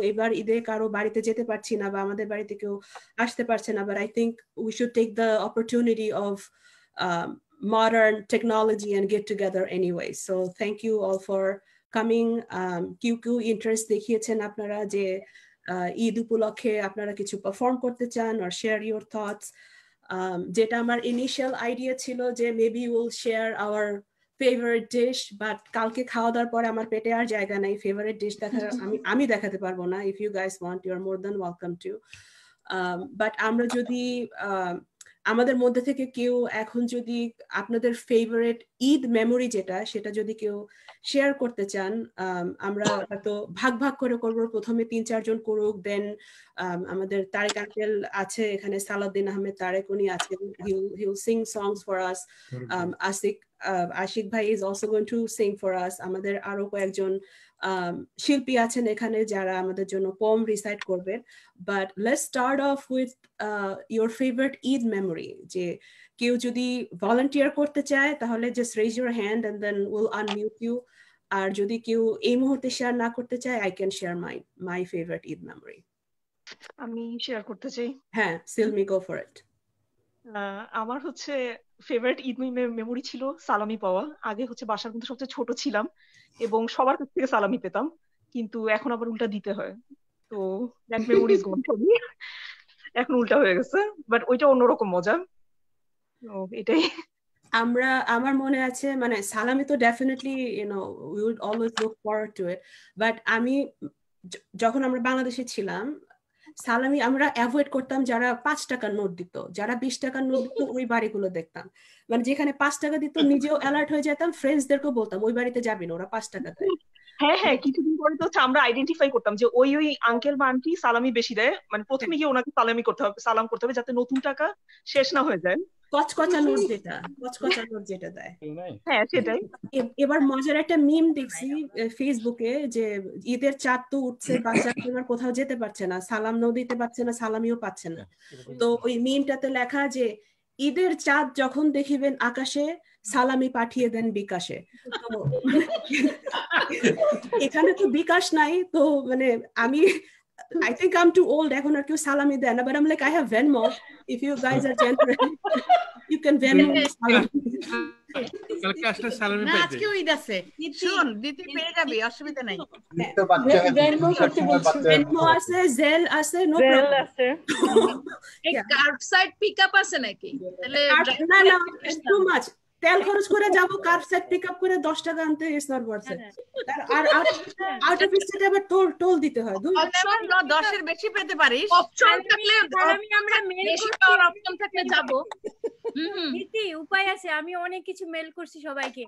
এবার ঈদে কারো বাড়িতে যেতে পারছি না বা আমাদের বাড়িতে কেউ আসতে পারছে না, but I think we should take the opportunity of modern technology and get together anyway. So thank you all for coming. কিউ ইন্টারেস্ট দেখিয়েছেন আপনারা যে ঈদ উপলক্ষে আপনারা কিছু পারফর্ম করতে চান or share your thoughts. যেটা আমার ইনিশিয়াল আইডিয়া ছিল যে maybe will share our favourite dish, but কালকে খাওয়া দাওয়ার পরে আমার পেটে আর জায়গা নাই ফেভারিট ডিশ দেখার। আমি দেখাতে পারবো না। If you guys want, you are more than welcome to. But আমরা যদি আমাদের মধ্যে থেকে কেউ এখন যদি আপনাদের ফেভারিট ঈদ মেমোরি যেটা, সেটা যদি কেউ শেয়ার করতে চান, আমরা হয়তো ভাগ ভাগ করে করবো। প্রথমে 3-4 জন করুক, দেন আমাদের তারেক আঙ্কেল আছে এখানে, সালাউদ্দিন আহমেদ তারেক, উনি আছে, he will sing songs for us. Ashiq ভাই is also going to sing for us. আমাদের আরো কয়েকজন শিল্পী আছেন এখানে যারা আমাদের জন্য পোয়েম রিসাইট করবেন। But let's start of with your favorite Eid memory. যে কেউ যদি ভলান্টিয়ার করতে চায় তাহলে just raise your hand and then we'll unmute you. আর যদি কেউ এই মুহূর্তে শেয়ার না করতে চায়, I can share my favorite Eid memory. আমি শেয়ার করতে চাই। হ্যাঁ, সিলমি, go for it. আমার হচ্ছে ফেভারিট ঈদ মেমোরি ছিল সালামি পাওয়া। আগে হচ্ছে বাসার মধ্যে সবচেয়ে ছোট ছিলাম এবং সবার কাছ থেকে সালামি পেতাম, কিন্তু এখন আবার উল্টা দিতে হয়। তো that memory is gone for me. এখন উল্টা হয়ে গেছে, বাট ওইটা অন্যরকম মজা। এটাই আমার মনে আছে, মানে সালামি তো definitely we would always look forward to it, but আমি যখন আমরা বাংলাদেশে ছিলাম, সালামি আমরা অ্যাভয়েড করতাম যারা 5 টাকার নোট দিত, যারা 20 টাকার নোট দিত ওই বাড়িগুলো দেখতাম। মানে যেখানে 5 টাকা দিত নিজেও অ্যালার্ট হয়ে যেতাম, ফ্রেন্ডসদেরকেও বলতাম ওই বাড়িতে যাবি না, ওরা 5 টাকা দেয়। হ্যাঁ, কিছুদিন পরে তো আমরা আইডেন্টিফাই করতাম যে ওই আঙ্কেল বা আন্টি সালামি বেশি দেয়, মানে প্রথমে গিয়ে ওনাকে সালাম করতে হবে যাতে নতুন টাকা শেষ না হয়ে যায়। কচকচা নোট যেটা দেয়। হ্যাঁ, সেটাই। এবার মজার একটা মিম দেখছি ফেসবুকে যে ঈদের চাঁদ তো উঠছে, বাচ্চারা কোথাও যেতে পারছে না, সালাম নৌ দিতে পারছে না, সালামিও পাচ্ছে না। তো ওই মিমটাতে লেখা যে ঈদের চাঁদ যখন দেখিবেন আকাশে, সালামি পাঠিয়ে দেন বিকাশে। তো এখানে তো বিকাশ নাই, তো মানে I think I'm too old এখন আর কেউ সালামি দেয় না, but I'm like I have Venmo, if you guys are generous you can Venmo me সালামি। না, আজকেও ঈদ আছে, শোন দিতে পেরে যাবে, অসুবিধা নাই। Venmo আছে, জেল আছে, নো প্রবলেম আছে। এই কার্বসাইড পিকআপ আছে নাকি? তাহলে না too much তেল খরচ করে যাব, কার্বসাইড পিকআপ করে 10 টাকা আনতে ইজ নট ওয়ার্থ ইট। আর আউট অফ স্টেট আবার টোল দিতে হয়। 10 এর বেশি পেতে পারিস, অপশন থাকলে আমরা মেল করার অপশন থাকলে যাব। দিদি উপায় আছে, আমি অনেক কিছু মেল করছি সবাইকে,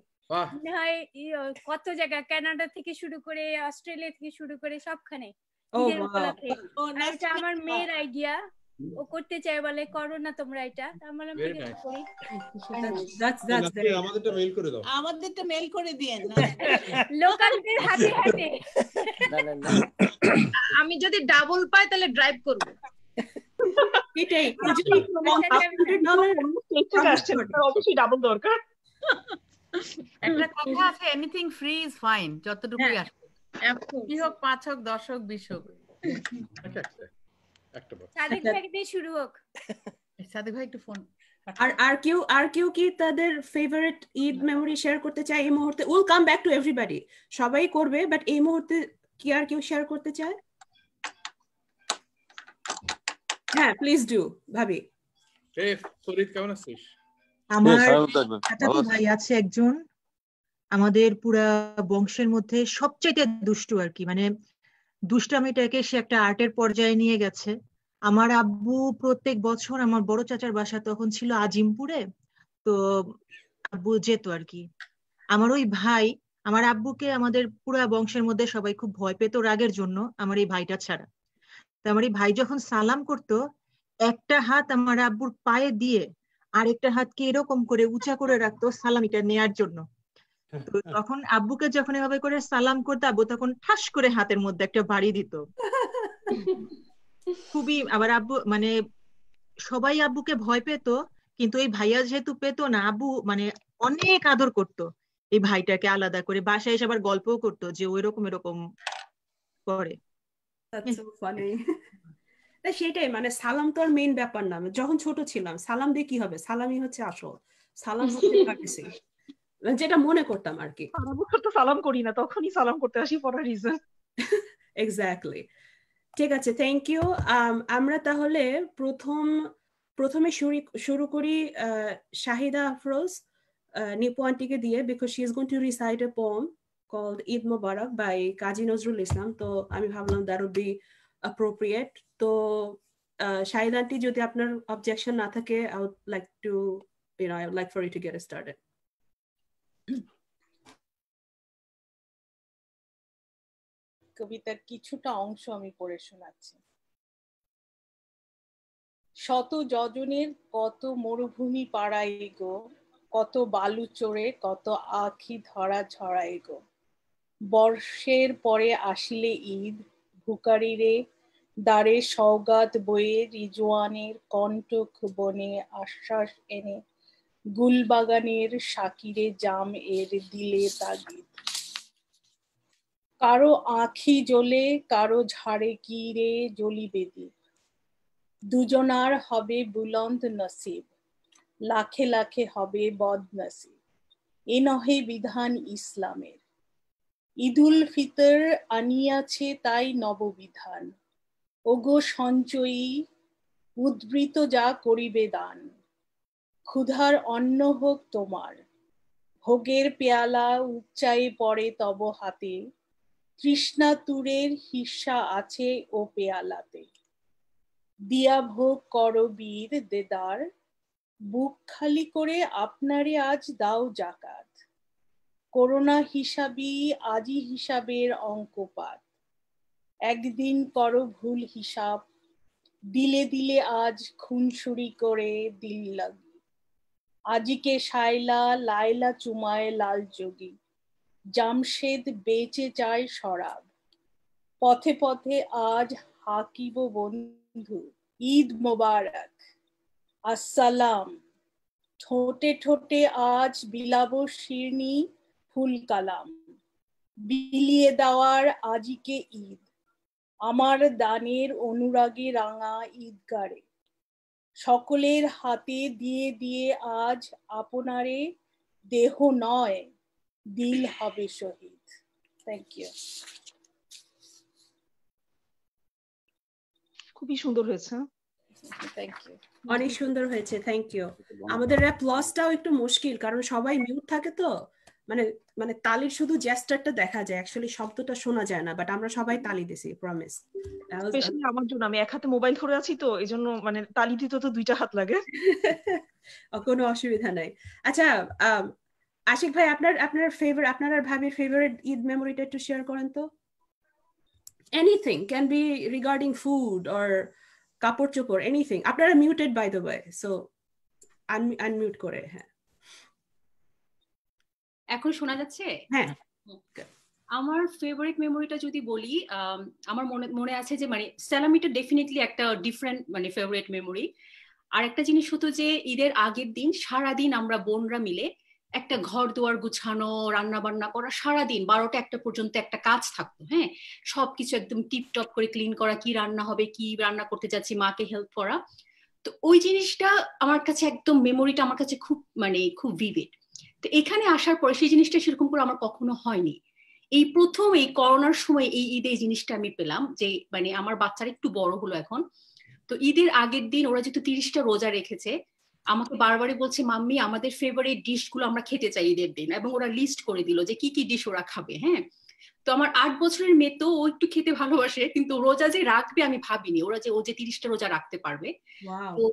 মনে হয় কত জায়গা, কানাডা থেকে শুরু করে অস্ট্রেলিয়া থেকে শুরু করে সবখানে। এটা আমার মেয়ের আইডিয়া, ও করতে চাই বলে করো না তোমরা এটা, আমরা করি। আমাদেরটা মেইল করে দাও, আমাদেরটা মেইল করে দিয়েন লোকালদের হাতে হাতে। আমি যদি ডাবল পাই তাহলে ড্রাইভ করব। এটাই অবশ্যই ডাবল দরকার। একটা কথা আছে, এনিথিং ফ্রি ইজ ফাইন, যতটুকুই আসবে, কি হোক 5 হোক 10 হোক 20 হোক। সাদিক ভাই দিয়ে শুরু হোক। সাদিক ভাই একটু ফোন। আর কেউ কি তাদের ফেভারিট ঈদ মেমোরি শেয়ার করতে চায় এই মুহূর্তে? Will come back to everybody, সবাই করবে, বাট এই মুহূর্তে কি আর কেউ শেয়ার করতে চায়? হ্যাঁ, প্লিজ ডু। ভাবি, ফরিদ কেমন আছিস? আমার চাচাতো ভাই আছে একজন, আমাদের পুরা বংশের মধ্যে সবচেয়ে দুষ্টু আর কি, মানে দুষ্টামিটাকে সে একটা আর্টের পর্যায়ে নিয়ে গেছে। আমার আব্বু প্রত্যেক বছর, আমার বড় চাচার বাসা তখন ছিল আজিমপুরে, তো আব্বু যেত আর কি। আমার ওই ভাই আমার আব্বুকে আমাদের পুরা বংশের মধ্যে সবাই খুব ভয় পেত রাগের জন্য, আমার এই ভাইটা ছাড়া। তো আমার এই ভাই যখন সালাম করতো, একটা হাত আমার আব্বুর পায়ে দিয়ে আরেকটা হাতকে এরকম করে উঁচা করে রাখতো সালামিটা নেয়ার জন্য। তো তখন আব্বুকে যখন এভাবে করে সালাম করতো, আব্বু তখন ঠাস করে হাতের মধ্যে একটা বাড়ি দিত। খুবই, আবার আব্বু মানে সবাই আব্বুকে ভয় পেত, কিন্তু এই ভাইয়া যেহেতু পেত না, আব্বু মানে অনেক আদর করতো এই ভাইটাকে আলাদা করে। বাসায় এসে আবার গল্পও করতো যে ওই রকম এরকম করে। That's so funny. সেটাই, মানে সালাম তো আর মেইন ব্যাপার না। যখন ছোট ছিলাম সালাম দিয়ে কি হবে, সালামই হচ্ছে আসল, সালাম হচ্ছে কার্টেসি, যেটা মনে করতাম আর কি। সারা বছর তো সালাম করি না, তখনই সালাম করতে আসি ফর আ রিজন। এক্স্যাক্টলি। ঠিক আছে, থ্যাংক ইউ। আমরা তাহলে প্রথমে শুরু করি শাহিদা আফরোজ নিপু আন্টিকে দিয়ে, because she is going to recite a poem called Eid Mubarak by Kazi Nazrul Islam. তো আমি ভাবলাম that would be appropriate. তো শাহিদা আন্টি, যদি আপনার অবজেকশন না থাকে, I would like for you to get started. কবিতার কিছুটা অংশ আমি পড়ে শোনাচ্ছি। শত যজনের কত মরুভূমি পাড়াই গো, কত বালু চড়ে কত আখি ধরা ঝরাই গো। বর্ষের পরে আসিলে ঈদ, ভুকারিরে দ্বারে সওগাত বয়ে রিজওয়ানের কণ্টক বনে আশ্বাস এনে, গুলবাগানের শাকিরে জাম এর দিলে তাগিদ। কারো আঁখি জ্বলে কারো ঝাড়ে কি রে জ্বলিবে দীপ, দুজনার হবে বুলন্দ নসিব, লাখে লাখে হবে বদনসিব, এ নহে বিধান ইসলামের। ঈদুল ফিতর আনিয়াছে তাই নববিধান, ওগো সঞ্চয়ী উদ্বৃত যা করিবে দান। ক্ষুধার অন্ন হোক তোমার, ভোগের পেয়ালা উচ্চায়ে পড়ে তব হাতে, তৃষ্ণাতুরের হিস্সা আছে ও পেয়ালাতে। দিয়া ভোগ করো বীর দেদার, বুক খালি করে আপনারে আজ দাও জাকাত। করোনা হিসাবি আজি হিসাবের অঙ্কপাত, একদিন করো ভুল হিসাব, দিলে দিলে আজ খুনসুরি করে দিল লাগি। আজিকে শায়লা লায়লা চুমায় লাল যোগী, জামশেদ বেচে চায় শরাব। পথে পথে আজ হাকিব বন্ধু, ঈদ মোবারক আসসালাম। ঠোঁটে ঠোঁটে আজ বিলাবো শিরনি ফুল কালাম, বিলিয়ে দেওয়ার আজিকে ঈদ, আমার দানের অনুরাগে রাঙা ঈদগারে। সকলের হাতে দিয়ে দিয়ে আজ আপনারে, দেহ নয় দিল হবে শহীদ। Thank you. খুবই সুন্দর হয়েছে। Thank you. অনেক সুন্দর হয়েছে, থ্যাংক ইউ। আমাদের অ্যাপ্লজটাও একটু মুশকিল, কারণ সবাই মিউট থাকে তো, মানে তালির শুধু জেস্টারটা দেখা যায়, অ্যাকচুয়ালি শব্দটা শোনা যায় না, বাট আমরা সবাই তালি দিছি, প্রমিস। স্পেশালি আমার জন্য, আমি এক হাতে মোবাইল ধরে আছি তো, এজন্য মানে তালি দিতে তো দুইটা হাত লাগে। কোনো অসুবিধা নাই। আচ্ছা, আশিক ভাই, আপনার আর ভাবির ফেভারিট ঈদ মেমোরিটা একটু শেয়ার করেন তো। Anything, can be regarding food or কাপড় চোপড়, এনিথিং। আপনারা muted by the way, so unmute করে। হ্যাঁ, এখন শোনা যাচ্ছে? হ্যাঁ। আমার ফেভারিট মেমোরিটা যদি বলি, আমার মনে আছে যে মানে সালামিটা ডেফিনেটলি একটা ডিফারেন্ট মানে ফেভারিট মেমোরি। আর একটা জিনিস হতো যে ঈদের আগের দিন সারাদিন আমরা বোনরা মিলে একটা ঘর দুয়ার গুছানো, রান্না বান্না করা, সারাদিন 12টা 1টা পর্যন্ত একটা কাজ থাকতো। হ্যাঁ, সবকিছু একদম টিপটপ করে ক্লিন করা, কি রান্না হবে, কি রান্না করতে যাচ্ছি, মাকে হেল্প করা। তো ওই জিনিসটা আমার কাছে একদম মেমোরিটা আমার কাছে খুব ভিভিড। তো এখানে আসার পরে সেই জিনিসটা সেরকম করে আমার কখনো হয়নি। এই প্রথম এই করোনার সময় এই ঈদে এই জিনিসটা আমি পেলাম, যে মানে আমার বাচ্চারা একটু বড় হলো এখন। তো ঈদের আগের দিন ওরা যেহেতু 30টা রোজা রেখেছে, আমাকে বারবারই বলছে, মাম্মি আমাদের ফেভারিট ডিশ গুলো আমরা খেতে চাই ঈদের দিন, এবং ওরা লিস্ট করে দিল যে কি কি ডিশ ওরা খাবে। হ্যাঁ, তো আমার 8 বছরের মেয়ে তো ও একটু খেতে ভালোবাসে, কিন্তু রোজা যে রাখবে আমি ভাবিনি ও যে 30টা রোজা রাখতে পারবে। তো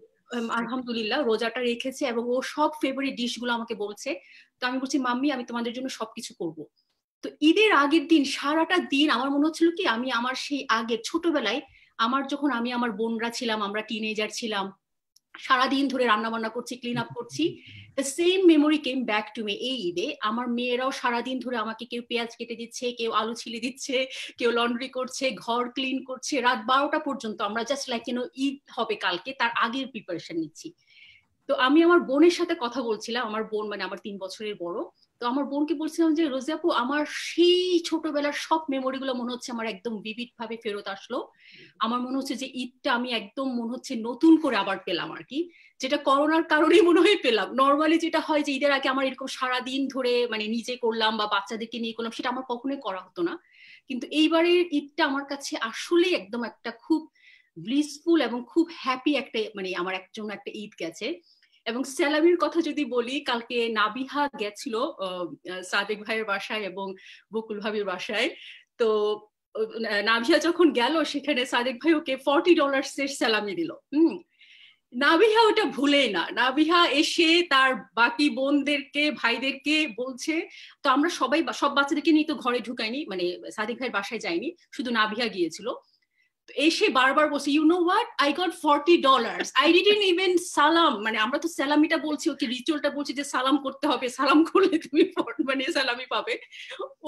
আলহামদুলিল্লাহ রোজাটা রেখেছে, এবং ও সব ফেভারিট ডিশ গুলো আমাকে বলছে। তো আমি বলছি, মাম্মি আমি তোমাদের জন্য সবকিছু করব। তো ঈদের আগের দিন সারাটা দিন আমার মনে হচ্ছিল কি আমি আমার সেই আগের ছোটবেলায় যখন আমি আমার বোনরা ছিলাম, আমরা টিনেজার ছিলাম, সারাদিন ধরে রান্না বান্না করছি, ক্লিন আপ করছি, the same memory came back to me এই ঈদে। আমার মেয়েরাও সারাদিন ধরে আমাকে কেউ পেঁয়াজ কেটে দিচ্ছে, কেউ আলু ছিলে দিচ্ছে, কেউ লন্ড্রি করছে, ঘর ক্লিন করছে, রাত 12টা পর্যন্ত আমরা জাস্ট লাইক ঈদ হবে কালকে তার আগের প্রিপারেশন নিচ্ছি। তো আমি আমার বোনের সাথে কথা বলছিলাম, আমার বোন মানে আমার 3 বছরের বড়, তো আমার বোনকে বলছিলাম যে রোজি আপু আমার সেই ছোটবেলার সব মেমোরি গুলো মনে হচ্ছে আমার একদম ভিভিড ভাবে ফেরত আসলো। আমার মনে হচ্ছে যে ঈদটা আমি একদম মনে হচ্ছে নতুন করে আবার পেলাম আর কি, যেটা করোনার কারণেই মনে হয় পেলাম। নর্মালি যেটা হয় যে ঈদের আগে আমার এরকম সারাদিন ধরে মানে নিজে করলাম বা বাচ্চাদেরকে নিয়ে করলাম, সেটা আমার কখনোই করা হতো না। কিন্তু এইবারের ঈদটা আমার কাছে আসলেই একদম একটা খুব ব্লিসফুল এবং খুব হ্যাপি একটা মানে আমার একজন একটা ঈদ গেছে। এবং স্যালামির কথা যদি বলি, কালকে নাবিহা গেছিল সাদেক ভাইয়ের বাসায় এবং বকুল ভাবির বাসায়। তো নাবিহা যখন গেল সেখানে সাদেক ভাই ওকে $40 স্যালামি দিল। নাবিহা ওটা ভুলেই না, নাবিহা এসে তার বাকি বোনদেরকে ভাইদেরকে বলছে। তো আমরা সবাই সব বাচ্চাদেরকে নিয়ে তো ঘরে ঢুকাইনি, মানে সাদিক ভাইয়ের বাসায় যায়নি, শুধু নাবিহা গিয়েছিল। এসে বারবার বলছে you know what I got $40, I didn't even সালাম, মানে আমরা তো সালামিটা বলছি ওকে, রিচুয়ালটা বলছি যে সালাম করতে হবে, সালাম করলে তুমি মানে সালামি পাবে।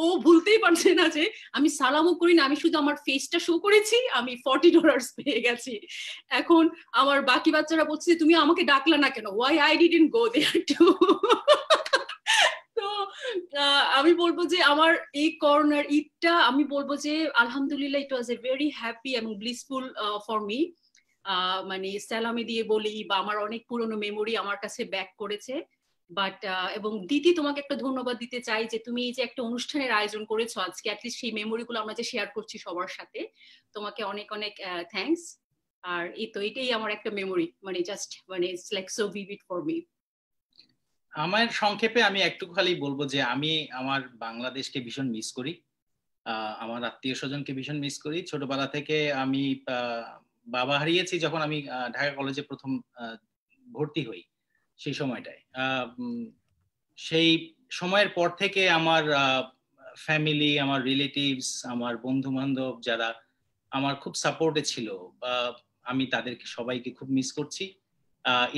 ও ভুলতেই পারছে না যে আমি সালামও করি না, আমি শুধু আমার ফেসটা শো করেছি, আমি $40 পেয়ে গেছি। এখন আমার বাকি বাচ্চারা বলছে তুমি আমাকে ডাকলা না কেন, why I didn't go there too. তো আমি বলবো যে আমার এই করোনার ঈদটা আমি বলবো যে আলহামদুলিল্লাহ ইট ওয়াজ এ ভেরি হ্যাপি এবং ব্লিসফুল ফর মি। মানে স্যালামি দিয়ে বলি বা আমার অনেক পুরনো মেমোরি আমার কাছে ব্যাক করেছে। বাট এবং দিদি তোমাকে একটা ধন্যবাদ দিতে চাই যে তুমি যে একটা অনুষ্ঠানের আয়োজন করেছো আজকে, অ্যাটলিস্ট সেই মেমোরি গুলো আমরা যে শেয়ার করছি সবার সাথে, তোমাকে অনেক অনেক থ্যাঙ্কস। আর এই তো এটাই আমার একটা মেমোরি, মানে জাস্ট মানে it's like so vivid for me. আমার সংক্ষেপে আমি একটু খালি বলবো যে আমি আমার বাংলাদেশকে ভীষণ মিস করি, আমার আত্মীয় স্বজনকে ভীষণ মিস করি। ছোটবেলা থেকে আমি বাবা হারিয়েছি যখন আমি ঢাকা কলেজে প্রথম ভর্তি হই, সেই সময়টায়। সেই সময়ের পর থেকে আমার ফ্যামিলি, আমার রিলেটিভস, আমার বন্ধু বান্ধব যারা আমার খুব সাপোর্টে ছিল, আমি তাদেরকে সবাইকে খুব মিস করছি।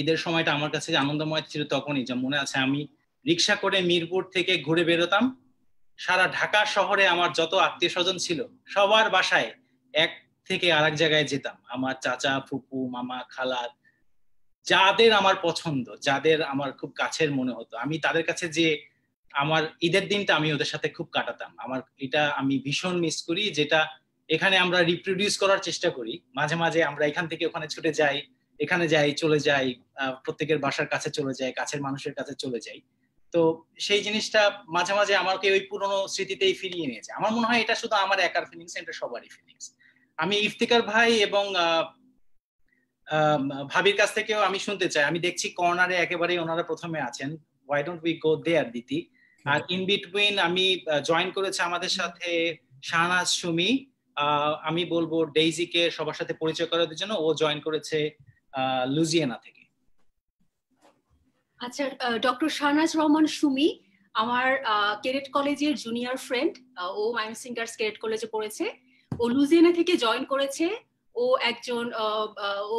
ঈদের সময়টা আমার কাছে আনন্দময় ছিল তখনই, যা মনে আছে আমি রিক্সা করে মিরপুর থেকে ঘুরে বেরোতাম, সারা ঢাকা শহরে আমার যত আত্মীয় স্বজন ছিল সবার বাসায় এক থেকে আরেক জায়গায় যেতাম। আমার চাচা, ফুপু, মামা, খালা, যাদের আমার পছন্দ, যাদের আমার খুব কাছের মনে হতো, আমি তাদের কাছে যে আমার ঈদের দিনটা আমি ওদের সাথে খুব কাটাতাম। আমার এটা আমি ভীষণ মিস করি, যেটা এখানে আমরা রিপ্রোডিউস করার চেষ্টা করি। মাঝে মাঝে আমরা এখান থেকে ওখানে ছুটে যাই, এখানে যাই, চলে যাই, প্রত্যেকের বাসার কাছে চলে যাই, কাছের মানুষের কাছে চলে যাই। তো সেই জিনিসটা মাঝে মাঝে আমাকে ওই পুরনো স্মৃতিতেই ফিরিয়ে নিয়েছে। আমার মনে হয় এটা শুধু আমার একার ফিলিংস, এটা সবারই ফিলিংস। আমি ইফতিকার ভাই এবং ভাবির কাছ থেকেও আমি শুনতে চাই, আমি দেখছি কর্নারে একেবারে ওনারা প্রথমে আছেন, হোয়াই ডোন্ট উই গো দেয়ার দিতি। আর ইন বিটুইন আমি জয়েন করেছে আমাদের সাথে শাহনাজ সুমি। আমি বলবো ডেইজিকে সবার সাথে পরিচয় করার জন্য, ও জয়েন করেছে লুজিয়ানা থেকে। আচ্ছা, ডক্টর শাহনাজ রহমান সুমি আমার কেডেট কলেজের জুনিয়র ফ্রেন্ড। ও ময়মনসিংহ গার্লস কেডেট কলেজে পড়েছে, ও লুজিয়ানা থেকে জয়েন করেছে। ও একজন ও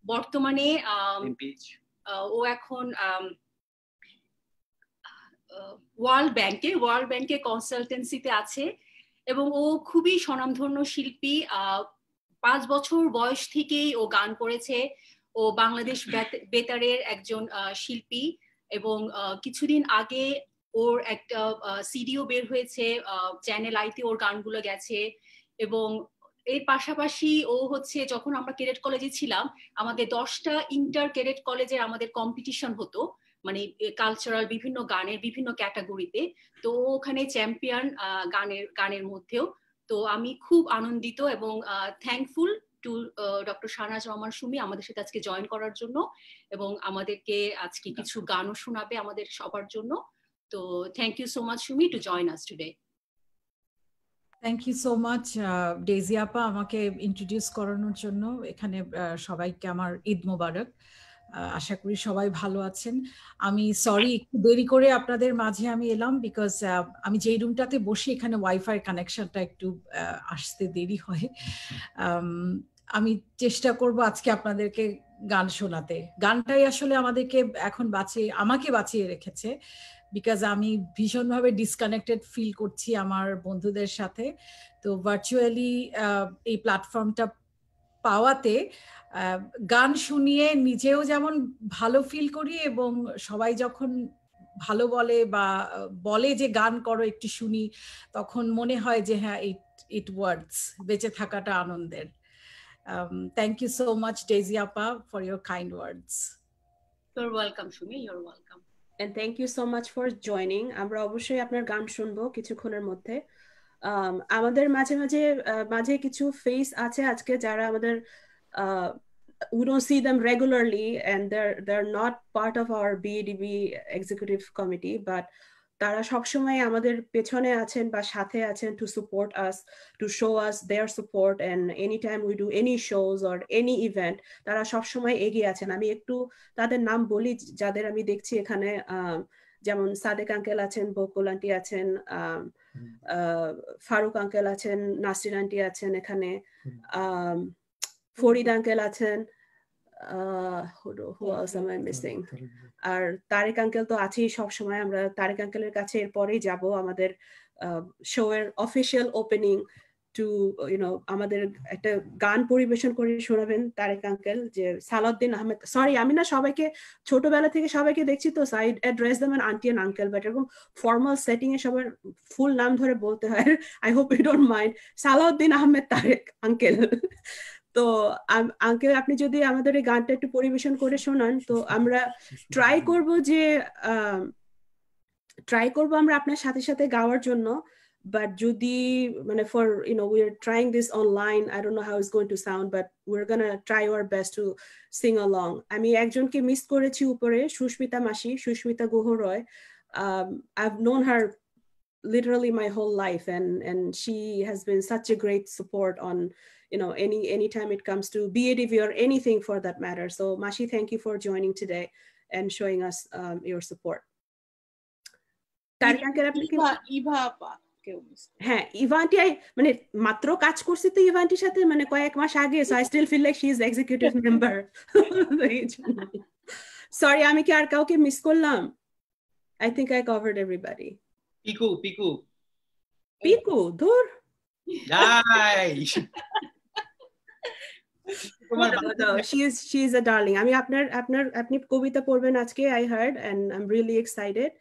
বর্তমানে ও এখন ওয়ার্ল্ড ব্যাংকে কনসালটেন্সিতে আছে এবং ও খুবই স্বনামধন্য শিল্পী। 5 বছর বয়স থেকেই ও গান করেছে। ও বাংলাদেশ বেতারের একজন শিল্পী এবং কিছুদিন আগে ওর একটা সিডিও বের হয়েছে, চ্যানেল আইতে ওর গানগুলো গেছে। এবং এর পাশাপাশি ও হচ্ছে যখন আমরা কেডেট কলেজে ছিলাম, আমাদের 10টা ইন্টার কেডেট কলেজে আমাদের কম্পিটিশন হতো, মানে কালচারাল বিভিন্ন গানের বিভিন্ন ক্যাটাগরিতে। তো ওখানে চ্যাম্পিয়ন গানের মধ্যেও। তো আমি খুব আনন্দিত এবং thankful to doctor Shahnaz Rahman Sumi আমাদের সাথে আজকে জয়েন করার জন্য এবং আমাদেরকে আজকে কিছু গানও শোনাবে আমাদের সবার জন্য। তো thank you so much Sumi to join us today. Thank you so much Daisy আপা আমাকে ইন্ট্রোডিউস করানোর জন্য। এখানে সবাইকে আমার ঈদ মোবারক। আশা করি সবাই ভালো আছেন। আমি সরি একটু দেরি করে আপনাদের মাঝে আমি এলাম, বিকজ আমি যেই রুমটাতে বসি এখানে ওয়াইফাই কানেকশনটা একটু আসতে দেরি হয়। আমি চেষ্টা করব আজকে আপনাদেরকে গান শোনাতে। গানটাই আসলে আমাদেরকে এখন আমাকে বাঁচিয়ে রেখেছে, বিকজ আমি ভীষণভাবে ডিসকানেক্টেড ফিল করছি আমার বন্ধুদের সাথে। তো ভার্চুয়ালি এই প্ল্যাটফর্মটা পাওয়াতে গান শুনিয়ে নিজেও যেমন ভালো ফিল করি এবং সবাই যখন ভালো বলে বা বলে যে গান করো একটু শুনি, তখন মনে হয় যে হ্যাঁ ইট ওয়ার্কস, বেঁচে থাকাটা আনন্দের। Thank you so much Daisy আপা for your kind words. You're welcome Sumi, you're welcome. And thank you so much for joining. আমরা অবশ্যই আপনার গান শুনবো কিছুক্ষণের মধ্যে। আমাদের মাঝে কিছু ফেস আছে আজকে যারা আমাদের we don't see them regularly and they're not part of our BADB executive committee, but তারা সবসময় আমাদের পেছনে আছেন বা সাথে আছেন to support us, to show us their support, and anytime we do any shows or any event তারা সবসময় এগিয়ে আছেন। আমি একটু তাদের নাম বলি যাদের আমি দেখছি এখানে, যেমন সাদেক আঙ্কেল আছেন, বকুল আন্টি আছেন, ফারুক আঙ্কেল আছেন, নাসরিন আন্টি আছেন এখানে, ফরিদ আঙ্কেল আছেন, who else am I missing? আর তারেক আঙ্কেল তো আছেই সবসময়। আমরা তারেক আঙ্কেলের কাছে এরপরেই যাব আমাদের শো এর অফিসিয়াল ওপেনিং টু আমাদের একটা গান পরিবেশন করে শোনাবেন তারেক আঙ্কেল, যে সালাউদ্দিন আহমেদ। সরি, আমি না সবাইকে ছোটবেলা থেকে সবাইকে দেখছি তো I address them aunty and uncle, but এরকম ফর্মাল সেটিং এ সবার ফুল নাম ধরে বলতে হয়। I hope you don't mind. Salauddin Ahmed Tarek uncle. তো আঙ্কেল আপনি যদি আমাদের এই গানটা একটু পরিবেশন করে শোনান, তো আমরা ট্রাই করব আমরা আপনার সাথে সাথে গাওয়ার জন্য। But যদি মানে for we are trying this online, I don't know how it's going to sound, but we're gonna try our best to sing along. আমি একজনকে মিস করেছি উপরে, সুস্মিতা মাসি, সুস্মিতা গুহ রয়। I've known her literally my whole life, and she has been such a great support on anytime it comes to BADV or anything for that matter. So Mashi, thank you for joining today and showing us your support. হ্যাঁ, ইভান্টি মানে মাত্র কাজ করছি তো ইভান্টির সাথে, মানে কয়েক মাস আগে, so I still feel like she is the executive member. Sorry, আমি কি আর কাউকে মিস করলাম? I think I covered everybody. Piku ধুর No, she is a darling. আমি আপনি কবিতা পড়বেন আজকে, I heard, and I'm really excited.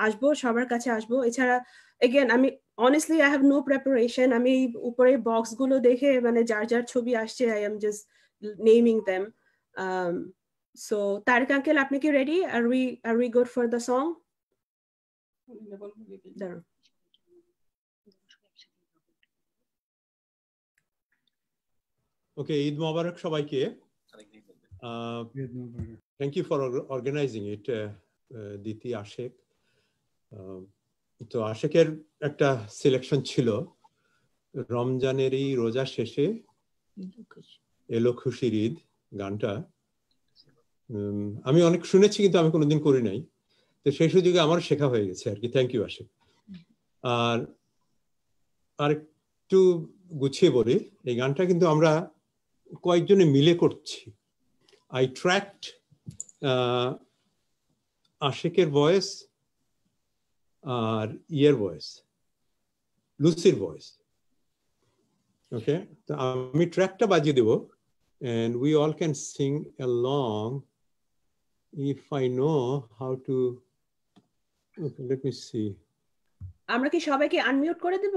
আসবো, সবার কাছে আসবো। এছাড়া again আমি honestly I have no preparation. আমি উপরে বক্স গুলো দেখে মানে যার ছবি আসছে I am just naming them. So Tarek uncle, আপনি কি ready? Are we good for the song? Okay, Eid Mubarak সবাইকে। Thank you for organizing it, দিতি আশেক। তো আশেকের একটা সিলেকশন ছিল রমজানেরই রোজা শেষে এলো খুশির ঈদ গানটা। আমি অনেক শুনেছি কিন্তু আমি কোনোদিন করি নাই, তো সেই সুযোগে আমার শেখা হয়ে গেছে আর কি। থ্যাংক ইউ আশেক। আর একটু গুছিয়ে বলি, এই গানটা কিন্তু আমরা কয়েকজনে মিলে করছি। আই ট্র্যাকড আশেকের ভয়েস আর ইয়ের ভয়েস, লুসির ভয়েস। ওকে, তো আমি ট্র্যাকটা বাজিয়ে দেব and we all can sing along if I know how to. Okay, let me see. আমরা কি সবাইকে আনমিউট করে দেব?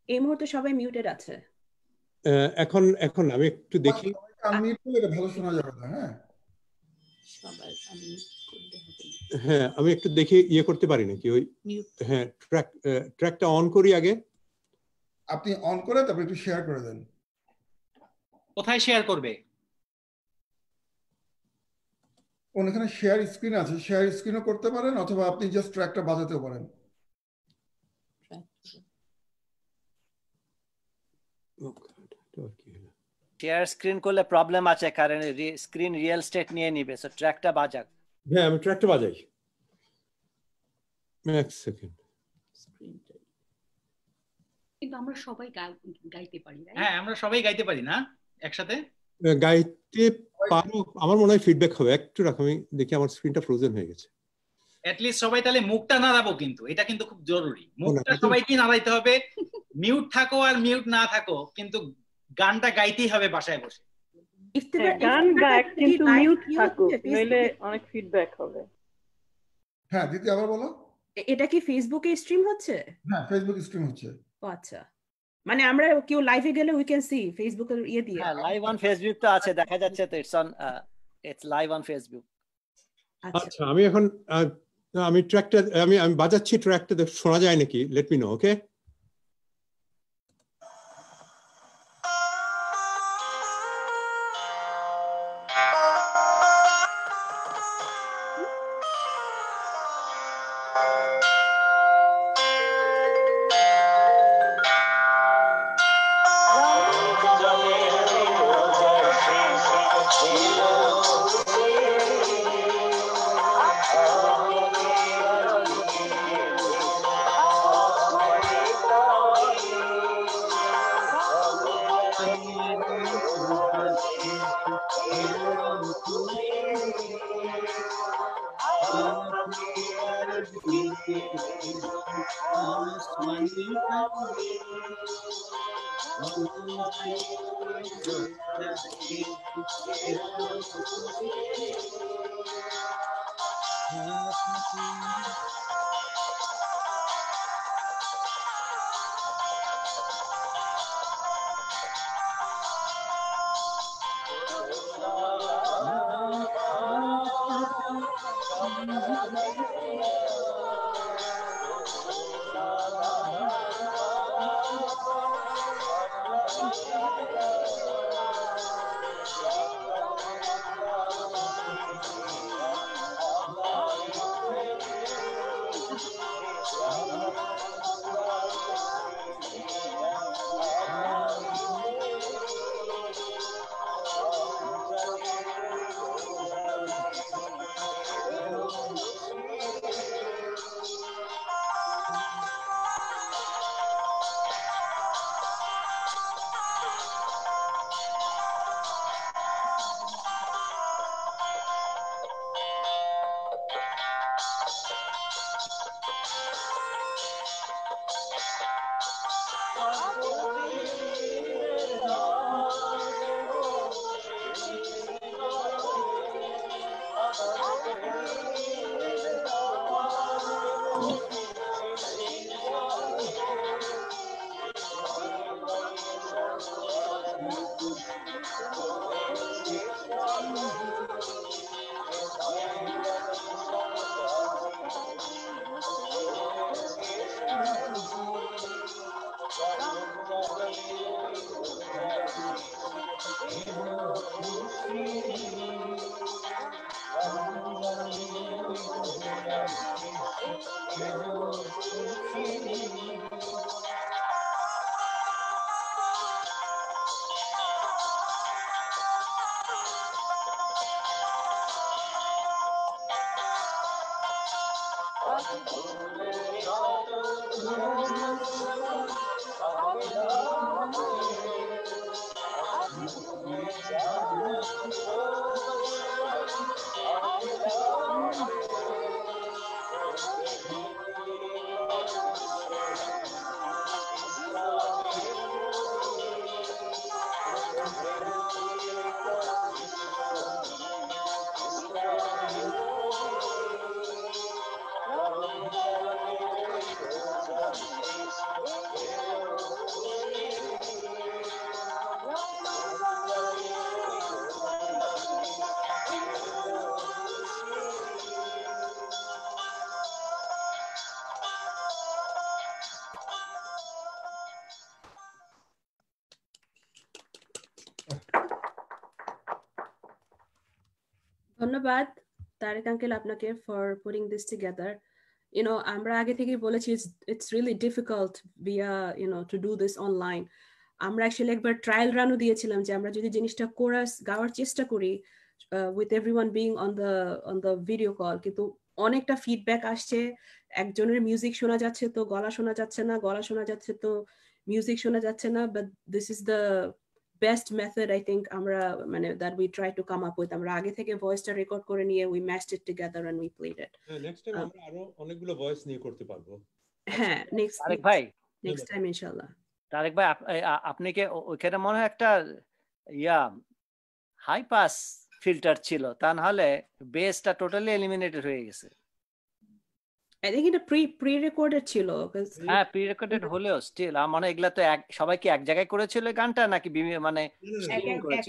এই মুহূর্তে সবাই মিউটেড আছে। এখন আমি একটু দেখি। আনমিউট করলে ভালো শোনা যাবে না। সবাই আনমিউট করতে হবে। হ্যাঁ, আমি একটু দেখি ইয়ে করতে পারি নাকি ওই। হ্যাঁ, ট্র্যাকটা অন করি আগে। আপনি অন করে তারপর একটু শেয়ার করে দেন। কোথায় শেয়ার করবে? ওখানে শেয়ার স্ক্রিন আছে, শেয়ার স্ক্রিনও করতে পারেন অথবা আপনি জাস্ট ট্র্যাকটা বাজাতেও পারেন। শেয়ার স্ক্রিন করলে প্রবলেম আছে, কারণ স্ক্রিন রিয়েল স্টেট নিয়ে নিবে। সো ট্র্যাকটা বাজাক। হ্যাঁ, আমি ট্র্যাকটা বাজাই। এক সেকেন্ড। কিন্তু আমরা সবাই গাইতে পারি। হ্যাঁ, আমরা সবাই গাইতে পারি না একসাথে? গাইতে পারো, আমার মনে হয় ফিডব্যাক হবে। একটু রাখো, আমি দেখি আমার স্ক্রিনটা ফ্রোজেন হয়ে গেছে। এট লিস্ট সবাই তাহলে মুখটা নাড়াবো, কিন্তু এটা কিন্তু খুব জরুরি। মুখটা সবাইকে নাড়াইতে হবে। মিউট থাকো আর মিউট না থাকো, কিন্তু গানটা গাইতেই হবে বাসায় বসে। গান গায় কিন্তু মিউট থাকো, নইলে অনেক ফিডব্যাক হবে। হ্যাঁ দিদি আবার বলো। এটা কি ফেসবুকে স্ট্রিম হচ্ছে? হ্যাঁ ফেসবুক স্ট্রিম হচ্ছে। ও আচ্ছা, মানে আমরা কেউ লাইভে গেলে উই ক্যান সি ফেসবুকের ইয়ে দিয়ে? হ্যাঁ লাইভ অন ফেসবুক তো আছে, দেখা যাচ্ছে তো, ইটস লাইভ অন ফেসবুক। আচ্ছা আমি এখন আমি ট্র্যাকটা আমি বাজাচ্ছি, ট্র্যাকটা শোনা যায় নাকি, লেট মি নো। ওকে ধন্যবাদ তারেক আঙ্কেল আপনাকে ফর পুটিং দিস টুগেদার। আমরা আগে থেকেই বলেছি it's really difficult to do this online. আমরা অ্যাকচুয়ালি একবার ট্রায়াল রানও দিয়েছিলাম যে আমরা যদি জিনিসটা গাওয়ার চেষ্টা করি with everyone being on the video call, কিন্তু অনেকটা ফিডব্যাক আসছে। একজনের মিউজিক শোনা যাচ্ছে তো গলা শোনা যাচ্ছে না, গলা শোনা যাচ্ছে তো মিউজিক শোনা যাচ্ছে না। But this is the best method I think আমরা that we try to come up with. আমরা আগে থেকে ভয়েসটা রেকর্ড করে নিয়ে we matched it together and we played it. Next time আমরা আরো অনেকগুলো ভয়েস নিয়ে করতে পারবো। হ্যাঁ নেক্সট টাইম ইনশাআল্লাহ। তারেক ভাই আপনি কি ওখানে মনে হয় একটা হাই পাস ফিল্টার ছিল, তা না হলে বেসটা টোটালি এলিমিনেটেড হয়ে গেছে। I think এটা pre-recorded ছিল। হ্যাঁ pre-recorded হলেও স্টিল মানে এগুলা তো সবাই কি এক জায়গায় করেছিল গানটা নাকি মানে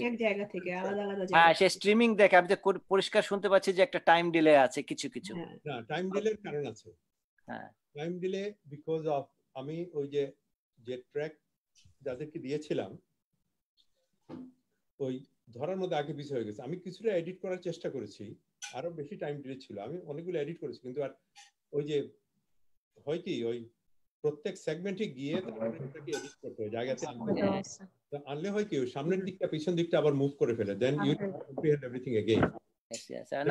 এক জায়গা থেকে আলাদা আলাদা জায়গা? হ্যাঁ সে স্ট্রিমিং দেখে আমি তো পরিষ্কার শুনতে পাচ্ছি যে একটা টাইম ডিলে আছে কিছু কিছু। না টাইম ডিলের কারণ আছে। হ্যাঁ টাইম ডিলে বিকজ অফ আমি ওই যে ট্র্যাক যাদেরকে দিয়েছিলাম ওই ধরার মধ্যে আগে পিছিয়ে হয়ে গেছে। আমি কিছুটা এডিট করার চেষ্টা করেছি, আরো বেশি টাইম ডিলে ছিল, আমি অনেকগুলো এডিট করেছি, কিন্তু আর ওই যে হয় কি ওই প্রত্যেক সেগমেন্টে গিয়ে তারপরে এটাকে এডিট করতে হয় জায়গাতে আনলে হয় কি ওই সামনের দিকটা পিছন দিকটা আবার মুভ করে ফেলে, then you comprehend everything again.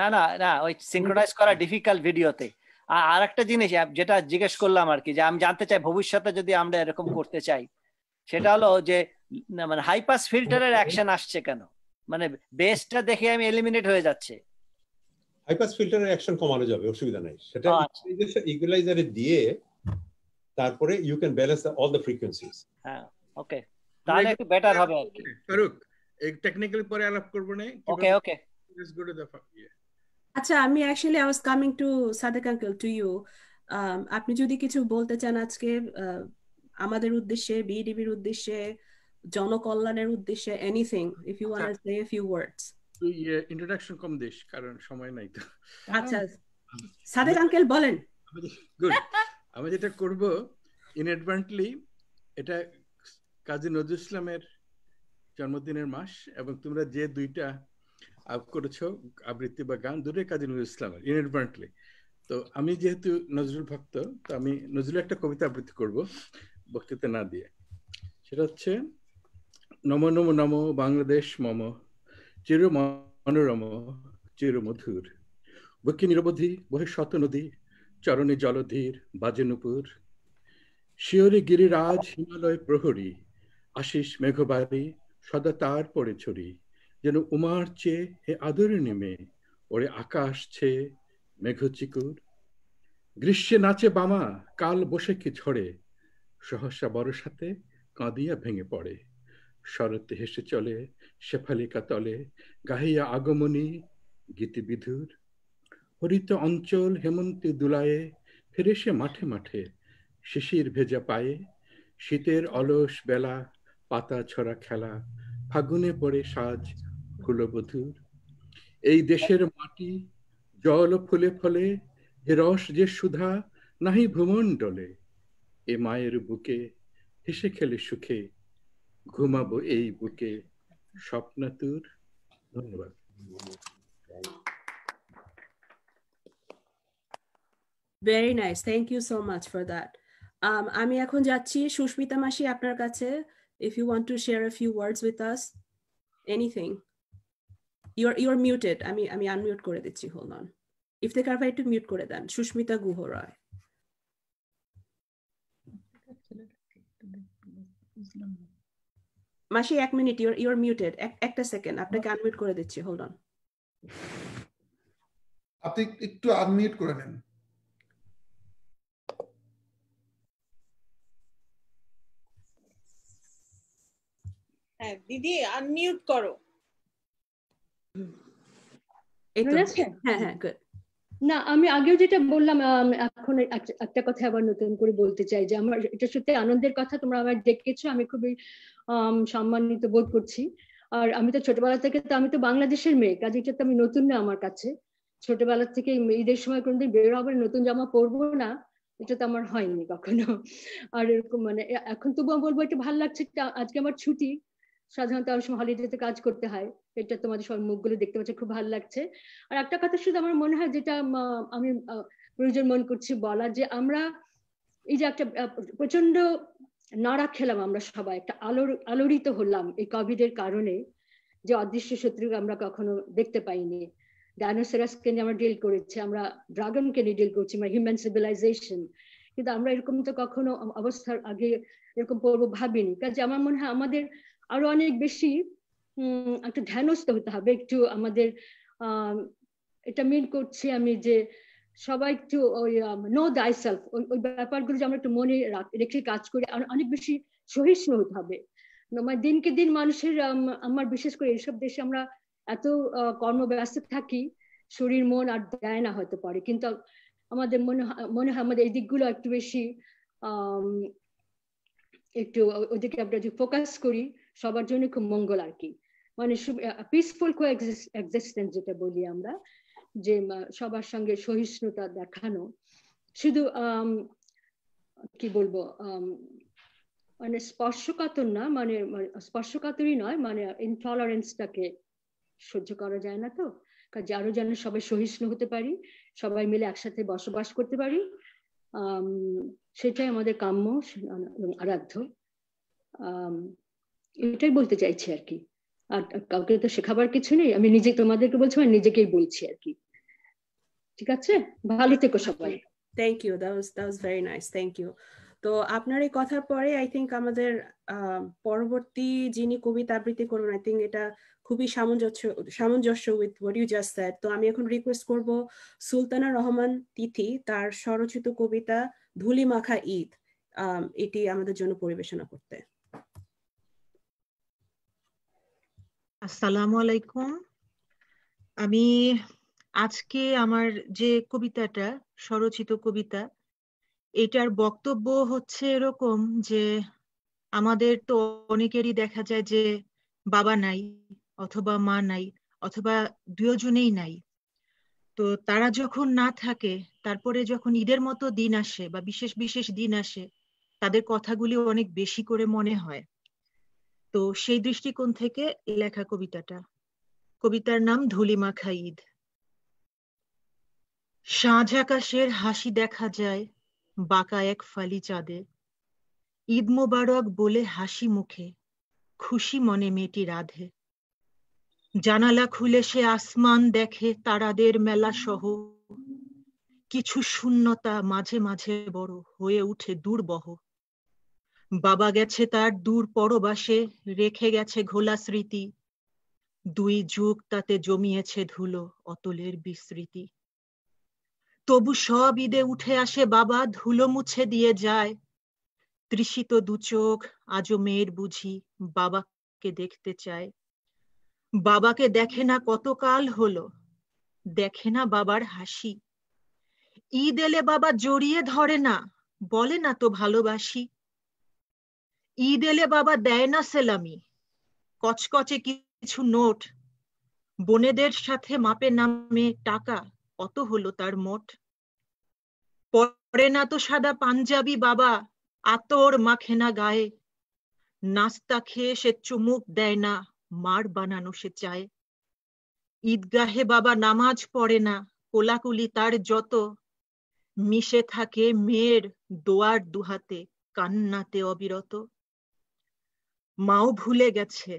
না না না ওই সিনক্রোনাইজ করা ডিফিকাল্ট ভিডিওতে। আর একটা জিনিস যেটা জিজ্ঞেস করলাম আর কি, যে আমি জানতে চাই ভবিষ্যতে যদি আমরা এরকম করতে চাই, সেটা হলো যে মানে হাই পাস ফিল্টারের অ্যাকশন আসছে কেন, মানে বেসটা দেখে আমি এলিমিনেট হয়ে যাচ্ছে। হাই পাস ফিল্টারের অ্যাকশন কমানো যাবে, অসুবিধা নাই, সেটা ইকুয়ালাইজারে দিয়ে তারপরে you can balance all the frequencies. হ্যাঁ ওকে, তাহলে একটু বেটার হবে আর কি। ফারুক এই টেকনিক্যাল পরে আলাপ করব না? Okay okay let's go to the আচ্ছা আমি actually I was coming to Sadek uncle to you. আপনি যদি কিছু বলতে চান আজকে আমাদের উদ্দেশ্যে, বিডিবির উদ্দেশ্যে, জনকল্যাণের উদ্দেশ্যে, anything if you want to say a few words. তুই ইন্ট্রোডাকশন কম দিস কারণ সময় নাই তো। আচ্ছা সাদেক আঙ্কেল বলেন। গুড। আমি যেটা করব ইনঅ্যাডভান্টলি, এটা কাজী নজরুল ইসলামের জন্মদিনের মাস এবং তোমরা যে দুইটা করেছো আবৃত্তি বা গান, দুটোই কাজী নজরুল ইসলামের ইনঅ্যাডভান্টলি। তো আমি যেহেতু নজরুল ভক্ত, তো আমি নজরুল একটা কবিতা আবৃত্তি করব বক্তৃতা না দিয়ে। সেটা হচ্ছে নম নম নম বাংলাদেশ মম চির মনোরম চির মধুর, বক্ষী নিরবধি বহে শত নদী চরণে জলধীর বাজে নুপুর, শিয়রে গিরিরাজ হিমালয় প্রহরী আশিস মেঘবাড়ি সদা তার পরে ছড়ি, যেন উমার চেয়ে হে আদরে নেমে ওরে আকাশ ছেয়ে মেঘচিকুর, গ্রীষ্মে নাচে বামা কাল বৈশাখী ঝড়ে সহসা বরসাতে কাঁদিয়া ভেঙে পড়ে, শরতে হেসে চলে শেফালিকা তলে গাহিয়া আগমনী গীতি বিধুর, হরিত অঞ্চল হেমন্তে দুলায়ে ফিরে সে মাঠে মাঠে শিশির ভেজা পায়ে, শীতের অলস বেলা পাতা ছড়া খেলা ফাগুনে পড়ে সাজ ফুলবধূর, এই দেশের মাটি জল ফুলে ফলে হে রস যে সুধা নাহি ভূমণ্ডলে, এ মায়ের বুকে হেসে খেলে সুখে ঘুমাবো এই বুকে স্বপ্নাতুর। ধন্যবাদ। Very nice, thank you so much for that. আমি এখন যাচ্ছি সুস্মিতা মাসি আপনার কাছে। If you want to share a few words with us, anything. You're muted. আমি আনমিউট করে দিচ্ছি, হোল্ড অন। ইফতেখার ভাই একটু মিউট করে দেন। সুস্মিতা গুহ রায়। মাসি এক মিনিট, ইউর মিউটেড। একটা সেকেন্ড, আপনাকে আনমিউট করে দিচ্ছি, হোল্ড অন। আপনি একটু আনমিউট করে নেন। হ্যাঁ দিদি আনমিউট করো। হ্যাঁ হ্যাঁ গুড। না আমি আগেও যেটা বললাম, এখন একটা কথা আবার নতুন করে বলতে চাই যে আমার এটা সত্যি আনন্দের কথা, তোমরা আমার ডেকেছো, আমি খুবই সম্মানিত বোধ করছি। আর আমি তো ছোটবেলা থেকে, তো আমি তো বাংলাদেশের মেয়ে, কাজে এটা তো আমি নতুন না আমার কাছে। ছোটবেলা থেকে ঈদের সময় কোনোদিন বের হবে নতুন জামা পরবো না, এটা তো আমার হয়নি কখনো। আর এরকম মানে এখন তবুও বলবো একটু ভালো লাগছে, আজকে আমার ছুটি, সাধারণত অনেক সময় হলিডেতে কাজ করতে হয়, এটা তোমাদের সব মুখগুলো দেখতে পাচ্ছি, খুব ভালো লাগছে। আর একটা কথা শুধু আমার মনে হয় যেটা আমি প্রয়োজন মনে করছি বলা, যে আমরা এই যে একটা প্রচন্ড নাড়া খেলাম আমরা সবাই, একটা আলোড়িত হলাম এই কোভিডের কারণে, যে অদৃশ্য শত্রুকে আমরা কখনো দেখতে পাইনি। ডাইনোসরাসকে নিয়ে আমরা ডিল করেছি, আমরা ড্রাগনকে নিয়ে ডিল করছি, আমরা হিউম্যান সিভিলাইজেশন, কিন্তু আমরা এরকম তো কখনো অবস্থার আগে এরকম পড়বো ভাবিনি। কাজে আমার মনে হয় আমাদের আরো অনেক বেশি একটা ধ্যানস্থ হতে হবে, একটু আমাদের এটা মিন করছি আমি, যে সবাই একটু ওই নো দাই সেলফ, ওই ব্যাপারগুলো যে আমরা একটু মনে রেখে কাজ করি, অনেক বেশি সহিষ্ণু হতে হবে। দিনকে দিন মানুষের, আমার বিশেষ করে এইসব দেশে আমরা এত কর্মব্যস্ত থাকি, শরীর মন আর দেয় না হয়তো পারে, কিন্তু আমাদের মনে হয় আমাদের এই দিকগুলো একটু বেশি একটু ওদিকে আমরা যদি ফোকাস করি সবার জন্য খুব মঙ্গল আর কি, মানে পিসফুল কোএক্সিস্টেন্স যেটা বলি আমরা, যে সবার সঙ্গে সহিষ্ণুতা দেখানো, শুধু কি বলবো মানে স্পর্শকাতর না, মানে স্পর্শকাতরই নয়, মানে ইনটলারেন্সটাকে সহ্য করা যায় না, তো কাজে আরো যেন সবাই সহিষ্ণু হতে পারি, সবাই মিলে একসাথে বসবাস করতে পারি, সেটাই আমাদের কাম্য এবং আরাধ্য। এটাই বলতে চাইছি আর কি, আর কাউকে তো শেখাবার কিছু নেই, আমি নিজে তোমাদেরকে বলছি, আমি নিজেকেই বলছি আর কি। ঠিক আছে, ভালো থেকো সবাই। Thank you, that was very nice, thank you. তো আপনার এই কথার পরে আই থিঙ্ক আমাদের পরবর্তী যিনি কবিতা আবৃত্তি করবেন, আই থিঙ্ক এটা খুবই সামঞ্জস্য with what you just said. তো আমি এখন রিকোয়েস্ট করব সুলতানা রহমান তিথি তার স্বরচিত কবিতা ধুলি মাখা ঈদ এটি আমাদের জন্য পরিবেশনা করতে। আসসালামু আলাইকুম। আমি আজকে আমার যে কবিতাটা, স্বরচিত কবিতা, এটার বক্তব্য হচ্ছে এরকম যে আমাদের তো অনেকেরই দেখা যায় যে বাবা নাই অথবা মা নাই অথবা দুজনেই নাই। তো তারা যখন না থাকে, তারপরে যখন ঈদের মতো দিন আসে বা বিশেষ বিশেষ দিন আসে, তাদের কথাগুলি অনেক বেশি করে মনে হয়। তো সেই দৃষ্টিকোণ থেকে লেখা কবিতাটা। কবিতার নাম ধুলি মাখা ঈদ। সাঁঝ আকাশের হাসি দেখা যায় বাঁকা এক ফালি চাঁদে, ঈদ মোবারক বলে হাসি মুখে খুশি মনে মেয়েটি রাধে। জানালা খুলে সে আসমান দেখে তারাদের মেলা সহ, কিছু শূন্যতা মাঝে মাঝে বড় হয়ে উঠে দুর্বহ। বাবা গেছে তার দূর পরবাসে, রেখে গেছে ঘোলা স্মৃতি, 2 যুগ তাতে জমিয়েছে ধুলো অতলের বিস্মৃতি। তবু সব ঈদে উঠে আসে বাবা, ধুলো মুছে দিয়ে যায়। তৃষিত 2 চোখ আজও মেয়ের বুঝি বাবাকে দেখতে চায়। বাবাকে দেখে না কতকাল হলো, দেখে না বাবার হাসি। ঈদ এলে বাবা জড়িয়ে ধরে না, বলে না তো ভালোবাসি। ঈদ এলে বাবা দেয় না সেলামি, কচকচে কিছু নোট। বোনেদের সাথে মাপে নামে টাকা কত হলো তার মোট। পরে না তো সাদা পাঞ্জাবি বাবা, আতর মাখে না গায়ে। নাস্তা খেয়ে সে চুমুক দেয় না, মার বানানো সে চায়। ঈদগাহে বাবা নামাজ পড়ে না, কোলাকুলি তার যত, মিশে থাকে মেয়ের দোয়ার দুহাতে, কান্নাতে অবিরত। মাও ভুলে গেছে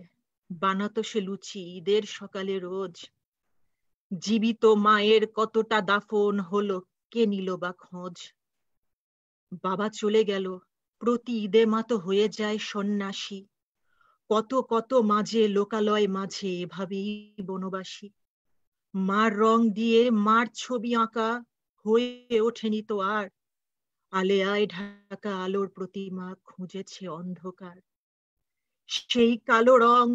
বানাতো সে লুচি ঈদের সকালে রোজ। জীবিত মায়ের কতটা দাফন হলো, কে নিল বা খোঁজ। বাবা চলে গেল, প্রতি ঈদে মা তো হয়ে যায় সন্ন্যাসী। কত কত মাঝে লোকালয় মাঝে এভাবেই বনবাসী। মার রং দিয়ে মার ছবি আঁকা হয়ে ওঠেনি তো আর, আলেয়ায় ঢাকা আলোর প্রতিমা খুঁজেছে অন্ধকার। সেই কালো রং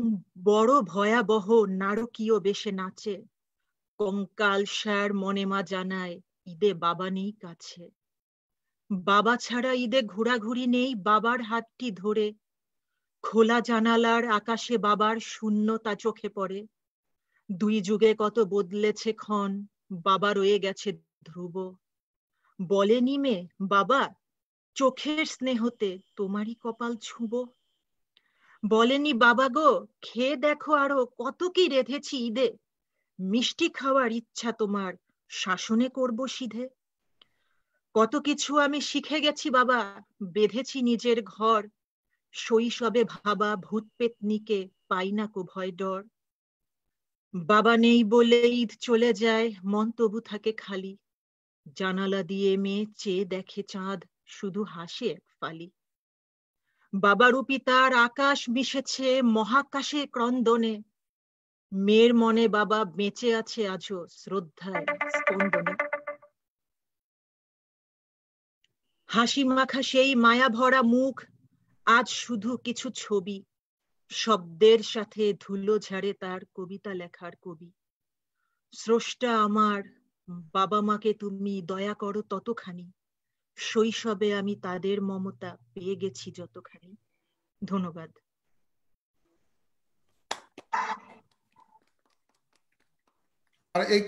বড় ভয়াবহ নারকীয় বেশে নাচে। কঙ্কাল সার মনে মা জানায় ঈদে বাবা নেই কাছে। বাবা ছাড়া ঈদে ঘোরাঘুরি নেই বাবার হাতটি ধরে। খোলা জানালার আকাশে বাবার শূন্যতা চোখে পড়ে। 2 যুগে কত বদলেছে ক্ষণ, বাবা রয়ে গেছে ধ্রুব। বলেনি মে বাবা চোখের স্নেহতে তোমারই কপাল ছুঁব। বলেনি বাবা গো খেয়ে দেখো আরো কত কি রেঁধেছি ঈদে, মিষ্টি খাওয়ার ইচ্ছা তোমার শাসনে করব সিধে। কত কিছু আমি শিখে গেছি বাবা, বেঁধেছি নিজের ঘর। শৈশবে ভাবা ভূত পেতনিকে পাই না কো ভয় ডর। বাবা নেই বলে ঈদ চলে যায়, মন তবু থাকে খালি। জানালা দিয়ে মেয়ে চেয়ে দেখে চাঁদ, শুধু হাসে এক ফালি। বাবারূপী তার আকাশ মিশেছে মহাকাশে ক্রন্দনে। মেয়ের মনে বাবা বেঁচে আছে আজও শ্রদ্ধায় স্পন্দনে। হাসি মাখা সেই মায়া ভরা মুখ আজ শুধু কিছু ছবি। শব্দের সাথে ধুলো ঝাড়ে তার কবিতা লেখার কবি। স্রষ্টা আমার বাবা মাকে তুমি দয়া করো ততখানি, শৈশবে আমি তাদের মমতা পেয়ে গেছি যতখানি। ধন্যবাদ। আর এই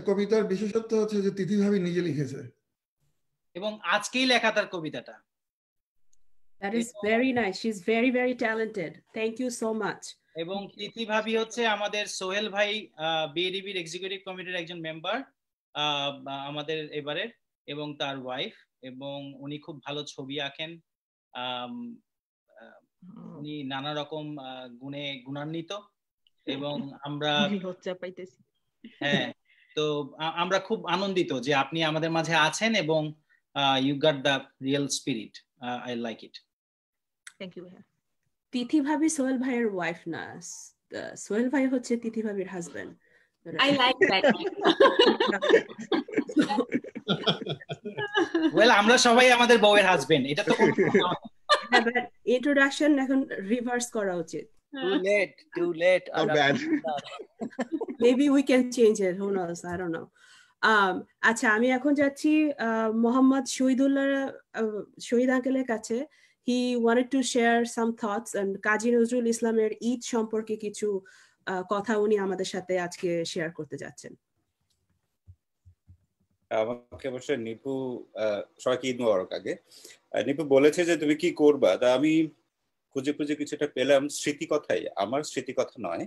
কবিতার বিশেষত্ব হচ্ছে যে তিথি ভাবি নিজে লিখেছে এবং আজকেই লেখা তার কবিতাটা। That is very nice. She's very, very talented. Thank you so much. এবং তিথি ভাবি হচ্ছে আমাদের সোহেল ভাই বিএডিবির এক্সিকিউটিভ কমিটির একজন মেম্বার আমাদের এবারের, এবং তার ওয়াইফ, এবং উনি খুব ভালো ছবি আঁকেন। উনি নানা রকম গুণে গুণান্বিত, এবং আমরা লজ্জা পাইতেছি। হ্যাঁ, তো আমরা খুব আনন্দিত যে আপনি আমাদের মাঝে আছেন, এবং you got the real spirit. I like it. Thank you. Tithi ভাবি সোহেল ভাইয়ের ওয়াইফ না, সোহেল ভাই হচ্ছে তিথি ভাবির husband. I like that. Well, আমরা সবাই আমাদের বউয়ের হাজবেন্ড, এটা তো ইন্ট্রোডাকশন এখন রিভার্স করা উচিত। Too late. Not bad. Maybe we can change it. Who knows? I don't know. আচ্ছা, আমি এখন যাচ্ছি মোহাম্মদ শহীদ আঙ্কেলের কাছে। He wanted to share some thoughts and Kazi Nazrul ইসলামের ঈদ সম্পর্কে কিছু কথা উনি আমাদের সাথে আজকে শেয়ার করতে যাচ্ছেন। আমাকে অবশ্যই নিপু, সবাইকে ঈদ মোবারক। আগে নিপু বলেছে যে তুমি কি করবা, তা আমি খুঁজে খুঁজে কিছুটা পেলাম স্মৃতিকথাই। আমার স্মৃতিকথা নয়,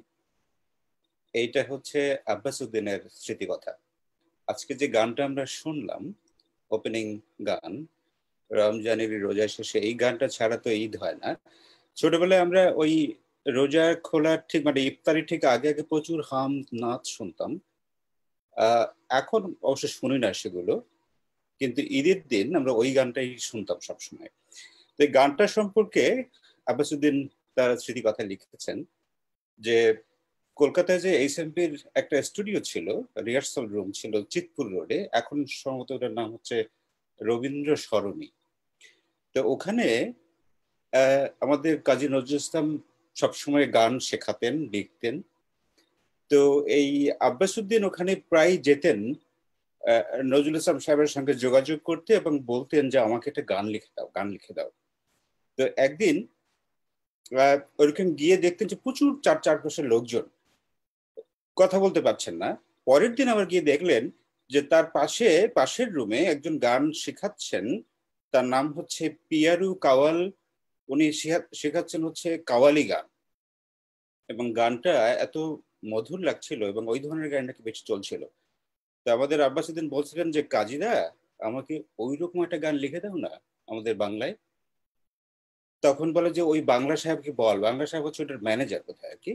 এইটা হচ্ছে আব্বাস উদ্দিনের স্মৃতিকথা। আজকে যে গানটা আমরা শুনলাম, ওপেনিং গান, রমজানের রোজা শেষে, এই গানটা ছাড়া তো ঈদ হয় না। ছোটবেলায় আমরা ওই রোজা খোলার ঠিক মানে ইফতারি ঠিক আগে আগে প্রচুর হাম নাচ শুনতাম। এখন অবশ্য শুনি না সেগুলো, কিন্তু ঈদের দিন আমরা ওই গানটাই শুনতাম সবসময়। তো এই গানটা সম্পর্কে আব্বাস উদ্দিন তার স্মৃতিকথা লিখেছেন যে কলকাতায় যে এইচএমপির একটা স্টুডিও ছিল, রিহার্সাল রুম ছিল চিতপুর রোডে, এখন সম্ভবত ওটার নাম হচ্ছে রবীন্দ্র সরণি। তো ওখানে আমাদের কাজী নজরুল ইসলাম সবসময় গান শেখাতেন, লিখতেন। তো এই আব্বাস উদ্দিন ওখানে প্রায় যেতেন নজরুল ইসলাম সাহেবের সঙ্গে যোগাযোগ করতে এবং বলতেন যে আমাকে একটা গান লিখে দাও। তো একদিন ওরকম গিয়ে দেখতেন যে প্রচুর চারপাশের লোকজন, কথা বলতে পারছেন না। পরের দিন আবার গিয়ে দেখলেন যে তার পাশের রুমে একজন গান শেখাচ্ছেন, তার নাম হচ্ছে পিয়ারু কাওয়াল। উনি শেখাচ্ছেন হচ্ছে কাওয়ালি গান, এবং গানটা এত মধুর লাগছিল এবং ওই ধরনের গান নাকি বেশি চলছিল। তো আমাদের আব্বাস উদ্দিন বলছিলেন যে কাজীদা, আমাকে ওই রকম একটা গান লিখে দাও না আমাদের বাংলায়। তখন বলে যে ওই বাংলা সাহেবকে বল, বাংলা সাহেব হচ্ছে ওটার ম্যানেজার কোথায় আর কি।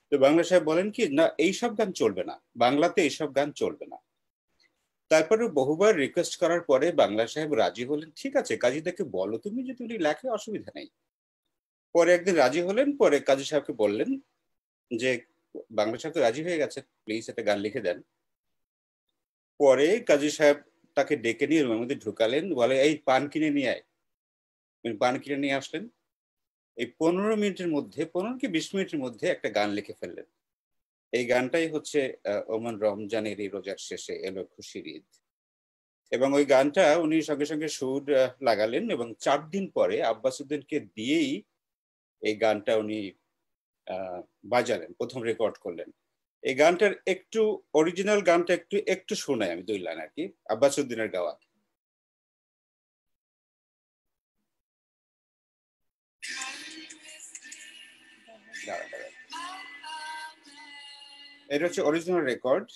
তো বাংলা সাহেব বলেন কি, না এইসব গান চলবে না, বাংলাতে এইসব গান চলবে না। তারপরে বহুবার রিকোয়েস্ট করার পরে বাংলা সাহেব রাজি হলেন, ঠিক আছে কাজীদাকে বলো তুমি, যদি উনি লেখে অসুবিধা নেই। পরে একদিন রাজি হলেন, পরে কাজী সাহেবকে বললেন যে বাংলা সাহেব তো রাজি হয়ে গেছে, প্লিজ একটা গান লিখে দেন। পরে কাজী সাহেব তাকে ডেকে নিয়ে রুমের মধ্যে ঢুকালেন, বলে এই পান কিনে নিয়ে আয়। পান কিনে নিয়ে আসলেন। এই 15 মিনিটের মধ্যে, 15 কি 20 মিনিটের মধ্যে একটা গান লিখে ফেললেন। এই গানটাই হচ্ছে ওমান রমজানের এই রোজার শেষে এলো খুশির ঈদ। এবং ওই গানটা উনি সঙ্গে সঙ্গে সুর লাগালেন, এবং 4 দিন পরে আব্বাস উদ্দিনকে দিয়েই এই গানটা উনি বাজালেন, প্রথম রেকর্ড করলেন। এই গানটার একটু অরিজিনাল গানটা একটু শোনাই আমি 2 লাইন আর কি, আব্বাস উদ্দিনের গাওয়া। এটা হচ্ছে অরিজিনাল রেকর্ড।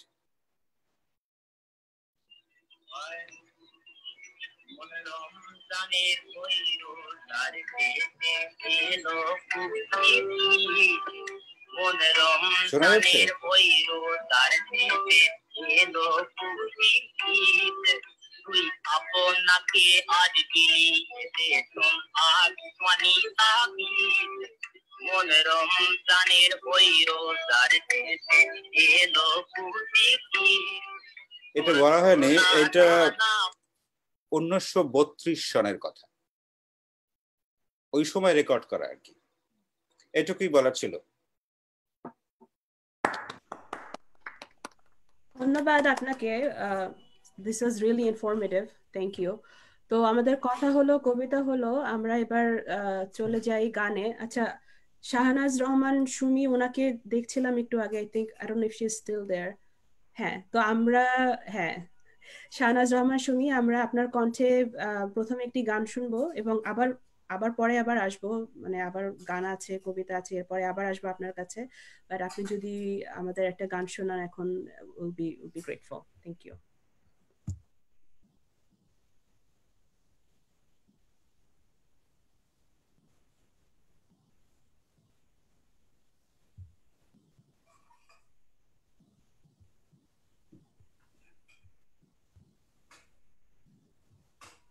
শোনা যাচ্ছে? তুই আপনাকে আজ দিলি মন রমজানের ওই রোজার শেষে এলো খুশি। এটা বলা হয়নি, এটা 1932 সনের কথা, ওই সময় রেকর্ড করা আর কি। এটুকুই বলার ছিল। ধন্যবাদ আপনাকে, this was really informative, thank you. তো আমাদের কথা হলো, কবিতা হলো, আমরা এবার চলে যাই গানে। আচ্ছা, শাহনাজ রহমান সুমি, ওনাকে দেখছিলাম একটু আগে, I think, I don't know if she is still there. হ্যাঁ, তো আমরা, হ্যাঁ, শাহনাজ রহমান সুমি, আমরা আপনার কণ্ঠে প্রথমে একটি গান শুনবো এবং আবার আবার পরে আবার আসবো, মানে আবার গান আছে, কবিতা আছে, এরপরে আবার আসবো আপনার কাছে। বাট আপনি যদি আমাদের একটা গান শোনান এখন, will be grateful. Thank you.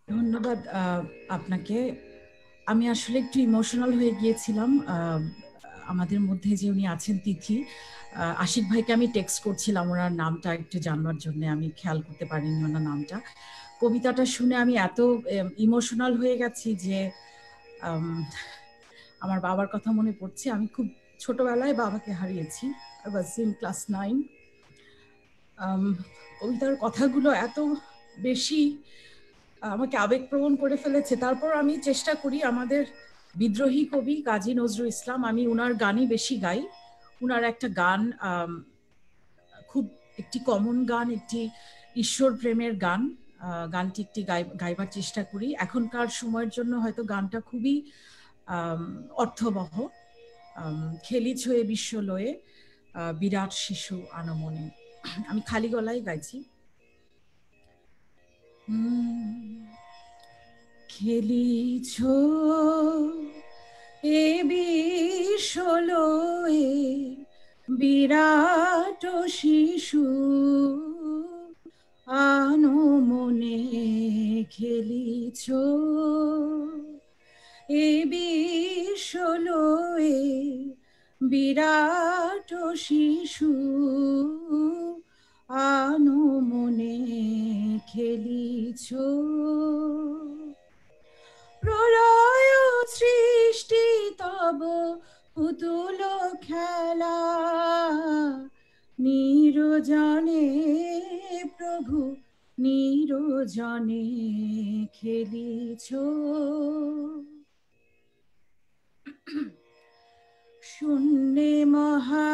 ধন্যবাদ আপনাকে। আমি আসলে একটু ইমোশনাল হয়ে গিয়েছিলাম। আমাদের মধ্যে যে উনি আছেন তিথি, আশিক ভাইকে আমি টেক্সট করছিলাম ওনার নামটা একটু জানবার জন্য, আমি খেয়াল করতে পারিনি ওনার নামটা। কবিতাটা শুনে আমি এত ইমোশনাল হয়ে গেছি যে আমার বাবার কথা মনে পড়ছে। আমি খুব ছোটবেলায় বাবাকে হারিয়েছি, আই ওয়াজ ইন ক্লাস 9। কবিতার কথাগুলো এত বেশি আমাকে আবেগপ্রবণ করে ফেলেছে। তারপর আমি চেষ্টা করি, আমাদের বিদ্রোহী কবি কাজী নজরুল ইসলাম, আমি উনার গানই বেশি গাই। উনার একটা গান, খুব একটি কমন গান, একটি ঈশ্বর প্রেমের গান, গানটি একটি গাইবার চেষ্টা করি। এখনকার সময়ের জন্য হয়তো গানটা খুবই অর্থবহ। খেলিছ এ বিশ্বলয়ে বিরাট শিশু আনমনে। আমি খালি গলায় গাইছি। খেলিছ এ বিশ্বলয়ে বিরাট শিশু আনমনে। খেলিছ এ বিশ্বলয়ে বিরাট শিশু আনমনে। খেলিছ প্রলয় সৃষ্টি তব পুতুল খেলা, নিরজনে প্রভু নিরজনে। খেলিছ শূন্যে মহা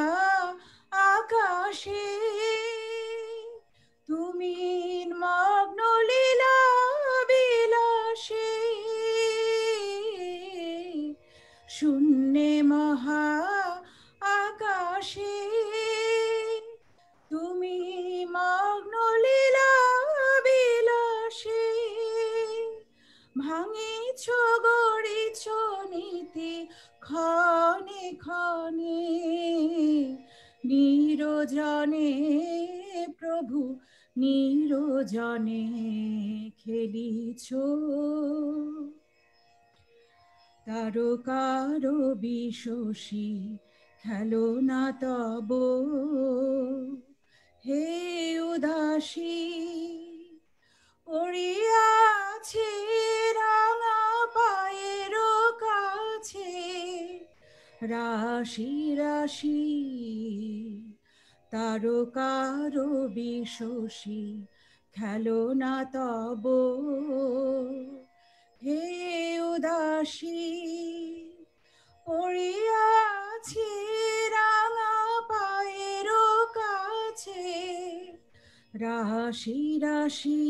আকাশে তুমি মগ্ন লীলা বিলাসে। শূন্যে মহা আকাশে তুমি মগ্ন লীলা বিলাসে। ভাঙিছ গড়িছ নীতি ক্ষণে ক্ষণে, নিরজনে প্রভু নিরজনে। খেলিছ তারকার বিশোষী খেলো না তব, হে উদাসী পড়িয়াছে রাঙা পায়ের কাছে। রাশি রাশি তারকার বিশোষী খেলো না তব, হে উদাসী পড়িয়াছে রাঙা পায়ের কাছে। রাশি রাশি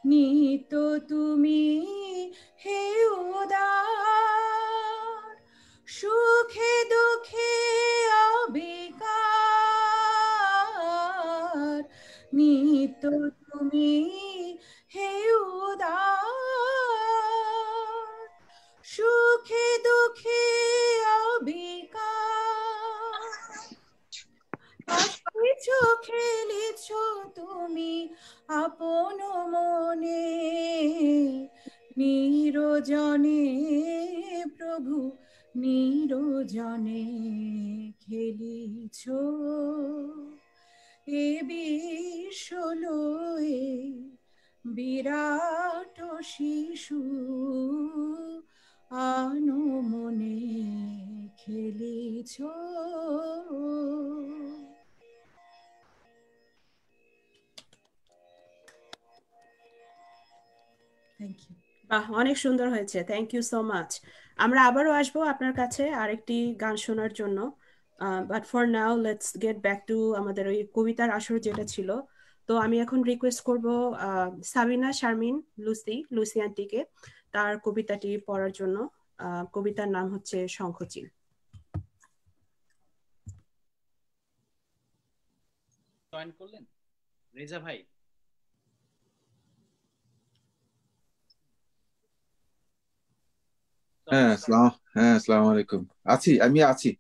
নিত তুমি হে উদার, সুখে দুঃখে অবিকার। নিত তুমি হে উদার, সুখে দুঃখে অবিকার। হাসিছ খেলিছ তুমি আপন মনে, নিরজনে প্রভু নিরজনে। খেলিছ এ বিশ্বলয়ে বিরাট শিশু আনমনে। খেলিছ থ্যাংক ইউ। বাহ, অনেক সুন্দর হয়েছে, থ্যাংক ইউ সো মাচ। আমরা আবারও আসবো আপনার কাছে আরেকটি গান শোনার জন্য, but for now let's get back to আমাদের ওই কবিতার আসর যেটা ছিল। তো আমি এখন রিকোয়েস্ট করব সাবিনা শারমিন লুসি আন্টিকে তার কবিতাটি পড়ার জন্য। কবিতার নাম হচ্ছে শঙ্খচিল। জয়েন করলেন রেজা ভাই? আসসালামু আলাইকুম। আমি আছি।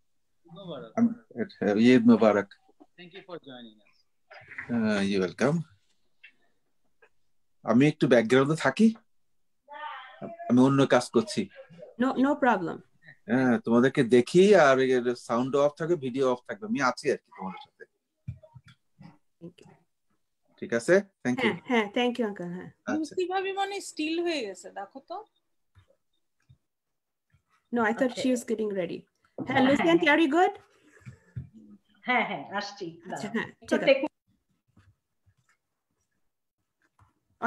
ঈদ মুবারক। Thank you for joining us. You welcome. আমি একটু ব্যাকগ্রাউন্ডে থাকি, আমি অন্য কাজ করছি। No problem. হ্যাঁ, তোমাদেরকে দেখি, আর সাউন্ড অফ থাকবে, ভিডিও অফ থাকবে, আমি আছি আর কি তোমাদের সাথে। ঠিক আছে, থ্যাংক ইউ। হ্যাঁ, থ্যাংক ইউ আঙ্কেল। হ্যাঁ, লুসি ভাবি মানে স্টিল হয়ে গেছে, দেখো তো। No, I thought she was getting ready. Hey, Lucy aunty, are you good? হ্যাঁ, আসছি। আচ্ছা, হ্যাঁ, ঠিক আছে।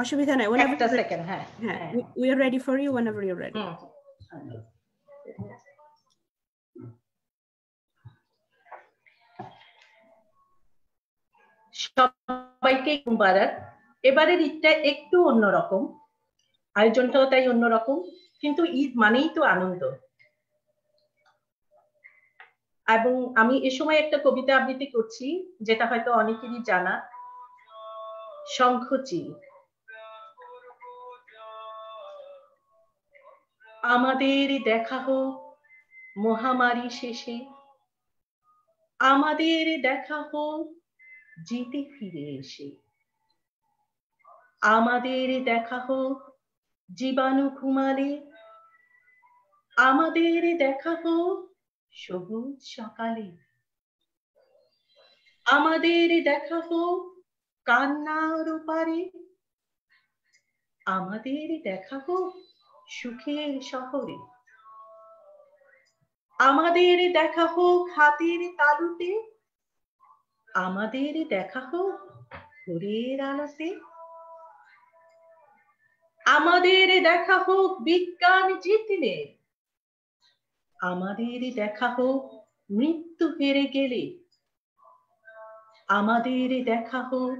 অসুবিধা নাই, whenever একটা সেকেন্ড। হ্যাঁ, we are ready for you whenever you're ready. সবাইকে মুবারক। এবারের ঈদটা একটু অন্যরকম, আয়োজনটাও তাই অন্যরকম, কিন্তু ঈদ মানেই তো আনন্দ। এবং আমি এ সময় একটা কবিতা আবৃত্তি করছি, যেটা হয়তো অনেকেরই জানা, শঙ্খচিল। আমাদের দেখা হোক মহামারী শেষে, আমাদের দেখা হোক জিতে ফিরে এসে, আমাদের দেখা হোক জীবাণু ঘুমালে, আমাদের দেখা হোক সবুজ সকালে, আমাদের দেখা হোক কান্নার ওপারে, আমাদের দেখা হোক সুখের শহরে, আমাদের দেখা হোক হাতের তালুতে, আমাদের দেখা হোক ভোরের আলোতে, আমাদের দেখা হোক বিজ্ঞান জিতলে, আমাদের দেখা হোক মৃত্যু হেরে গেলে, আমাদের দেখা হোক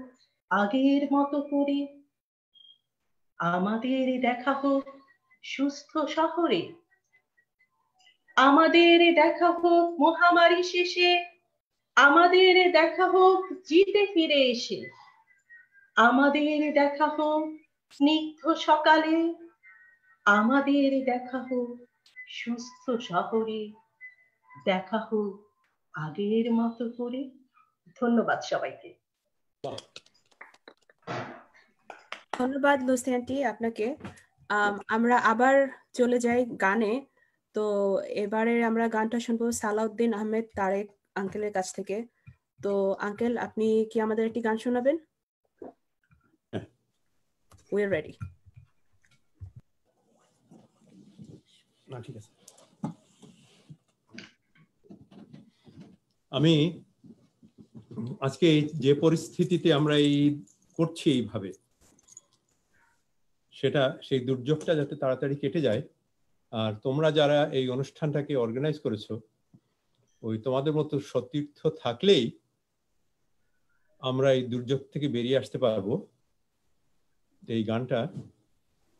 আগের মতো করে, আমাদের দেখা হোক সুস্থ শহরে, আমাদের দেখা হোক মহামারী শেষে, আমাদের দেখা হোক জিতে ফিরে এসে, আমাদের দেখা হোক স্নিগ্ধ সকালে, আমাদের দেখা হোক সুস্থ শহরে, দেখা হোক আগের মতো করে। ধন্যবাদ সবাইকে। ধন্যবাদ লুসি আন্টি আপনাকে। আমরা আবার চলে যাই গানে। তো এবারে আমরা গানটা শুনবো সালাউদ্দিন আহমেদ তারেক আঙ্কেলের কাছ থেকে। তো আঙ্কেল, আপনি কি আমাদের একটি গান শোনাবেন? We are ready. ঠিক আছে। আমি আজকে যে পরিস্থিতিতে আমরা এই করছি এইভাবে, সেই দুর্যোগটা যাতে তাড়াতাড়ি কেটে যায়। আর তোমরা যারা এই অনুষ্ঠানটাকে অর্গানাইজ করেছো, ওই তোমাদের মতো সতীর্থ থাকলেই আমরা এই দুর্যোগ থেকে বেরিয়ে আসতে পারবো। এই গানটা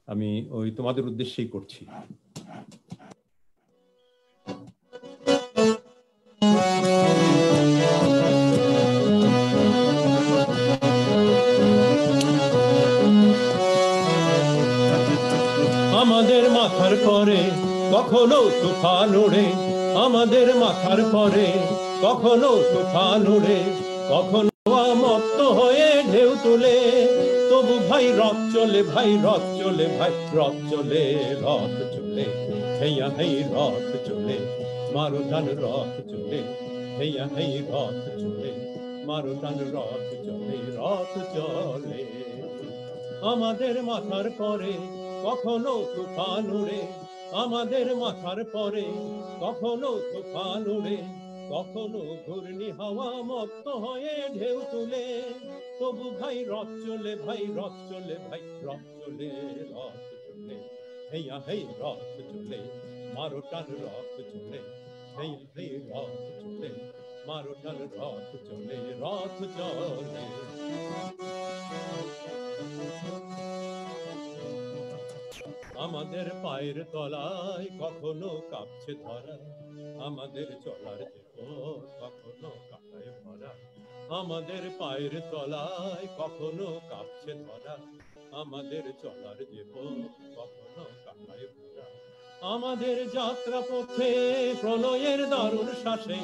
আমি ওই তোমাদের উদ্দেশ্যেই করছি। আমাদের মাথার পরে কখনো তুফান ওড়ে, আমাদের মাথার পরে কখনো তুফান ওড়ে, কখনো মত্ত হয়ে ঢেউ তুলে, তবু ভাই রথ চলে, ভাই রথ চলে, ভাই রথ চলে, রথ চলে, হেয়া হেই রথ চলে, মারো টান রথ চলে, হেয়া হেই রথ চলে, মারো টান রথ চলে, রথ চলে। আমাদের মাথার পরে কখনো তুফান উড়ে, আমাদের মাথার পরে কখনো তুফান উড়ে, কখনো ঘূর্ণি হাওয়া মত্ত হয়ে ঢেউ তুলে, তবু ভাই রথ চলে, ভাই রথ চলে, ভাই রথ চলে, রথ চলে, হেইয়া হেই রথ চলে মারো টান রথ চলে হেই হেই রথ চলে মারো টান রথ চলে রথ চলে আমাদের পায়ের তলায় কখনো কাঁপছে ধরা আমাদের চলার যে পথ কখনো কাঁটায় ভরা আমাদের পায়ের তলায় কখনো কাঁপছে ধরা আমাদের চলার যে পথ কখনো কাঁটায় ভরা আমাদের যাত্রা পথে প্রলয়ের দারুণ শ্বাসে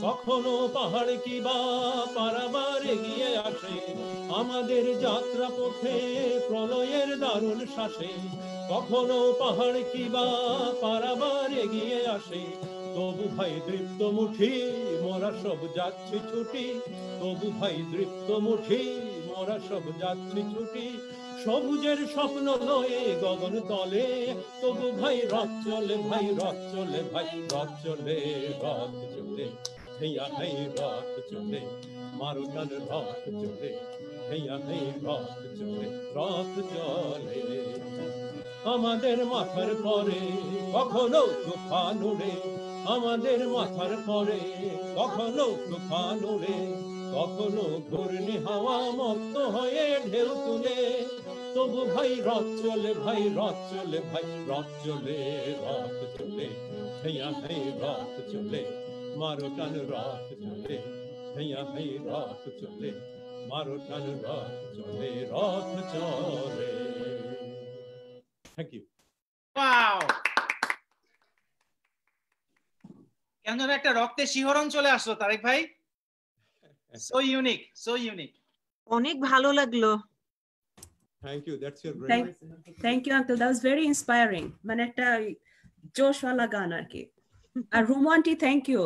কখনো পাহাড় কিবা পারাবার এগিয়ে আসে আমাদের যাত্রা পথে প্রলয়ের দারুণ শ্বাসে কখনো পাহাড় কিবা পারাবার এগিয়ে আসে তবু ভাই দৃপ্ত মুঠি মোরা সব যাচ্ছি ছুটি তবু ভাই দৃপ্ত মুঠি মোরা সব যাচ্ছি ছুটি সবুজের স্বপ্ন লয়ে গগন তলে তবু ভাই রথ চলে ভাই রথ চলে ভাই রথ চলে রথ চলে হেইয়া হেই রথ চলে মারো টান রথ চলে হেইয়া হেই রথ চলে রথ চলে আমাদের মাথার পরে কখনো তুফান উড়ে আমাদের মাথার পরে কখনো তুফান উড়ে কখনো ঘূর্ণি হাওয়া মত্ত হয়ে ঢেউ তুলে তবু ভাই রথ চলে ভাই রথ চলে ভাই রথ চলে রথ চলে হেইয়া হেই রথ চলে মারো টান রথ চলে হেইয়া হেই রথ চলে মারো টান রথ চলে রথ চলে থ্যাংক ইউ ওয়াও কেন যেন একটা রক্তের শিহরণ চলে আসলো তারেক ভাই সো ইউনিক অনেক ভালো লাগলো thank you that's your great thank you uncle that was very inspiring মানে একটা জোশওয়ালা গান আর কি আর রোমান্টি থ্যাংক ইউ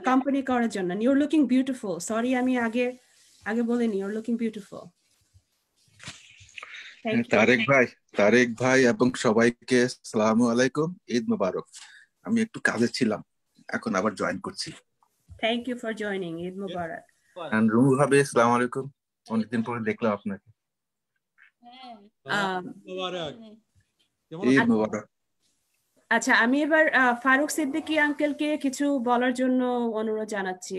কোম্পানি করার জন্য you are looking beautiful sorry আমি আগে বলিনি you are looking beautiful Tarek ভাই এবং সবাইকে আসসালামু আলাইকুম ঈদ মোবারক আমি একটু কাজে ছিলাম এখন আবার জয়েন করছি thank you for joining Eid Mubarak and Rumu ভাবি আসসালামু আলাইকুম অনেকদিন পরে দেখলাম আপনাকে ঈদ মোবারক আচ্ছা আমি এবার ফারুক সিদ্দিকী আঙ্কেলকে কিছু বলার জন্য অনুরোধ জানাচ্ছি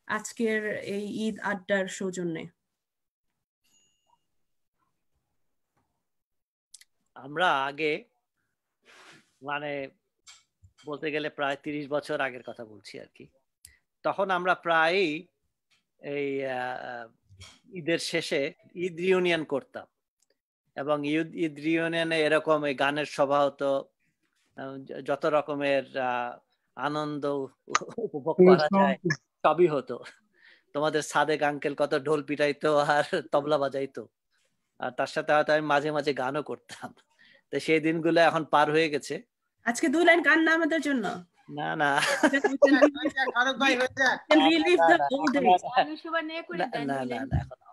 আজকের এই ঈদ আড্ডার সৌজন্যে আমরা আগে মানে বলতে গেলে প্রায় 30 বছর আগের কথা বলছি আর কি তখন আমরা প্রায় এই ঈদের শেষে ঈদ রিউনিয়ন করতাম এবং ঈদ রিউনিয়নে এরকম এই গানের সভা হতো যত রকমের আনন্দ উপভোগ করা যায় সবই হতো তোমাদের সাদেক আঙ্কেল কত ঢোল পিটাইতো আর তবলা বাজাইতো আর তার সাথে হয়তো আমি মাঝে মাঝে গানও করতাম তো সেই দিনগুলো এখন পার হয়ে গেছে আজকে 2 লাইন গান না আমাদের জন্য না না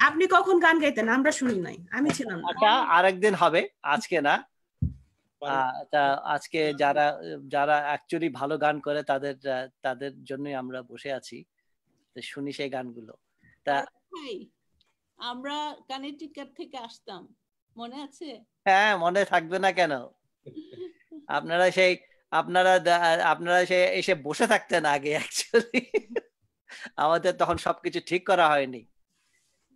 আপনি কখন গান গাইতেন আমরা শুনি নাই আমি ছিলাম আচ্ছা আরেকদিন হবে আজকে না আজকে যারা অ্যাকচুয়ালি ভালো গান করে তাদের জন্যই আমরা বসে আছি শুনি সেই গানগুলো তা আমরা কানেক্টিকাট থেকে আসতাম মনে আছে হ্যাঁ মনে থাকবে না কেন আপনারা সেই এসে বসে থাকতেন আগে অ্যাকচুয়ালি আমাদের তখন সবকিছু ঠিক করা হয়নি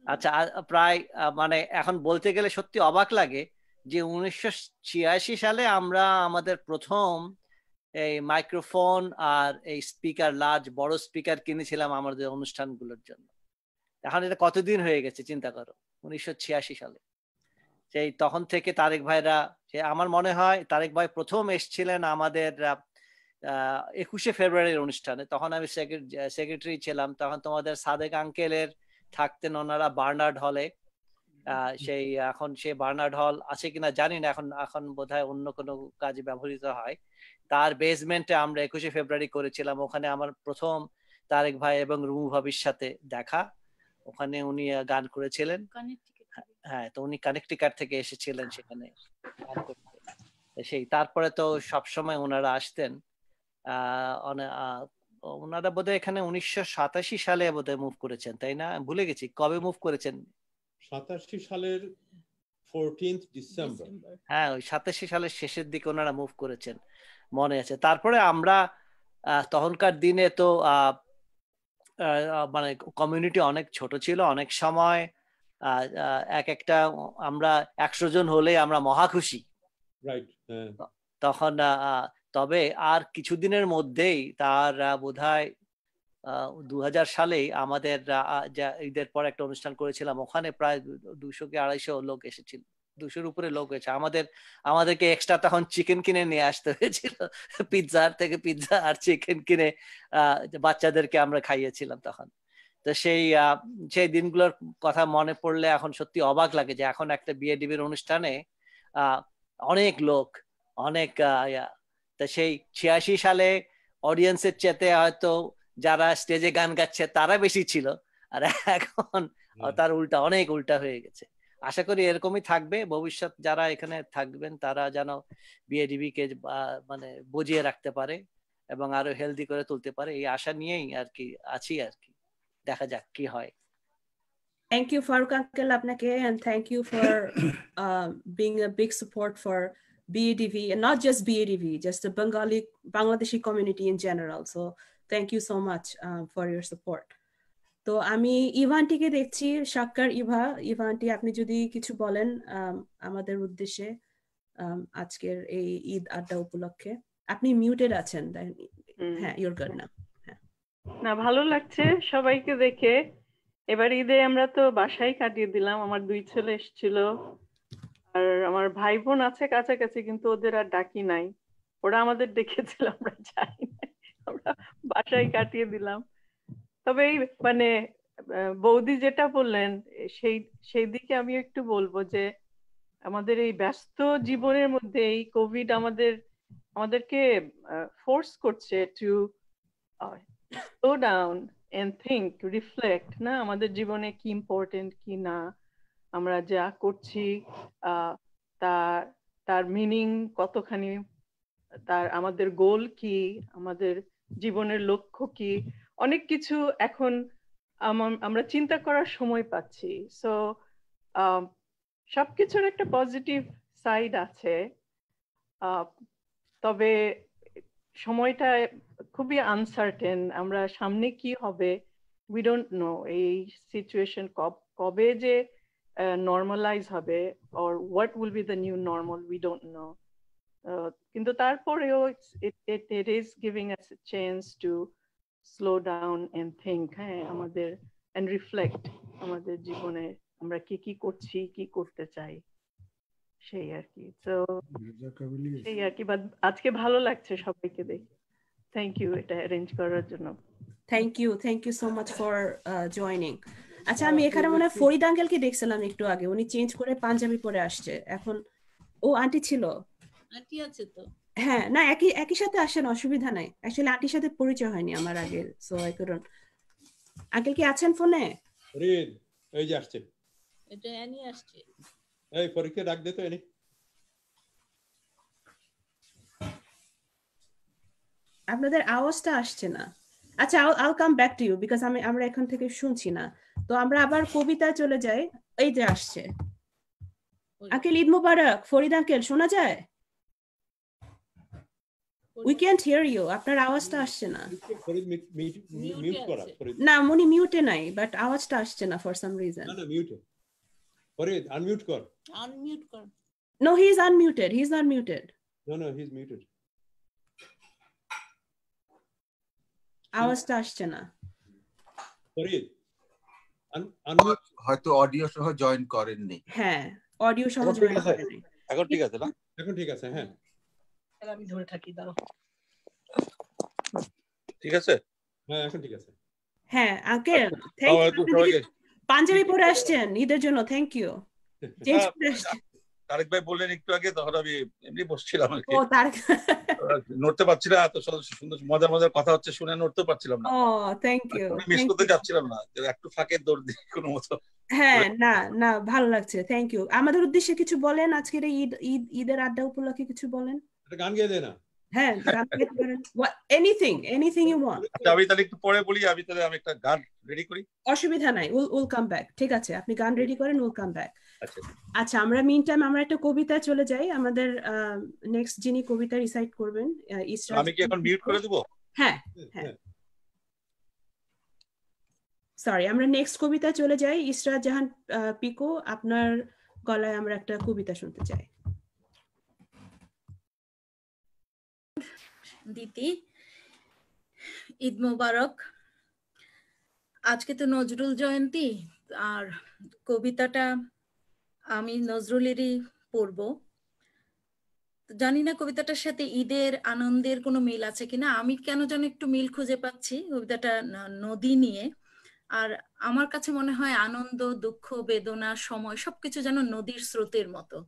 আচ্ছা প্রায় মানে এখন বলতে গেলে সত্যি অবাক লাগে যে 1986 সালে আমরা আমাদের প্রথম এই মাইক্রোফোন আর এই স্পিকার লার্জ বড় স্পিকার কিনেছিলাম আমাদের অনুষ্ঠানগুলোর জন্য এখন এটা কতদিন হয়ে গেছে চিন্তা করো 1986 সালে সেই তখন থেকে তারেক ভাইরা আমার মনে হয় তারেক ভাই প্রথম এসেছিলেন আমাদের 21শে ফেব্রুয়ারির অনুষ্ঠানে তখন আমি সেক্রেটারি ছিলাম তখন তোমাদের সাদেক আঙ্কেলের থাকতেন ওনারা বার্নার্ড হলে সেই এখন সেই বার্নার্ড হল আছে কিনা জানি না এখন বোধহয় অন্য কোনো কাজে ব্যবহৃত হয় তার বেসমেন্টে আমরা 21শে ফেব্রুয়ারি করেছিলাম ওখানে আমার প্রথম তারেক ভাই এবং রুমু ভাবির সাথে দেখা ওখানে উনি গান করেছিলেন হ্যাঁ তো উনি কানেক্টিকাট থেকে এসেছিলেন সেখানে গান করতে সেই তারপরে তো সবসময় ওনারা আসতেন ওনারা বোধহয় এখানে 1987 সালে বোধহয় মুভ করেছেন তাই না ভুলে গেছি কবে মুভ করেছেন 87 সালের 14th December. হ্যাঁ, ওই 87 সালের শেষের দিকে ওনারা মুভ করেছেন, মনে আছে। তারপরে আমরা তখনকার দিনে তো মানে কমিউনিটি অনেক ছোট ছিল, অনেক সময় এক একটা আমরা 100 জন হলে আমরা মহা খুশি। রাইট। তখন তবে আর কিছুদিনের মধ্যেই তার বোধহয় 2000 সালেই আমাদের ঈদের পর একটা অনুষ্ঠান করেছিলাম, ওখানে প্রায় 200 কি 250 লোক এসেছিল, 200-র উপরে লোক হয়েছে। আমাদেরকে এক্সট্রা তখন চিকেন কিনে নিয়ে আসতে হয়েছিল, পিৎজা থেকে পিৎজা আর চিকেন কিনে বাচ্চাদেরকে আমরা খাইয়েছিলাম তখন। তো সেই দিনগুলোর কথা মনে পড়লে এখন সত্যি অবাক লাগে যে এখন একটা বিয়ে ডিবির অনুষ্ঠানে অনেক লোক, অনেক তা সেই 86 সালে অডিয়েন্সের চেতে হয়তো যারা স্টেজে গান গাচ্ছে তারা বেশি ছিল, আর এখন তার উল্টা, অনেক উল্টা হয়ে গেছে। আশা করি এরকমই থাকবে ভবিষ্যৎ, যারা এখানে থাকবেন তারা যেন বিএডিবি কে মানে বুঝিয়ে রাখতে পারে এবং আরো হেলদি করে তুলতে পারে, এই আশা নিয়েই আর কি আছি আর কি। দেখা যাক কি হয়। Thank you, Farooq Uncle, apnake, and thank you for being a big support for BADV, and not just BADV, just the Bangladeshi community in general. So thank you so much for your support. তো আমি ইভানটিকে দেখছি, সাক্কার ইভানটি, আপনি যদি কিছু বলেন আমাদের উদ্দেশ্যে আজকের এই ঈদ আড্ডা উপলক্ষে। আপনি মিউটেড আছেন। হ্যাঁ, ইউর গুড নাও। না, ভালো লাগছে সবাইকে দেখে। এবার ঈদে আমরা তো বাসায় কাটিয়ে দিলাম, আমার 2 ছেলে এসেছিল, আর আমার ভাই বোন আছে কাছাকাছি, কিন্তু ওদের আর ডাকি নাই, ওরা আমাদের ডেকেছিল, আমরা যাই না, আমরা বাসায় কাটিয়ে দিলাম। তবে এই মানে বৌদি যেটা বললেন সেই দিকে আমি একটু বলবো যে আমাদের এই ব্যস্ত জীবনের মধ্যে এই কোভিড আমাদেরকে ফোর্স করছে two slow down and think, reflect, না আমাদের জীবনে কি ইম্পর্টেন্ট কি না, আমরা যা করছি তার মিনিং কতখানি, তার আমাদের গোল কি, আমাদের জীবনের লক্ষ্য কি, অনেক কিছু এখন আমরা চিন্তা করার সময় পাচ্ছি। সো সবকিছুর একটা পজিটিভ সাইড আছে, তবে সময়টা খুবই আনসার্টেন, আমরা সামনে কি হবে উই ডোন্ট নো, এই সিচুয়েশন কবে যে নর্মালাইজ হবে or what will be the new normal, we don't know. কিন্তু তারপরেও it is giving us a chance to slow down and think, হ্যাঁ, আমাদের and reflect, আমাদের জীবনে আমরা কি করছি, কি করতে চাই, সেই আর কি। তো সেই আর কি, আজকে ভালো লাগছে সবাইকে দেখে। থ্যাংক ইউ এটা অ্যারেঞ্জ করার জন্য। Thank you so much for joining. আচ্ছা, আমি এখানে মনে হয় ফরিদ আঙ্কেলকে দেখছিলাম একটু আগে, উনি চেঞ্জ করে পাঞ্জাবি পরে আসছে এখন। ও আন্টি ছিল, আন্টি আছে তো। হ্যাঁ, না একই সাথে আসেন, অসুবিধা নাই। অ্যাকচুয়ালি আন্টির সাথে পরিচয় হয়নি আমার আগে, সো আই কুডন্ট। আঙ্কেল কি আছেন ফোনে? ফরিদ এই যে আসছে, এটা এনি আসছে। এই পরীক্ষা ডাক দে তো এনি। আপনাদের আওয়াজটা আসছে না। আচ্ছা, I'll come back to you because আমরা এখান থেকে শুনছি না। তো আমরা আবার কবিতায় চলে যাই। এই যে আসছে আঙ্কেল, ঈদ মোবারক। ফরিদ আঙ্কেল শোনা যায়? We can't hear you, আপনার আওয়াজটা আসছে না। ফরিদ মিউট করা। না, মনি মিউটে নাই, বাট আওয়াজটা আসছে না for some reason. না মিউটে। ফরিদ আনমিউট কর। আনমিউট কর। No, he is unmuted. He's not muted. No, he's muted. আওয়াজটা আসছে না। ফরিদ হয়তো অডিও সহ জয়েন করেননি। হ্যাঁ, অডিও সহ জয়েন করেননি। এখন ঠিক আছে না? এখন ঠিক আছে, হ্যাঁ। আমি ধরে থাকি, দাঁড়াও। ঠিক আছে? হ্যাঁ, এখন ঠিক আছে। হ্যাঁ আঙ্কেল, থ্যাংক ইউ। পাঞ্জাবি পরে আসছেন ঈদের জন্য, থ্যাংক ইউ। চেঞ্জ করে আসছেন। তারেক ভাই বললেন একটু আগে, তখন আমি এমনি বসছিলাম আর কি। ও তারেক, নড়তে পারছি না, এত সুন্দর মজার কথা হচ্ছে শুনে নড়তে পারছিলাম না। ও থ্যাংক ইউ। মিস করতে যাচ্ছিলাম না, একটু ফাঁকে দৌড় দিই কোনো মতো। হ্যাঁ, না ভালো লাগছে, থ্যাংক ইউ। আমাদের উদ্দেশ্যে কিছু বলেন, আজকের এই ঈদের আড্ডা উপলক্ষে কিছু বলেন। একটা গান গেয়ে দে না। হ্যাঁ, গান গাইতে পারেন, এনিথিং ইউ ওয়ান্ট। আমি তাহলে একটু পরে বলি, আমি একটা গান রেডি করি। অসুবিধা নাই, উইল কাম ব্যাক। ঠিক আছে, আপনি গান রেডি করেন, উইল কাম ব্যাক। আচ্ছা আমরা মিন টাইম আমরা একটা কবিতা চলে যাই আমাদের নেক্সট যিনি কবিতা রিসাইট করবেন ইসরাত। আমি কি এখন মিউট করে দেব? হ্যাঁ হ্যাঁ সরি আমরা নেক্সট কবিতা চলে যাই। ইসরাত জাহান পিকো, আপনার গলায় আমরা একটা কবিতা শুনতে চাই। দিতি ঈদ মোবারক। আজকে তো নজরুল জয়ন্তী, আর কবিতাটা আমি নজরুলেরই পড়ব। জানি না কবিতাটার সাথে ঈদের আনন্দের কোনো মিল আছে কিনা, আমি কেন যেন একটু মিল খুঁজে পাচ্ছি। কবিতাটা নদী নিয়ে, আর আমার কাছে মনে হয় আনন্দ, দুঃখ, বেদনা, সময় সবকিছু যেন নদীর স্রোতের মতো।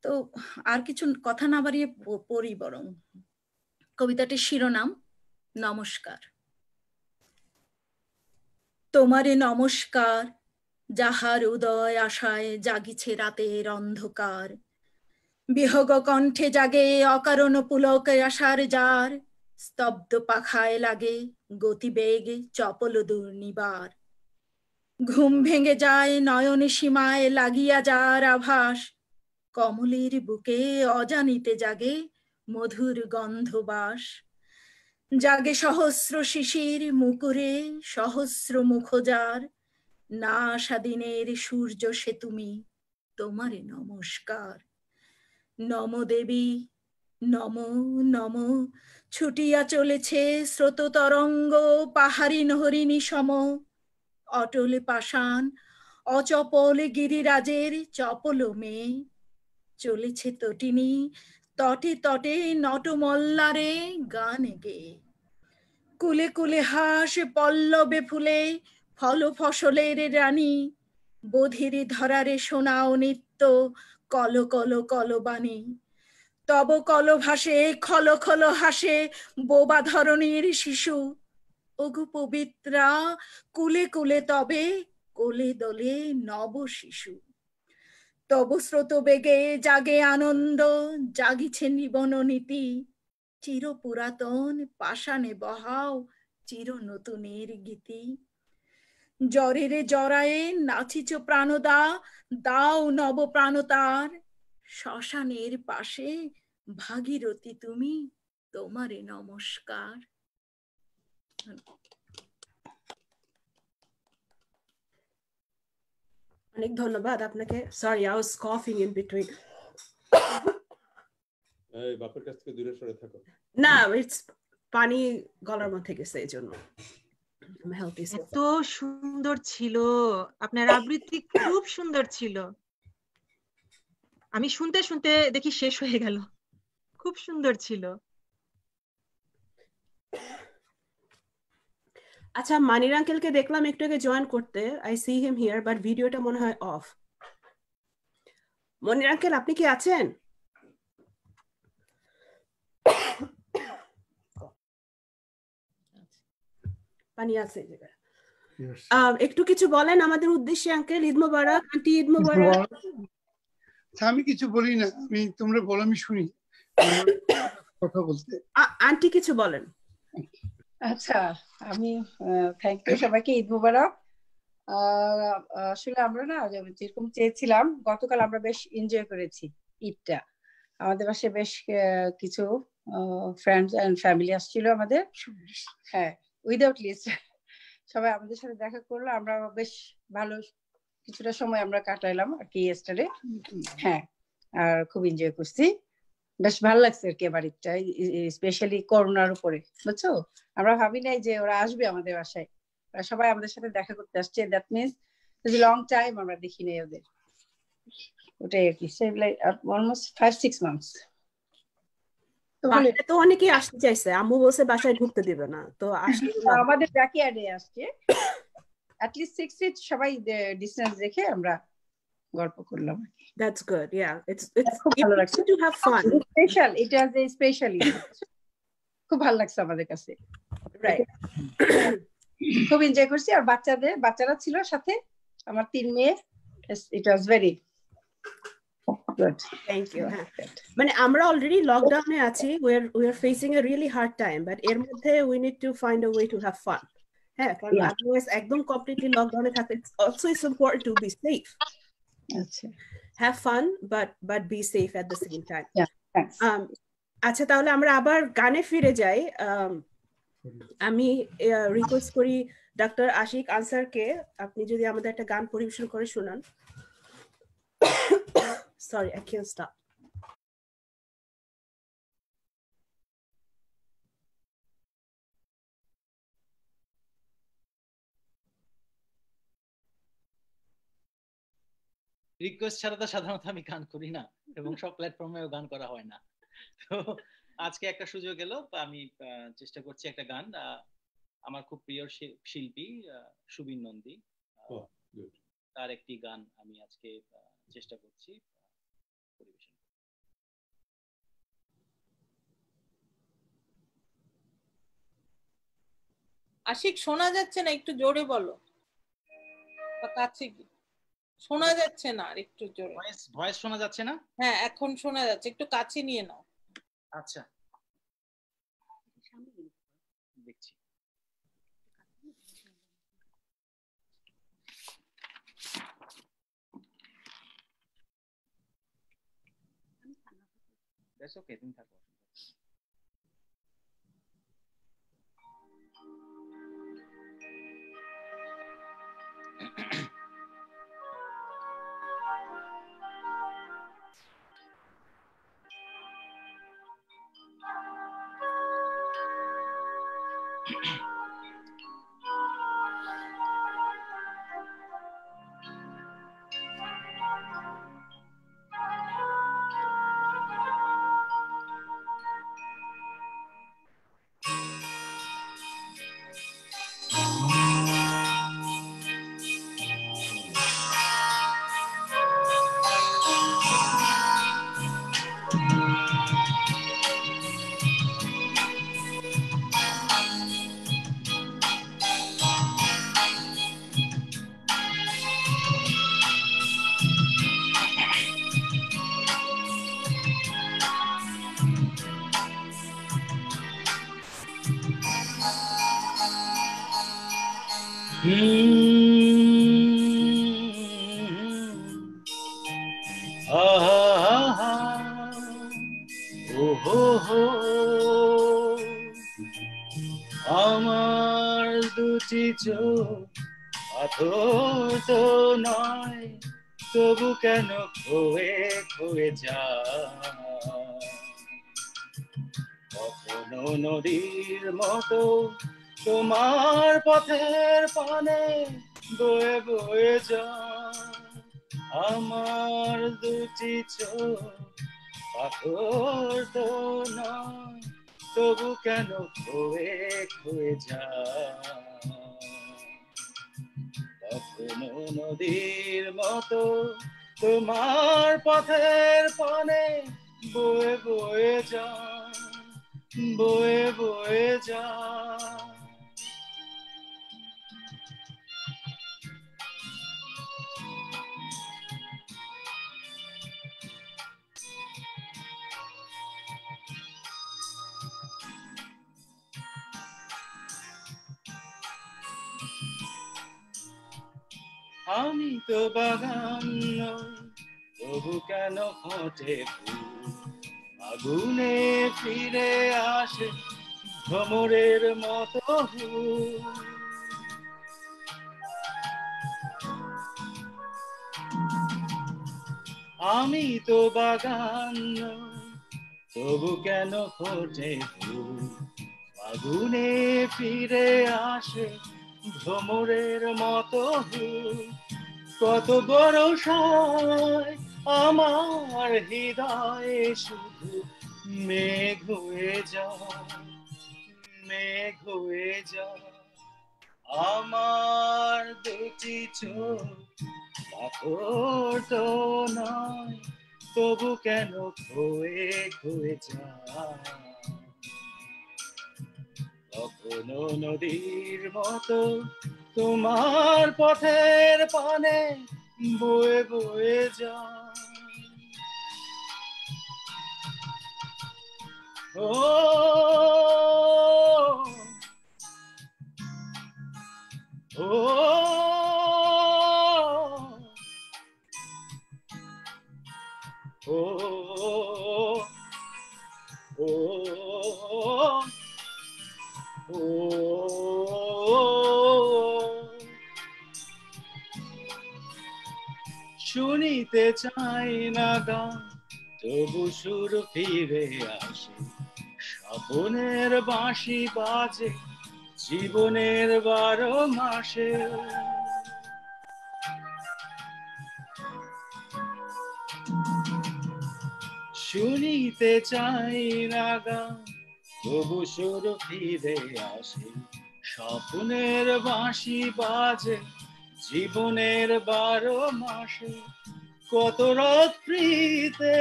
তো আর কিছু কথা না বাড়িয়ে পড়ি বরং। কবিতাটির শিরোনাম নমস্কার। তোমারে নমস্কার, যাহার উদয় আশায় জাগিছে রাতের অন্ধকার। বিহগ কণ্ঠে জাগে অকারণ পুলক আশার যার। স্তব্ধ পাখায় লাগে গতিবেগ চপল দুর্নিবার। ঘুম ভেঙে যায় নয়নে সীমায় লাগিয়া যার আভাস। কমলের বুকে অজানিতে জাগে মধুর গন্ধবাস। জাগে সহস্র শিশির মুকুরে সহস্র মুখজার। না স্বাধীনের সূর্য সে তুমি, তোমারে নমস্কার। নম দেবী নম নম, ছুটিয়া চলেছে স্রোত তরঙ্গ পাহাড়ি নহরিণী সম। অটল পাষাণ অচপল গিরিরাজের চপল মেয়ে। চলেছে তটিনী তটে তটে নটমল্লারে গান গেয়ে। কুলে কুলে হাঁস পল্লবে ফুলে ফল ফসলের রানী। বধির ধরারে শোনাও নিত্য কল কল কলবাণী। তব কল ভাসে খল খল হাসে বোবা ধরণীর শিশু। ওগো পবিত্রা কুলে কুলে তবে কোলে দোলে নব শিশু। তব স্রোত বেগে জাগে আনন্দ, জাগিছে নিবন নীতি। চির পুরাতন পাষাণে বহাও চির নতুনের গীতি। জ্বরের জরায়ে নাচিছ প্রাণদা, দাও নব প্রাণতার। শ্মশানের পাশে ভাগীরথী তুমি, তোমারে নমস্কার। অনেক ধন্যবাদ আপনাকে। সরি আই ওয়াজ কফিং ইন বিটুইন। এই বাপের কাছ থেকে দূরে সরে থাকো। না ইটস পানি গলার মধ্যে গেছে এইজন্য। এত সুন্দর ছিল আপনার আবৃত্তি, খুব সুন্দর ছিল। আমি শুনতে শুনতে দেখি শেষ হয়ে গেল, খুব সুন্দর ছিল। আচ্ছা মানির আঙ্কেলকে দেখলাম একটু আগে জয়েন করতে, I see him here, but ভিডিওটা মনে হয় অফ। মনির আঙ্কেল আপনি কি আছেন? পানি আছে একটু কিছু বলেন আমাদের উদ্দেশ্যে আঙ্কেল। ঈদ মোবারক আন্টি, ঈদ মোবারক। আমি কিছু বলি না, আমি তোমরা বলো আমি শুনি কথা বলতে। আন্টি কিছু বলেন। আচ্ছা আমি থ্যাংক ইউ সবাইকে, ঈদ মোবারক। আসলে আমরা না যেরকম চেয়েছিলাম, গতকাল আমরা বেশ এনজয় করেছি ঈদটা। আমাদের পাশে বেশ কিছু ফ্রেন্ডস এন্ড ফ্যামিলি আসছিল আমাদের। হ্যাঁ, উইদাউট লিস্ট সবাই আমাদের সাথে দেখা করলো। আমরা বেশ ভালো কিছুটা সময় আমরা কাটাইলাম আর কি ইয়েস্টারডে। হ্যাঁ, আর খুব এনজয় করছি, বেশ ভালো লাগছে আর কি। বাড়িটা স্পেশালি করোনার উপরে, বুঝছো, আমরা ভাবি নাই যে ওরা আসবে আমাদের বাসায়। ওরা সবাই আমাদের সাথে দেখা করতে আসছে, দ্যাট মিনস লং টাইম আমরা দেখি নাই ওদের। ওটাই আর কি, অলমোস্ট 5-6 মান্থস। তো অনেকেই আসতে চাইছে, আম্মু বলছে বাসায় ঢুকতে দিবে না, তো আমাদের ব্যাকইয়ার্ডে আসছে। at least 6 feet সবাই ডিসটেন্স রেখে আমরা গল্প করলাম। That's good. Yeah, it's খুব ভালো লাগছে, to have fun. Special, it was a special. খুব ভালো লাগছে আমাদের কাছে, রাইট। খুব এনজয় করছি। আর বাচ্চারা ছিল সাথে, আমার 3 মেয়ে। It was very good. Thank you. মানে আমরা অলরেডি লকডাউনে আছি, we are facing a really hard time, but এর মধ্যে we need to find a way to have fun. হ্যাঁ, কারণ otherwise একদম কমপ্লিটলি লকডাউনে থাকলে it's also important to be safe. আচ্ছা have fun but be safe at the same time. Yeah, thanks. আচ্ছা তাহলে আমরা আবার গানে ফিরে যাই। আমি রিকোয়েস্ট করি ডক্টর আশিক আনসারকে, আপনি যদি আমাদের একটা গান পরিবেশন করে শোনান। Sorry, I can't stop. Request ছাড়া তো সাধারণত আমি গান করি না এবং সব প্ল্যাটফর্মেও গান করা হয় না। তো আজকে একটা সুযোগ এলো, আমি চেষ্টা করছি একটা গান। আমার খুব প্রিয় শিল্পী সুবীর নন্দী, তার একটি গান আমি আজকে চেষ্টা করছি পরিবেশন। আশিক শোনা যাচ্ছে না, একটু জোরে বলো, বা কাছে কি শোনা যাচ্ছে না, আর একটু জোরে। ভয়েস শোনা যাচ্ছে না? হ্যাঁ এখন শোনা যাচ্ছে, একটু কাছে নিয়ে নাও। আচ্ছা দেখছি। That's okay, তুমি থাকো। আমার দুটি চোখ পাথর তো নয়, তবু কেন খোয়ে খোয়ে যায়, কখনো নদীর মতো তোমার পথের পানে বয়ে বয়ে যায়। আমার দুটি চোখ পাথর তো নয়, তবু কেন খোয়ে খোয়ে যায়, কখনো নদীর মতো তোমার পথের পানে বয়ে বয়ে যায়, বয়ে বয়ে যায়। আমি তো বাগান নই, তবু কেন ফোটে ফুল, আগুনে ফিরে আসে ভ্রমরের মতো হুল। আমি তো বাগান নই, তবু কেন ফোটে ফুল, আগুনে ফিরে আসে ভ্রমরের মতো হুল। কত বড় সায় আমার হৃদয়ে শুধু মেঘ হয়ে যায়, মেঘ হয়ে যায়। আমার দুটি চোখ পাথর তো নয়, তবু কেন খোয়ে খোয়ে যায়, কখনো নদীর মতো তোমার পথের পানে বয়ে বয়ে যায়। ও ও ও ও ও শুনিতে চাই না গান তবু সুর ফিরে আসে স্বপনের বাঁশি বাজে জীবনের 12 মাসে শুনিতে চাই না গান তবু সুর ফিরে আসে স্বপ্নের বাঁশি বাজে জীবনের 12 মাসে কত রাত্রিতে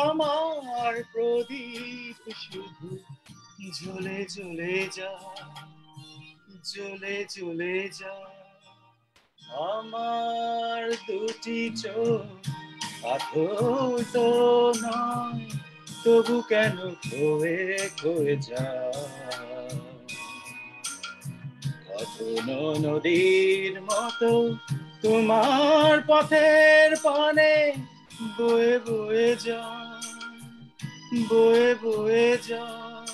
আমার প্রদীপ শুধু জ্বলে জ্বলে যায় জ্বলে জ্বলে যায় আমার দুটি চোখ পাথর তো নয় তবু কেন খোয়ে খোয়ে যায় কখনো নদীর মতো তোমার পথের পানে বয়ে বয়ে যায় বয়ে বয়ে যায়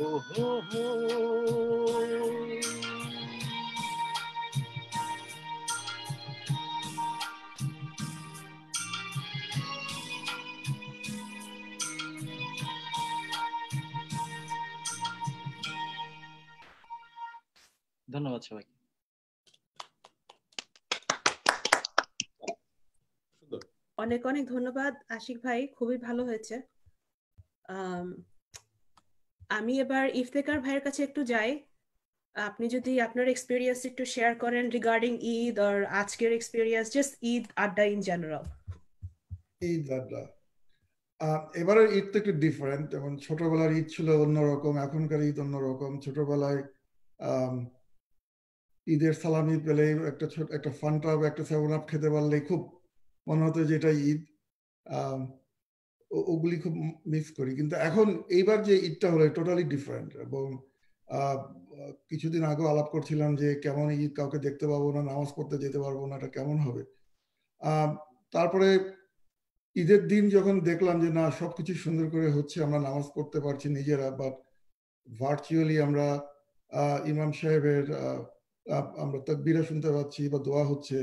ও হো হো ধন্যবাদ সবাইকে অনেক অনেক ধন্যবাদ আশিক ভাই, খুবই ভালো হয়েছে। আমি এবার ইফতেখার ভাইয়ের কাছে একটু যাই। আপনি যদি আপনার এক্সপিরিয়েন্স একটু শেয়ার করেন রিগার্ডিং ঈদ আর আজকের এক্সপিরিয়েন্স, জাস্ট ঈদ আড্ডা ইন জেনারেল। ঈদ আড্ডা এবারের ঈদ তো একটু ডিফারেন্ট। যেমন ছোটবেলার ঈদ ছিল অন্যরকম, এখনকার ঈদ অন্যরকম। ছোটবেলায় ঈদের সালামি পেলেই একটা ছোট একটা ফান্টা বা একটা 7 আপ খেতে পারলেই খুব মনে হতো যে এটা ঈদ। ওগুলি খুব মিস করি। কিন্তু এখন এইবার যে ঈদটা হলো টোটালি ডিফারেন্ট। এবং কিছুদিন আগেও আলাপ করছিলাম যে কেমন ঈদ, কাউকে দেখতে পাবো না, নামাজ পড়তে যেতে পারবো না, এটা কেমন হবে। তারপরে ঈদের দিন যখন দেখলাম যে না সবকিছু সুন্দর করে হচ্ছে, আমরা নামাজ পড়তে পারছি নিজেরা, বাট ভার্চুয়ালি আমরা ইমাম সাহেবের আমরা তাকবীরা শুনতে পাচ্ছি বা দোয়া হচ্ছে।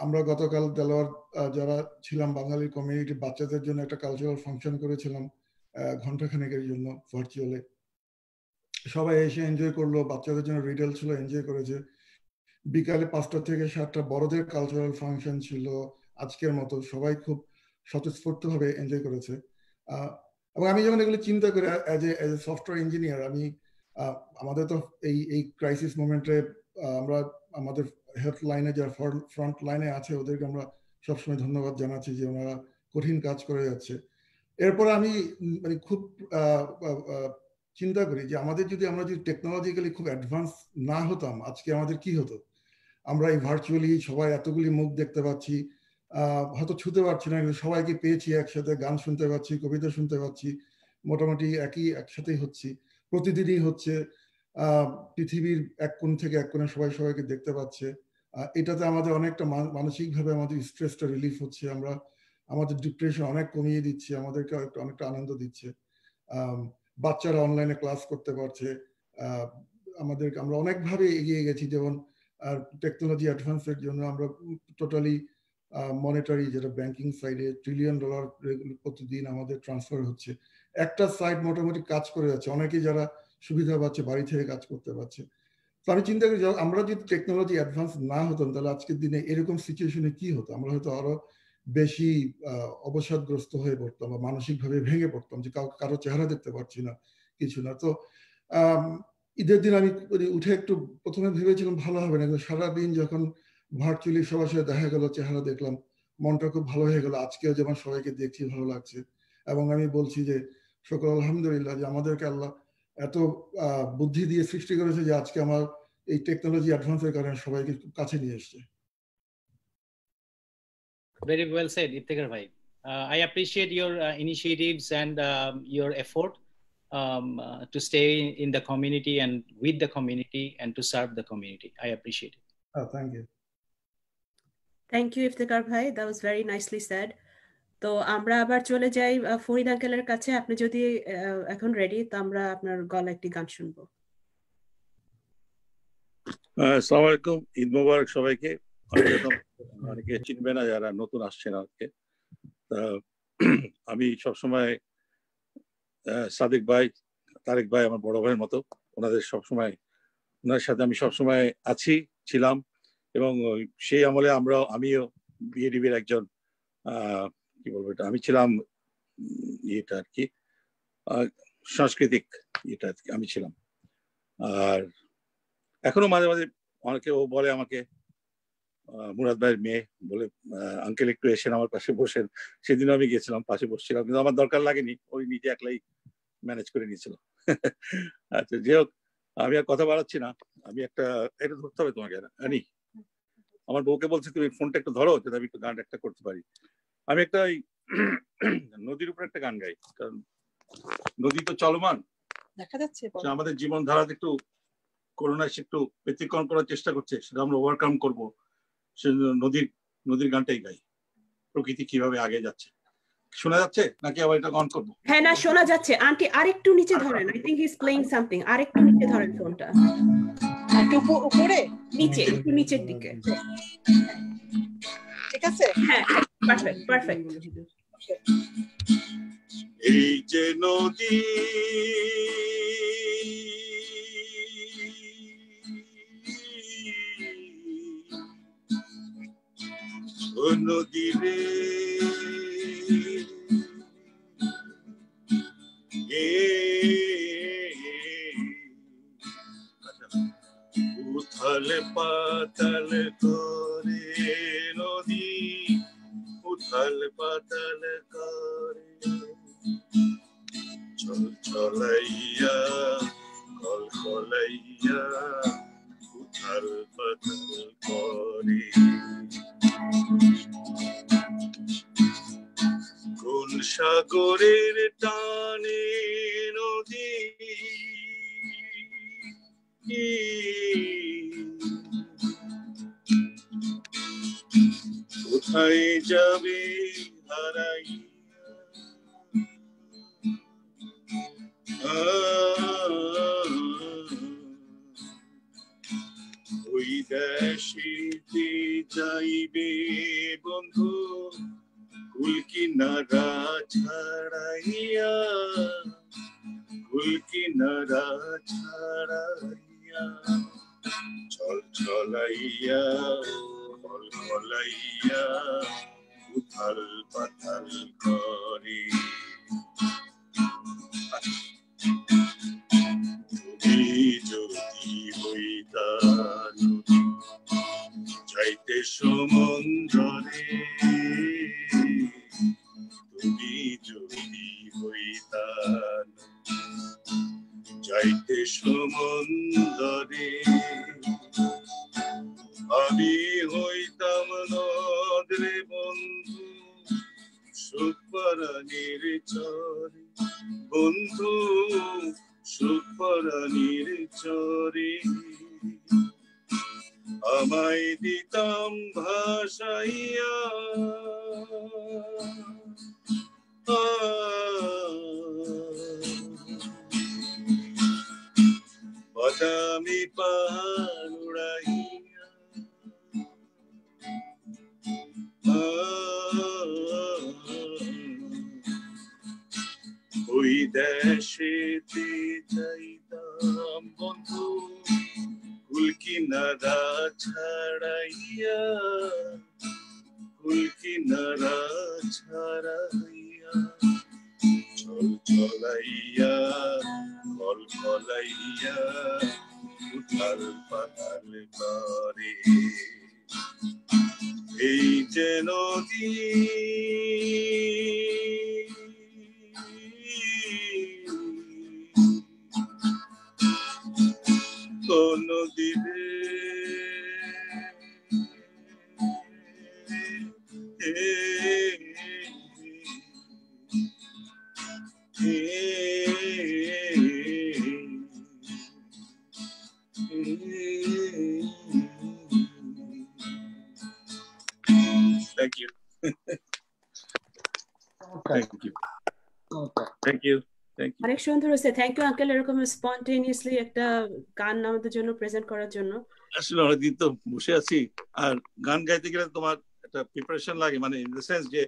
আমরা গতকাল দেলোয়ার যারা ছিলাম বাঙালি কমিউনিটি, বাচ্চাদের জন্য একটা কালচারাল ফাংশন করেছিলাম ঘন্টাখানেকের জন্য ভার্চুয়ালি। সবাই এসে এনজয় করলো, বাচ্চাদের জন্য রিডেল ছিল, এনজয় করেছে। বিকালে 5টা থেকে 7টা বড়দের কালচারাল ফাংশন ছিল আজকের মতো। সবাই খুব স্বতঃস্ফূর্তভাবে এনজয় করেছে। এবং আমি যখন এগুলো চিন্তা করি অ্যাজ এ সফটওয়্যার ইঞ্জিনিয়ার, আমি আমাদের তো এই ক্রাইসিস মোমেন্টে আমরা আমাদের হেলথ লাইনে যারা ফ্রন্ট লাইনে আছে ওদেরকে আমরা সবসময় ধন্যবাদ জানাচ্ছি যে ওনারা কঠিন কাজ করে যাচ্ছে। এরপর আমি মানে খুব চিন্তা করি যে আমরা যদি টেকনোলজিক্যালি খুব অ্যাডভান্স না হতাম, আজকে আমাদের কি হতো। আমরা এই ভার্চুয়ালি সবাই এতগুলি মুখ দেখতে পাচ্ছি, হয়তো ছুতে পারছি না কিন্তু সবাইকে পেয়েছি একসাথে, গান শুনতে পাচ্ছি, কবিতা শুনতে পাচ্ছি, মোটামুটি একসাথেই হচ্ছি, প্রতিদিনই হচ্ছে। পৃথিবীর এক কোণ থেকে এক কোণে সবাই সবাইকে দেখতে পাচ্ছে। এটাতে আমাদের অনেকটা মানসিকভাবে আমাদের স্ট্রেসটা রিলিফ হচ্ছে। আমরা আমাদের ডিপ্রেশন অনেক কমিয়ে দিচ্ছি, আমাদেরকে অনেকটা আনন্দ দিচ্ছে। বাচ্চারা অনলাইনে ক্লাস করতে পারছে। আমরা অনেকভাবে এগিয়ে গেছি। যেমন টেকনোলজি অ্যাডভান্সের জন্য আমরা টোটালি মনিটারি, যেটা ব্যাংকিং সাইডে $1 ট্রিলিয়ন প্রতিদিন আমাদের ট্রান্সফার হচ্ছে। একটা সাইড মোটামুটি কাজ করে যাচ্ছে, অনেকেই যারা সুবিধা পাচ্ছে বাড়ি থেকে কাজ করতে পারছে। তো আমি চিন্তা করি আমরা যদি টেকনোলজি অ্যাডভান্স না হতাম তাহলে আজকের দিনে এরকম সিচুয়েশনে কি হতো। আমরা হয়তো আরো বেশি অবসাদগ্রস্ত হয়ে পড়তাম বা মানসিকভাবে ভেঙে পড়তাম যে কারো চেহারা দেখতে পাচ্ছি না, কিছু না। তো ঈদের দিন আমি উঠে একটু প্রথমে ভেবেছিলাম ভালো হবে না, কিন্তু সারাদিন যখন ভার্চুয়ালি সবার সাথে দেখা গেল, চেহারা দেখলাম, মনটা খুব ভালো হয়ে গেল। আজকেও যেমন সবাইকে দেখছি ভালো লাগছে। এবং আমি বলছি যে শুকর আলহামদুলিল্লাহ যে আমাদেরকে আল্লাহ এত বুদ্ধি দিয়ে সৃষ্টি করেছে যে আজকে আমার এই টেকনোলজি অ্যাডভান্সের কারণে সবাইকে কাছে নিয়ে এসছে। Very well said, Iftekhar bhai. I appreciate your initiatives and your effort. to stay in the community and with the community and to serve the community. I appreciate it. Oh, thank you. Thank you, Iftikhar bhai. That was very nicely said. তো আমরা আবার চলে যাই ফরিদ আঙ্কেলের কাছে। আপনি যদি এখন রেডি, তো আমরা আপনার গলা একটি গান শুনবো। আসসালামু আলাইকুম, ঈদ মোবারক সবাইকে। অনেকে চিনবে না যারা নতুন আসছেন আজকে। আমি সবসময় সাদিক ভাই, তারেক ভাই আমার বড় ভাইয়ের মতো, ওনাদের সবসময়, ওনার সাথে আমি সবসময় আছি, ছিলাম, এবং সেই আমলে আমিও বিএডিবির একজন কি বলবো এটা, আমি ছিলাম এটা আর কি সাংস্কৃতিক এটা আর কি আমি ছিলাম। আর এখনো মাঝে মাঝে অনেকে ও বলে আমাকে মুরাদ ভাইয়ের মেয়ে বলে, আঙ্কেল একটু এসেন আমার পাশে বসেন। সেদিনও আমি গেছিলাম, পাশে বসছিলাম, কিন্তু আমার দরকার লাগেনি, ওই নিজে একলাই ম্যানেজ করে নিয়েছিল। আচ্ছা, যে হোক, আমি আর কথা বাড়াচ্ছি না। আমি এটা ধরতে হবে তোমাকে, আনি আমার বউকে বলছি তুমি ফোনটা একটু ধরো, যাতে আমি একটু গান একটা করতে পারি। আমি একটা নদীর উপর একটা গান গাই, কারণ নদী তো চলমান দেখা যাচ্ছে, আমাদের জীবন ধারা একটু করোনা একটু ব্যতিক্রম করার চেষ্টা করছে, সেটা আমরা ওভারকাম করবো। নদীর গানটাই গাই, প্রকৃতি কিভাবে আগে যাচ্ছে। শোনা যাচ্ছে নাকি আবার এটা অন করবো? হ্যাঁ, না শোনা যাচ্ছে। আন্টি আরেকটু নিচে ধরেন, I think he is playing something. আরেকটু নিচে ধরেন ফোনটা, একটু উপরে, নিচে, একটু নিচের দিকে। ঠিক আছে, হ্যাঁ, পারফেক্ট পারফেক্ট। এই যে নদী ও নদী রে, উথাল পাতাল করে নদী, উথাল পাতাল করে চল চলাইয়া কল কলাইয়া উথাল পাতাল করে। কোন সাগরের টানে নদী কোথায় যাবে হারাইয়া, ওই দেশে যাইবে বন্ধু কুল কিনারা ছাড়াইয়া, কুল কিনারা ছাড়াইয়া চল চলাইয়া কল কলাইয়া উথাল পাথাল করে। তুমি যদি হইতা নদী যাইতে সমুদ্রে, তুমি যদি হইতা যাইতে সমুদ্রে, আমি হইতাম নদরে বন্ধু সুখ পরাণীর চরে, বন্ধু সুখ পরাণীর চরে। আমায় দিতাম ভাসাইয়া, বাদামি পাহাড় উড়াইয়া, ওই দেশেতে যাইতাম বন্ধু কুল কিনারা ছাড়াইয়া, কুল কিনারা ছাড়াইয়া চল চলাইয়া কল কলাইয়া উথাল পাতাল করে। এই যে নদী নদী রে, থ্যাংক ইউ অনেক সুন্দর হয়েছে। থ্যাংক ইউ আঙ্কেল, এরকম স্পন্টেনিয়াসলি একটা গান আমাদের জন্য প্রেজেন্ট করার জন্য। আসলে অনেকদিন তো বসে আছি, আর গান গাইতে গেলে তোমার একটা প্রিপারেশন লাগে, মানে ইন দ্য সেন্স যে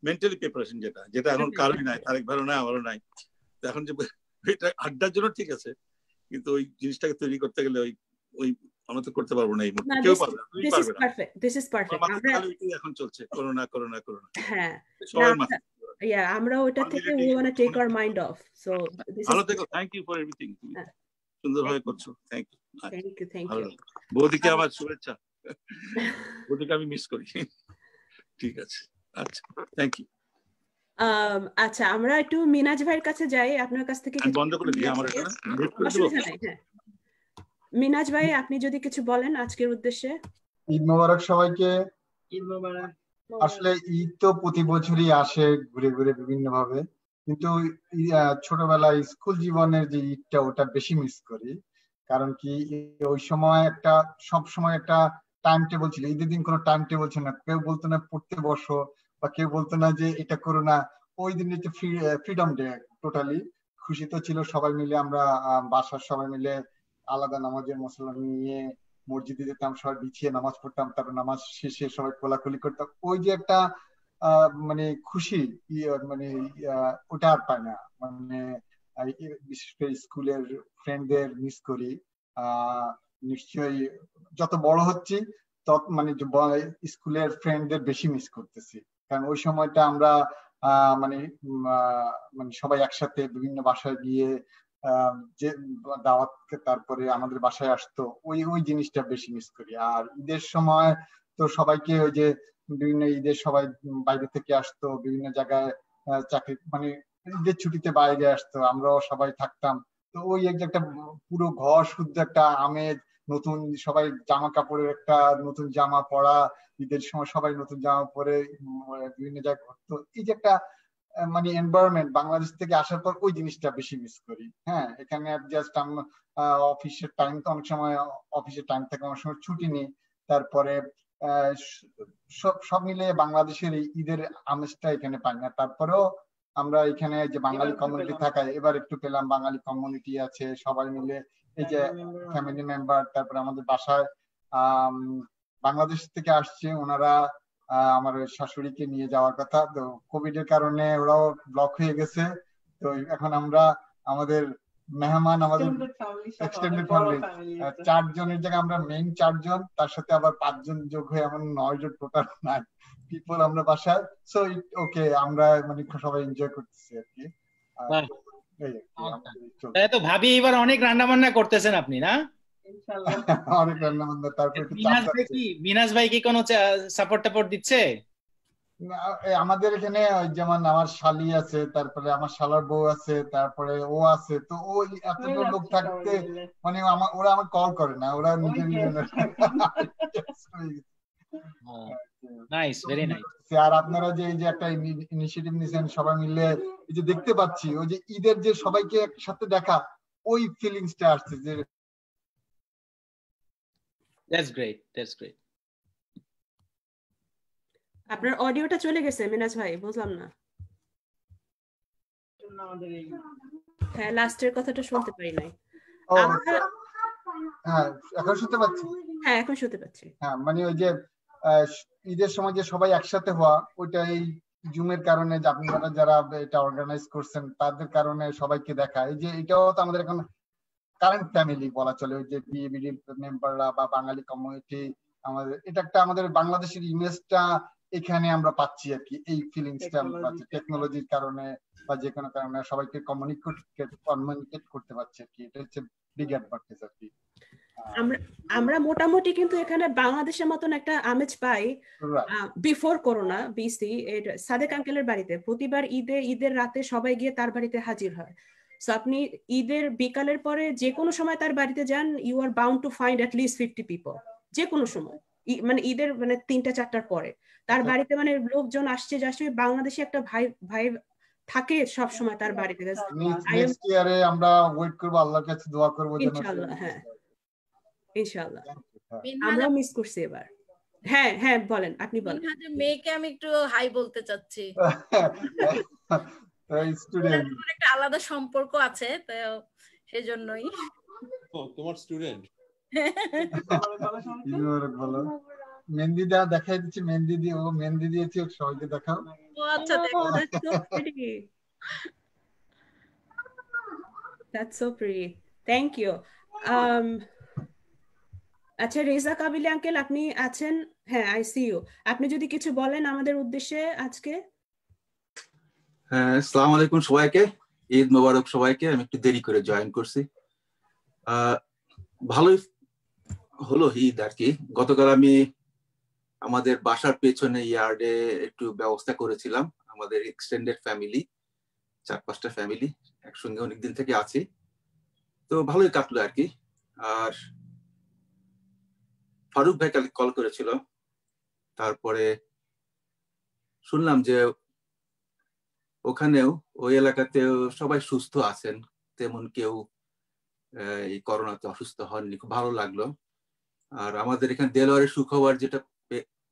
মেন্টালি প্রিপারেশন, যেটা এখন কারোই নাই, তারেক ভাইও নাই, আমারও নাই। তো এখন যে এটা আড্ডার জন্য ঠিক আছে, কিন্তু ওই জিনিসটাকে তৈরি করতে গেলে ওই আমরা তো করতে পারবো না এই মুহূর্তে, কেউ পারবে না, তুমি পারবে না। This is perfect. এখন চলছে করোনা। হ্যাঁ, সবার মাথা আমরা ওটা থেকে we want to take our mind off, so this ভালো is থেকো, থ্যাংক ইউ ফর এভরিথিং, তুমি সুন্দরভাবে করছো, থ্যাংক ইউ। ইউ। বৌদিকে আমার শুভেচ্ছা, বৌদিকে আমি মিস করি। ঠিক আছে, আচ্ছা, থ্যাংক ইউ। আচ্ছা, আমরা একটু মিনাজ ভাইয়ের কাছে যাই, আপনার কাছ থেকে বন্ধ করে দিই আমার এটা অসুবিধা নাই। হ্যাঁ, মিনাজ ভাই, আপনি যদি কিছু বলেন আজকের উদ্দেশ্যে। ঈদ মোবারক সবাইকে। ঈদ মোবারক। আসলে ঈদ তো প্রতি বছরই আসে ঘুরে ঘুরে বিভিন্ন ভাবে, কিন্তু ছোটবেলায় স্কুল জীবনের যে ঈদটা ওটা বেশি মিস করি। কারণ কি ওই সময় সব সময় একটা টাইম টেবিল ছিল, ঈদের দিন কোনো টাইম টেবিল ছিল না, কেউ বলতো না পড়তে বসো, বা কেউ বলতো না যে এটা করো না। ওই দিন হচ্ছে ফ্রিডম ডে, টোটালি খুশি তো ছিল সবাই মিলে। আমরা বাসার সবাই মিলে আলাদা নামাজের মশলা নিয়ে মসজিদে যেতাম, সবাই বিছিয়ে নামাজ পড়তাম, তারপর নামাজ শেষে সবাই কোলাকুলি করতাম। ওই যে একটা মানে খুশি, মানে ওটা আর পায় না। মানে বিশেষ করে স্কুলের ফ্রেন্ডদের মিস করি। নিশ্চয়ই যত বড় হচ্ছি তত মানে স্কুলের ফ্রেন্ডদের বেশি মিস করতেছি, কারণ ওই সময়টা আমরা মানে সবাই একসাথে বিভিন্ন বাসায় গিয়ে যে দাওয়াত, তারপরে আমাদের বাসায় আসতো, ওই জিনিসটা বেশি মিস করি। আর ঈদের সময় তো সবাইকে ওই যে বিভিন্ন ঈদের সবাই বাইরে থেকে আসতো, বিভিন্ন জায়গায় চাকরি, মানে ঈদের ছুটিতে বাইরে আসতো, আমরাও সবাই থাকতাম। তো ওই একটা পুরো ঘর শুদ্ধ একটা আমেজ, নতুন সবাই জামা কাপড়ের একটা নতুন জামা পরা, ঈদের সময় সবাই নতুন জামা পরে বিভিন্ন জায়গায় ঘুরতো। এই যে একটা মানে এনভায়রনমেন্ট, বাংলাদেশ থেকে আসার পর ওই জিনিসটা বেশি মিস করি। হ্যাঁ, এখানে জাস্ট অফিসের টাইম, তো অনেক সময় অফিসের টাইম থেকে অনেক সময় ছুটি নিই, তারপরে সব মিলে বাংলাদেশের এই ঈদের আমেজটা এখানে পাই না। তারপরেও আমরা এখানে যে বাঙালি কমিউনিটি থাকায় এবার একটু পেলাম, বাঙালি কমিউনিটি আছে সবাই মিলে, এই যে ফ্যামিলি মেম্বার, তারপরে আমাদের বাসায় বাংলাদেশ থেকে আসছে ওনারা, আমার শাশুড়িকে নিয়ে যাওয়ার কথা, তো কোভিড এর কারণে ওরাও ব্লক হয়ে গেছে। তো এখন আমরা আমাদের মেহমান, আমাদের এক্সটেন্ডেড ফ্যামিলি 4 জনের জায়গায় আমরা মেইন 4 জন, তার সাথে আবার 5 জন যোগ হয়ে এমন 9 জন টোটাল পিপল আমরা বাসায়। সো ওকে, আমরা মানে সবাই এনজয় করতেছি আর কি। তো ভাবি এবার অনেক রান্না বান্না করতেছেন আপনি, না? অনেক রান্না বান্না। তারপরে মিনাজ ভাই কি কোনো সাপোর্ট দিচ্ছে? আমাদের এখানে যেমন আমার শালি আছে, তারপরে আমার শালার বউ আছে, তারপরে ও আছে, তো ওই এতটা লোক থাকতে মানে ওরা আমার কল করে না, ওরা নিজে নাইস, ভেরি নাইস। আর আপনারা যে এই যে একটা ইনিশিয়েটিভ নিয়েছেন সবাই মিলে, এই যে দেখতে পাচ্ছি ওই যে ঈদের যে সবাইকে একসাথে দেখা, ওই ফিলিংসটা আসছে যে দ্যাটস গ্রেট। আপনার অডিওটা চলে গেছে মিনাজ ভাই, বুঝলাম না। হ্যাঁ, লাস্টের কথাটা শুনতে পারি নাই। হ্যাঁ, এখন শুনতে পাচ্ছি। হ্যাঁ, এখন শুনতে পাচ্ছি। হ্যাঁ, মানে ওই যে ঈদের সময় যে সবাই একসাথে হওয়া, ওইটা এই জুমের কারণে, যে আপনারা যারা এটা অর্গানাইজ করছেন তাদের কারণে সবাইকে দেখা, এই যে এটাও তো আমাদের এখন কারেন্ট ফ্যামিলি বলা চলে, ওই যে বিএবিডি মেম্বাররা বা বাঙালি কমিউনিটি, আমাদের এটা একটা আমাদের বাংলাদেশের ইমেজটা এখানে আমরা পাচ্ছি আর কি। এই ফিলিংসটা আমরা পাচ্ছি টেকনোলজির কারণে বা যে কোনো কারণে, সবাইকে কমিউনিকেট করতে পারছি আর কি। এটা হচ্ছে বিগ অ্যাডভান্টেজ আর কি। আমরা মোটামুটি কিন্তু এখানে বাংলাদেশের মতন একটা আমেজ পাই। বিফোর করোনা বিসি সাদেক আঙ্কেলের বাড়িতে প্রতিবার ঈদের রাতে সবাই গিয়ে তার বাড়িতে হাজির হয়। সো আপনি ঈদের বিকালের পরে যে কোনো সময় তার বাড়িতে যান, you are bound to find at least 50 people, যে কোনো সময়, মানে ঈদের মানে 3টা-4টার পরে তার বাড়িতে মানে লোকজন আসছে যাচ্ছে। বাংলাদেশে একটা ভাই থাকে সব সময় তার বাড়িতে। নেক্সট ইয়ারে আমরা ওয়েট করব, আল্লাহর কাছে দোয়া করব যেন ইনশাআল্লাহ। হ্যাঁ, ইনশাআল্লাহ। আমরা মিস করছি এবার। হ্যাঁ, বলেন, আপনি বলেন। মেয়েকে আমি একটু হাই বলতে চাচ্ছি। স্টুডেন্ট, একটা আলাদা সম্পর্ক আছে, তো সেজন্যই। তোমার স্টুডেন্ট। বলো মেহেন্দি দেওয়া দেখাই দিচ্ছি, মেহেন্দি দিয়ে, ও মেহেন্দি দিয়েছি, সবাইকে দেখাও। ও আচ্ছা, দেখো। That's so pretty. Thank you. আচ্ছা, রেজা কাবিলি আঙ্কেল আপনি আছেন? হ্যাঁ, আই সি ইউ। আপনি যদি কিছু বলেন আমাদের উদ্দেশ্যে আজকে। হ্যাঁ, আসসালামু আলাইকুম সবাইকে, ঈদ মোবারক সবাইকে। আমি একটু দেরি করে জয়েন করছি। ভালোই হলো ঈদ আর কি। গতকাল আমি আমাদের বাসার পেছনে ইয়ার্ডে একটু ব্যবস্থা করেছিলাম, আমাদের এক্সটেন্ডেড ফ্যামিলি, 4-5টা ফ্যামিলি একসঙ্গে অনেকদিন থেকে আছি, তো ভালোই কাটলো আর কি। আর ফারুক ভাই কাল কল করেছিল, তারপরে শুনলাম যে ওখানেও ওই এলাকাতেও সবাই সুস্থ আছেন, তেমন কেউ এই করোনাতে অসুস্থ হননি, খুব ভালো লাগলো। আর আমাদের এখানে দেলোয়ারের সুখবর যেটা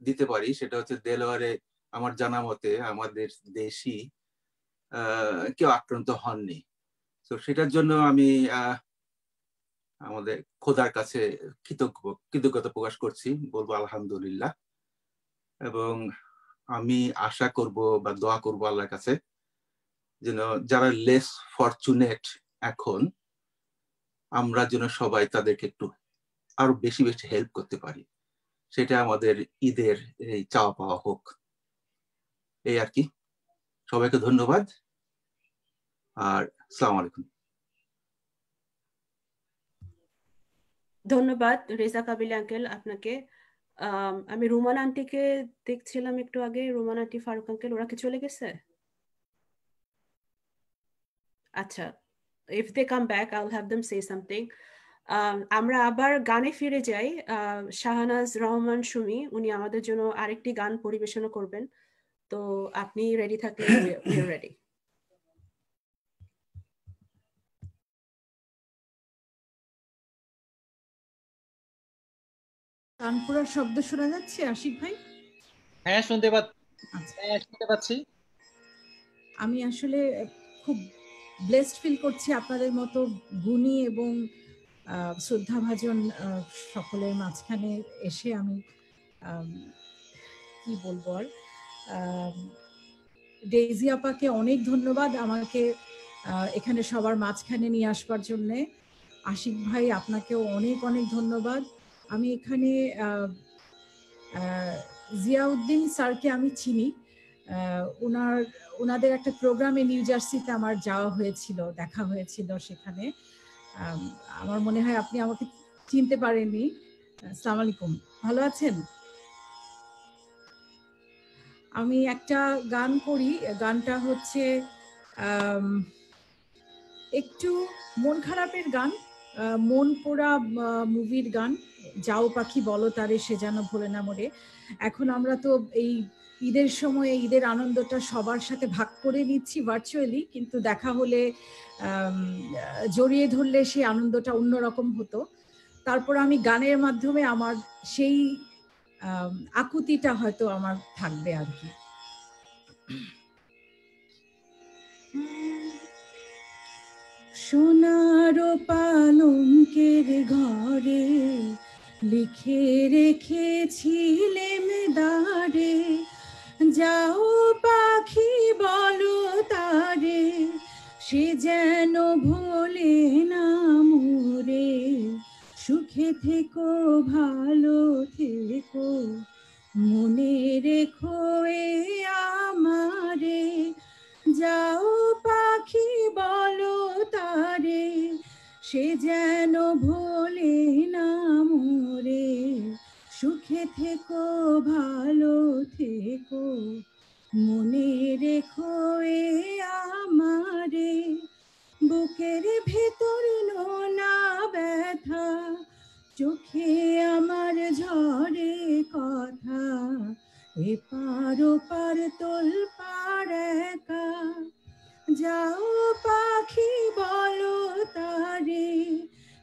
দিতে পারি সেটা হচ্ছে, দেলোয়ারে আমার জানা মতে আমাদের দেশি কেউ আক্রান্ত হননি। তো সেটার জন্য আমি আমাদের খোদার কাছে কৃতজ্ঞতা প্রকাশ করছি, বলবো আলহামদুলিল্লাহ। এবং আমি আশা করব বা দোয়া করব আল্লাহর কাছে যেন যারা লেস ফরচুনেট এখন, আমরা যেন সবাই তাদেরকে একটু আরো বেশি বেশি হেল্প করতে পারি, সেটা আমাদের ঈদের এই চাওয়া পাওয়া হোক, এই আর কি। সবাইকে ধন্যবাদ, আর আসসালামু আলাইকুম। ধন্যবাদ রেজা কাবিলি আঙ্কেল আপনাকে। আমি রুমান আন্টিকে দেখছিলাম একটু আগে, রুমান আন্টি, ফারুক আঙ্কেল, ওরা কি চলে গেছে? আচ্ছা, if they come back I'll have them say something. আমরা আবার গানে ফিরে যাই। শাহনাজ রহমান সুমি উনি আমাদের জন্য আরেকটি গান পরিবেশনা করবেন, তো আপনি রেডি থাকলে we are ready. কানপুরার শব্দ শোনা যাচ্ছে আশিক ভাই? হ্যাঁ, শুনতে পাচ্ছি। আমি আসলে খুব ব্লেসড ফিল করছি আপনাদের মতো গুণী এবং শ্রদ্ধাভাজন সকলের মাঝখানে এসে। আমি কি বলবো আর, ডেইজি আপাকে অনেক ধন্যবাদ আমাকে এখানে সবার মাঝখানে নিয়ে আসবার জন্যে। আশিক ভাই আপনাকেও অনেক অনেক ধন্যবাদ। আমি এখানে জিয়াউদ্দিন স্যারকে আমি চিনি, ওনাদের একটা প্রোগ্রামে নিউ জার্সিতে আমার যাওয়া হয়েছিল, দেখা হয়েছিল সেখানে। আমার মনে হয় আপনি আমাকে চিনতে পারেননি। আসসালামু আলাইকুম, ভালো আছেন? আমি একটা গান করি, গানটা হচ্ছে একটু মন খারাপের গান, মন পোড়া মুভির গান, যাও পাখি বলো তারে সে যেন ভোলে না মরে। এখন আমরা তো এই ঈদের সময় ঈদের আনন্দটা সবার সাথে ভাগ করে নিচ্ছি ভার্চুয়ালি, কিন্তু দেখা হলে জড়িয়ে ধরলে সেই আনন্দটা অন্যরকম হতো। তারপর আমি গানের মাধ্যমে আমার সেই আকুতিটা হয়তো আমার থাকবে আর কি। সোনার পালঙ্কের ঘরে লিখে রেখেছিলেম দাঁড়ে, যাও পাখি বলো তারে সে যেন ভোলে না মোরে, সুখে থেকো ভালো থেকো মনে রেখো এ আমারে, যাও পাখি বলো তারে সে যেন ভোলে না মোরে, সুখে থেকো ভালো থেকো মনে রেখো এ আমারে, বুকের ভেতর নোনা ব্যথা চোখে আমার ঝরে কথা, এপার ওপার তোলপাড় একা, যাও পাখি বলো তারে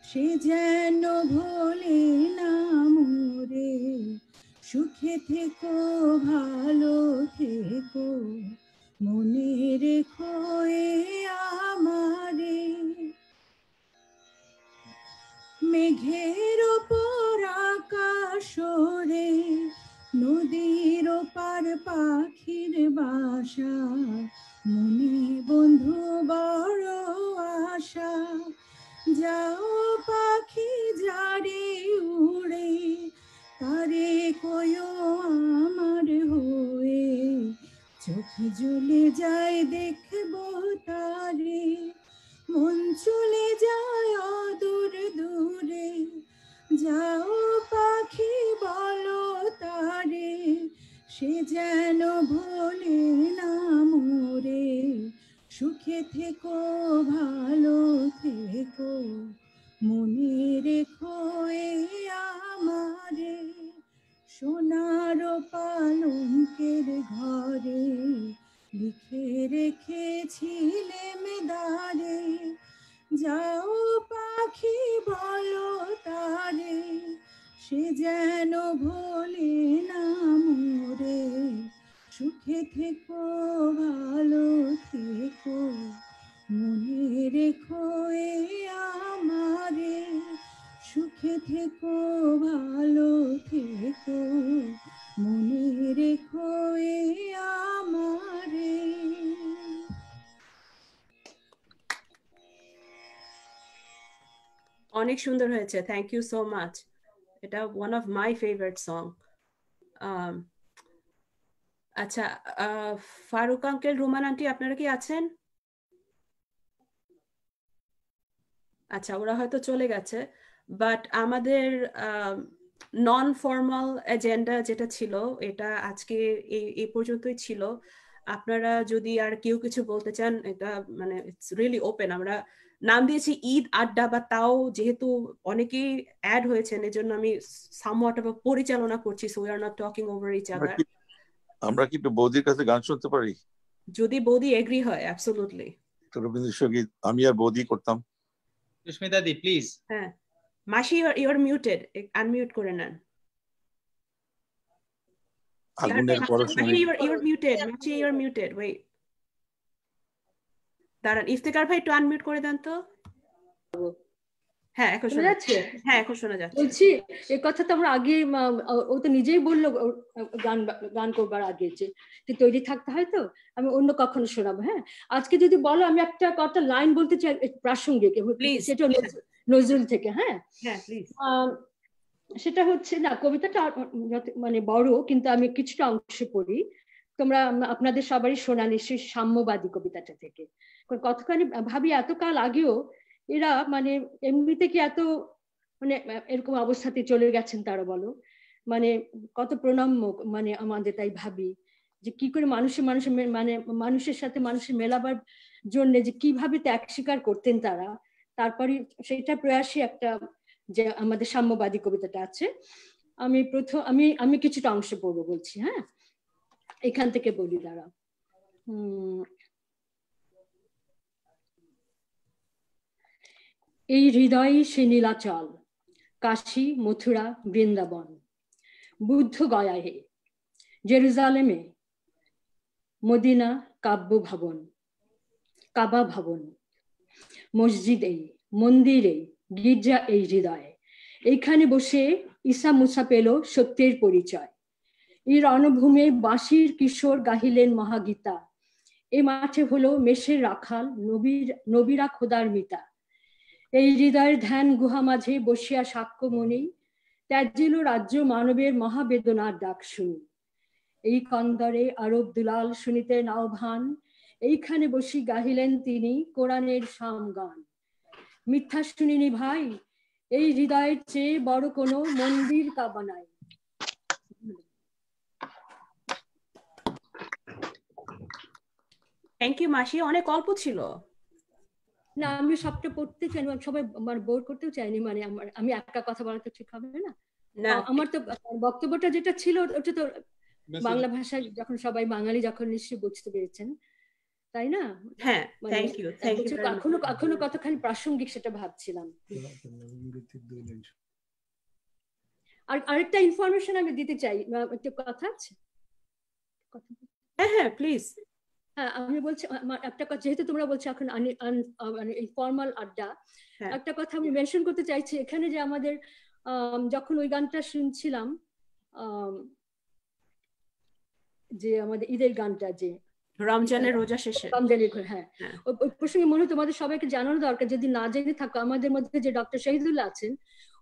সে যেন ভোলে না মোরে, সুখে থেকো ভালো থেকো মনে রেখো এ যায় দেখবো তারে, মন চলে যায় অদূর দূরে, যাও পাখি বলো তারে, সে যেন ভোলে না মোরে, সুখে থেকো ভালো থেকো, মনে রেখো এই আমারে, সোনার পালঙ্কের ঘরে লিখে রেখেছিলে মেদারে, যাও পাখি বলো তারে, সে যেন ভোলে না মোরে, সুখে থেকো ভালো থেকো, মনে রেখো এই আমারে, সুখে থেকো ভালো থেকো, মনে রেখো এই আমারে। অনেক সুন্দর হয়েছে, থ্যাংক ইউ সো মাচ। এটা one of my favourite song. আচ্ছা, ফারুক আঙ্কেল, রুমান আন্টি, আপনারা কি আছেন? আচ্ছা, ওরা হয়তো চলে গেছে, বাট আমাদের নন ফর্মাল এজেন্ডা যেটা ছিল এটা আজকে এই পর্যন্তই ছিল। আপনারা যদি আর কেউ কিছু বলতে চান, এটা মানে ইটস রিয়েলি ওপেন। আমরা নাম দিয়েছি ঈদ আড্ডা, বা তাও যেহেতু অনেকেই অ্যাড হয়েছেন এজন্য আমি সামওয়াট অফ পরিচালনা করছি, so we are not talking over each other. আমরা কি একটু বৌদির কাছে গান শুনতে পারি? যদি বৌদি এগ্রি হয়, অ্যাবসলিউটলি। রবীন্দ্রসঙ্গীত আমি আর বৌদি করতাম। সুস্মিতা দি প্লিজ। হ্যাঁ, মাসি ইউ আর মিউটেড, আনমিউট করে নেন। আগুনের পরশমণি। You are muted, মাসি you are muted, wait. দাঁড়ান, ইফতেখার ভাই একটু আনমিউট করে দেন তো। হ্যাঁ, এখন শোনা যাচ্ছে। হ্যাঁ, এখন শোনা যাচ্ছে। বলছি এই কথা তো আমরা আগে, ও তো নিজেই বললো গান করবার আগে যে তৈরি থাকতে হয়, তো আমি অন্য কখনো শোনাবো। হ্যাঁ, আজকে যদি বলো আমি একটা কথা লাইন বলতে চাই প্রাসঙ্গিক, সেটা নজরুল থেকে। হ্যাঁ, সেটা হচ্ছে না, কবিতাটা মানে বড়, কিন্তু আমি কিছুটা অংশ পড়ি। তোমরা আপনাদের সবারই শোনা নিশ্চয়ই সাম্যবাদী কবিতাটা থেকে। কতখানি ভাবি এতকাল আগেও এরা মানে এমনিতে কি এত মানে এরকম অবস্থাতে চলে গেছেন তারা, বলো মানে কত প্রণাম্য মানে আমাদের। তাই ভাবি যে কি করে মানুষের মানে মানুষের সাথে মানুষের মেলাবার জন্য যে কিভাবে ত্যাগ স্বীকার করতেন তারা। তারপরে সেইটা প্রয়াসী একটা যে আমাদের সাম্যবাদী কবিতাটা আছে। আমি কিছুটা অংশ পড়বো বলছি। হ্যাঁ, এখান থেকে বলি, দাঁড়া। এই হৃদয়ে সে নীলাচল, কাশী মথুরা বৃন্দাবন, বুদ্ধ গয়াহে জেরুজালেমে মদিনা কাবা ভবন, মসজিদে মন্দিরে গির্জা এই হৃদয়ে, এইখানে বসে ঈসা মুসা পেল সত্যের পরিচয়। এই রণভূমে বাঁশির কিশোর গাহিলেন মহাগীতা, এ মাঠে হলো মেষের রাখাল নবীরা খোদার মিতা। এই হৃদয়ের ধ্যান গুহা মাঝে বসিয়া সাক্ষ্যমণি, ত্যাজিল রাজ্য মানবের মহাবেদনার ডাক শুনি। এই কন্দরে আরব দুলাল শুনিতেন আহ্বান, এইখানে বসি গাহিলেন তিনি কোরআনের সামগান। মিথ্যা শুনিনি ভাই, এই হৃদয়ের চেয়ে বড় কোনো মন্দির কাবা নাই। থ্যাংক ইউ মাসি, অনেক অল্প ছিল। না, আমি সবটা পড়তে চাই, সবাই মানে বোর করতেও চাইনি, মানে আমি একা কথা বলা তো ঠিক হবে না। আমার তো বক্তব্যটা যেটা ছিল ওটা তো বাংলা ভাষায়, যখন সবাই বাঙালি যখন নিশ্চয়ই বুঝতে পেরেছেন, তাই না? হ্যাঁ, থ্যাংক ইউ। এখনো কতখানি প্রাসঙ্গিক সেটা ভাবছিলাম। আর আরেকটা ইনফরমেশন আমি দিতে চাই, একটা কথা আছে। হ্যাঁ হ্যাঁ, প্লিজ। হ্যাঁ, আমি বলছি একটা কথা, যেহেতু তোমরা বলছো এখন ইনফর্মাল আড্ডা, একটা কথা আমি মেনশন করতে চাইছি এখানে, যে আমাদের যখন ওই গানটা শুনছিলাম, যে আমাদের ঈদের গানটা, যে রমজানের রোজা শেষে, হ্যাঁ, ওই প্রসঙ্গে মনে হয় তোমাদের সবাইকে জানানো দরকার, যদি না জেনে থাকো। আমাদের মধ্যে যে ডক্টর শহীদুল্লাহ আছেন,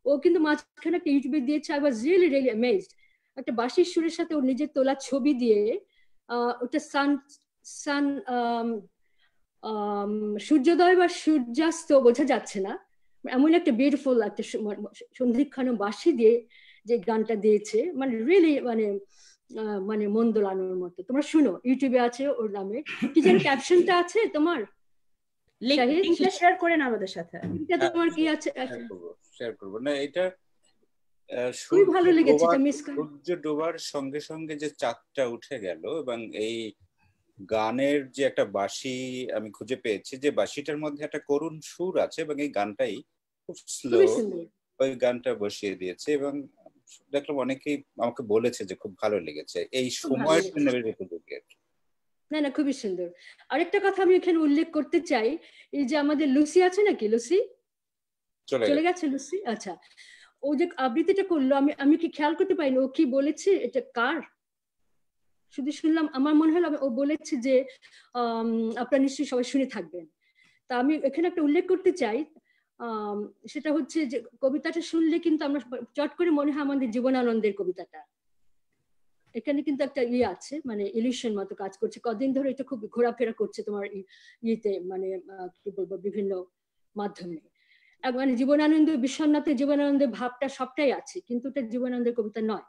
ও কিন্তু মাঝখানে একটা ইউটিউবে দিয়েছে, আই ওয়াজ রিয়েলি অ্যামেজড। একটা বাঁশির সুরের সাথে ওর নিজের তোলা ছবি দিয়ে ওটা সান সূর্যোদয় বা সূর্যাস্ত বোঝা যাচ্ছে না, এমন একটা বিউটিফুল একটা সন্ধিক্ষণ বাঁশি দিয়ে যে গানটা দিয়েছে, মানে রিয়েলি মানে মন দোলানোর মতো। তোমরা শুনো, ইউটিউবে আছে ওর নামে, কি যেন ক্যাপশনটা আছে তোমার, লিংকটা শেয়ার করেন আমাদের সাথে। এটা তোমার কি আছে? শেয়ার করব না, এটা খুবই ভালো লেগেছে, এটা মিস করে। সূর্য ডোবার সঙ্গে সঙ্গে যে চাঁদটা উঠে গেল এবং এই গানের যে একটা বাঁশি আমি খুঁজে পেয়েছি, যে বাঁশিটার মধ্যে একটা করুণ সুর আছে এবং এই গানটাই খুব স্লো, ওই গানটা বসিয়ে দিয়েছে এবং দেখলাম অনেকেই আমাকে বলেছে যে খুব ভালো লেগেছে এই সময়ের জন্য। না না, খুবই সুন্দর। আরেকটা কথা আমি এখানে উল্লেখ করতে চাই, এই যে আমাদের লুসি আছে নাকি, লুসি চলে গেছে লুসি, আচ্ছা, ও যে আবৃত্তিটা করলো আমি কি খেয়াল করতে পারিনি ও কি বলেছে, এটা কার, শুধু শুনলাম, আমার মনে হলো ও বলেছে যে আপনারা নিশ্চয়ই সবাই শুনে থাকবেন। তা আমি এখানে একটা উল্লেখ করতে চাই, সেটা হচ্ছে যে কবিতাটা শুনলে কিন্তু আমরা চট করে মনে হয় আমাদের জীবনানন্দের কবিতাটা। এখানে কিন্তু একটা আছে, মানে ইলিউশন মতো কাজ করছে, কদিন ধরে এটা খুব ঘোরাফেরা করছে তোমার ইয়েতে, মানে কি বলবো, বিভিন্ন মাধ্যমে। মানে জীবনানন্দ, বিশ্বনাথের জীবনানন্দের ভাবটা সবটাই আছে, কিন্তু এটা জীবনানন্দের কবিতা নয়।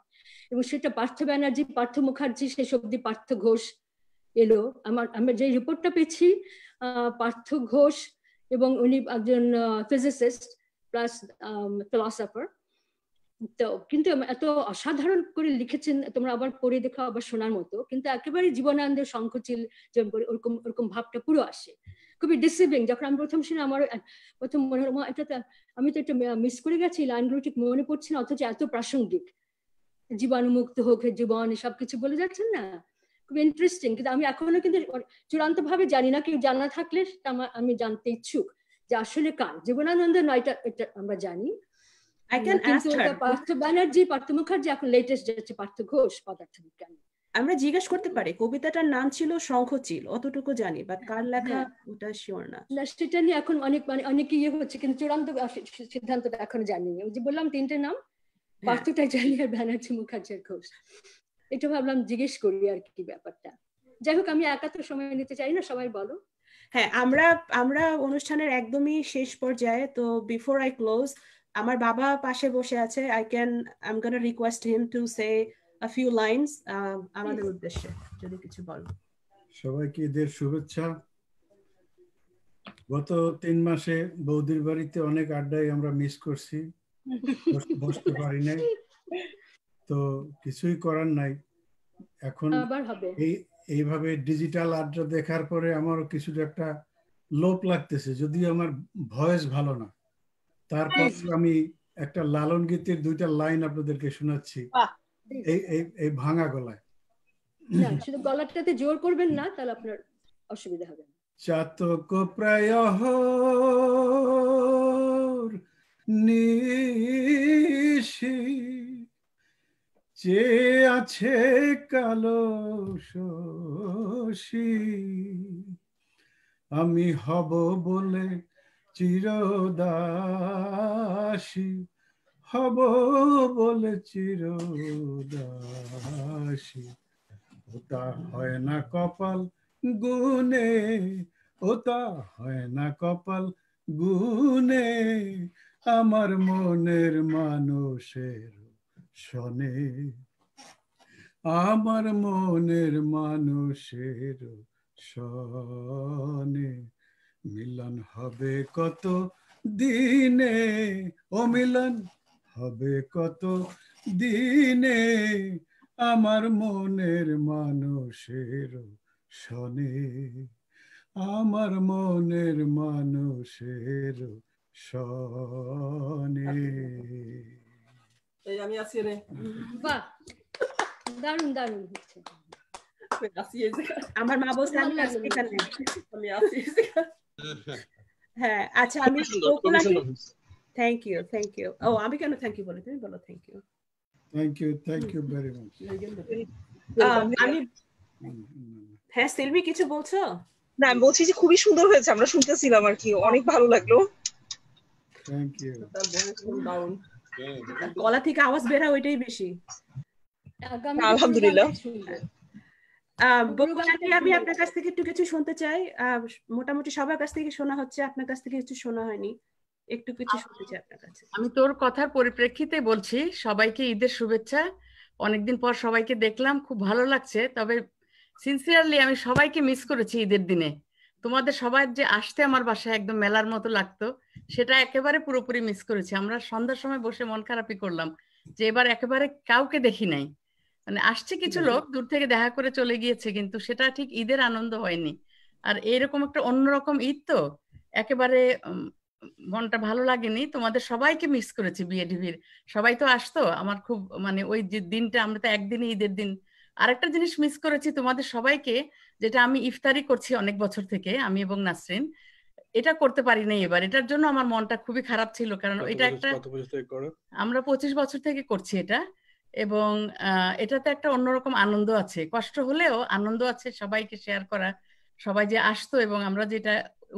এবং সেটা পার্থ ব্যানার্জি, পার্থ মুখার্জি, শেষ অব্দি পার্থ ঘোষ এলো। আমরা যে রিপোর্টটা পেয়েছি, পার্থ ঘোষ এবং উনি একজন ফিজিসিস্ট প্লাস ফিলসফার, তো কিন্তু এত অসাধারণ করে লিখেছেন, তোমরা আবার পড়ে দেখো, আবার শোনার মতো, কিন্তু একেবারে জীবনানন্দের শঙ্খচিল যেমন ওরকম ভাবটা পুরো আসে। খুবই ডিসিভিং। যখন আমি প্রথম শুনে আমার প্রথম মনে হলো আমি তো এটা মিস করে গেছি, লাইনগুলো ঠিক মনে পড়ছে না, অথচ এত প্রাসঙ্গিক। জীবাণুমুক্ত হোক জীবন, সবকিছু বলে যাচ্ছেন না, খুব ইন্টারেস্টিং। কিন্তু আমি এখনো কিন্তু চূড়ান্ত ভাবে জানি না, কেউ জানা থাকলে আমি জানতে ইচ্ছুক যে আসলে কার জীবনানন্দ নয়টা, এটা আমরা জানি। পার্থ ব্যানার্জি, পার্থ মুখার্জি, এখন লেটেস্ট যাচ্ছে পার্থ ঘোষ পদার্থবিজ্ঞান। আমরা জিজ্ঞেস করতে পারি, কবিতাটার নাম ছিল শঙ্খচিল, অতটুকু জানি, বাট কার লেখা ওটা শিওর না। সেটা নিয়ে এখন অনেক ইয়ে হচ্ছে, কিন্তু চূড়ান্ত সিদ্ধান্তটা এখনো জানিনি। ওই যে বললাম তিনটে নাম, পার্থটা জানি আর ব্যানার্জি, মুখার্জি আর ঘোষ। এটা ভাবলাম জিজ্ঞেস করি আর কি ব্যাপারটা। যাই হোক, আমি একা তো সময় নিতে চাই না, সবাই বলো। হ্যাঁ, আমরা অনুষ্ঠানের একদমই শেষ পর্যায়ে, তো বিফোর আই ক্লোজ, আমার বাবা পাশে বসে আছে, I'm gonna request him to say a few lines আমাদের উদ্দেশ্যে, যদি কিছু বল। সবাইকে ঈদের শুভেচ্ছা। গত 3 মাসে বৌদির বাড়িতে অনেক আড্ডাই আমরা মিস করছি, বসতে পারি নাই, তো কিছুই করার নাই। এখন এইভাবে ডিজিটাল আড্ডা দেখার পরে আমারও কিছুটা একটা লোপ লাগতেছে, যদিও আমার ভয়েস ভালো না, তারপর আমি একটা লালন গীতের 2টা লাইন আপনাদেরকে শোনাচ্ছি এই ভাঙা গলায়। না, শুধু গলাটাতে জোর করবেন না, তাহলে আপনার অসুবিধা হবে না। চাতক প্রায় নিশি যে আছে কালো শশী, আমি হব বলে চিরদাসী, হব বলে চিরদাসী। ওটা হয় না কপাল গুনে, ওটা হয় না কপাল গুনে, আমার মনের মানুষের শনে, আমার মনের মানুষের শনে। মিলন হবে কত দিনে, ও মিলন হবে কত দিনে, আমার মনের মানুষের শনে, আমার মনের মানুষের শনে। আমি আছি রে। বাহ, দারুণ দারুণ হচ্ছে। আমার মা বলছে আমি আছি। হ্যাঁ, আচ্ছা, আমি থ্যাংক ইউ। ও, আমি কেন থ্যাংক ইউ বলি, তুমি বলো thank you. Thank you very much. আমি হ্যাঁ, সেলভি কিছু বলছো? না, আমি বলছি যে খুবই সুন্দর হয়েছে, আমরা শুনতেছিলাম আর কি, অনেক ভালো লাগলো। Thank you. গলা থেকে আওয়াজ বের হয়, ওইটাই বেশি। আলহামদুলিল্লাহ। আমি আপনার কাছ থেকে একটু কিছু শুনতে চাই। মোটামুটি সবার কাছ থেকে শোনা হচ্ছে, আপনার কাছ থেকে কিছু শোনা হয়নি, একটু কিছু শুনতে চাই আপনার কাছে। আমি তোর কথার পরিপ্রেক্ষিতে বলছি, সবাইকে ঈদের শুভেচ্ছা। অনেকদিন পর সবাইকে দেখলাম, খুব ভালো লাগছে। তবে সিনসিয়ারলি আমি সবাইকে মিস করেছি ঈদের দিনে। তোমাদের সবাই যে আসতে আমার বাসায় একদম মেলার মতো লাগতো, সেটা একেবারে পুরোপুরি মিস করেছি। আমরা সন্ধ্যার সময় বসে মন খারাপই করলাম যে এবার একেবারে কাউকে দেখি নাই। মানে আসছে কিছু লোক দূর থেকে দেখা করে চলে গিয়েছে, কিন্তু সেটা ঠিক ঈদের আনন্দ হয়নি। আর এইরকম একটা অন্যরকম ঈদ তো একেবারে মনটা ভালো লাগেনি। তোমাদের সবাইকে মিস করেছি। বিএডিভির সবাই তো আসতো, আমার খুব মানে ওই যে দিনটা, আমরা তো একদিনই ঈদের দিন। আরেকটা জিনিস মিস করেছি তোমাদের সবাইকে, যেটা আমি ইফতারি করছি অনেক বছর থেকে, আমি এবং নাসরিন, এটা করতে পারি নাই এবার। এটার জন্য আমার মনটা খুবই খারাপ ছিল, কারণ এটা একটা, আমরা 25 বছর থেকে করছি এটা, এবং এটাতে একটা অন্যরকম আনন্দ আছে, কষ্ট হলেও আনন্দ আছে সবাইকে শেয়ার করা। সবাই যে আসতো এবং আমরা যেটা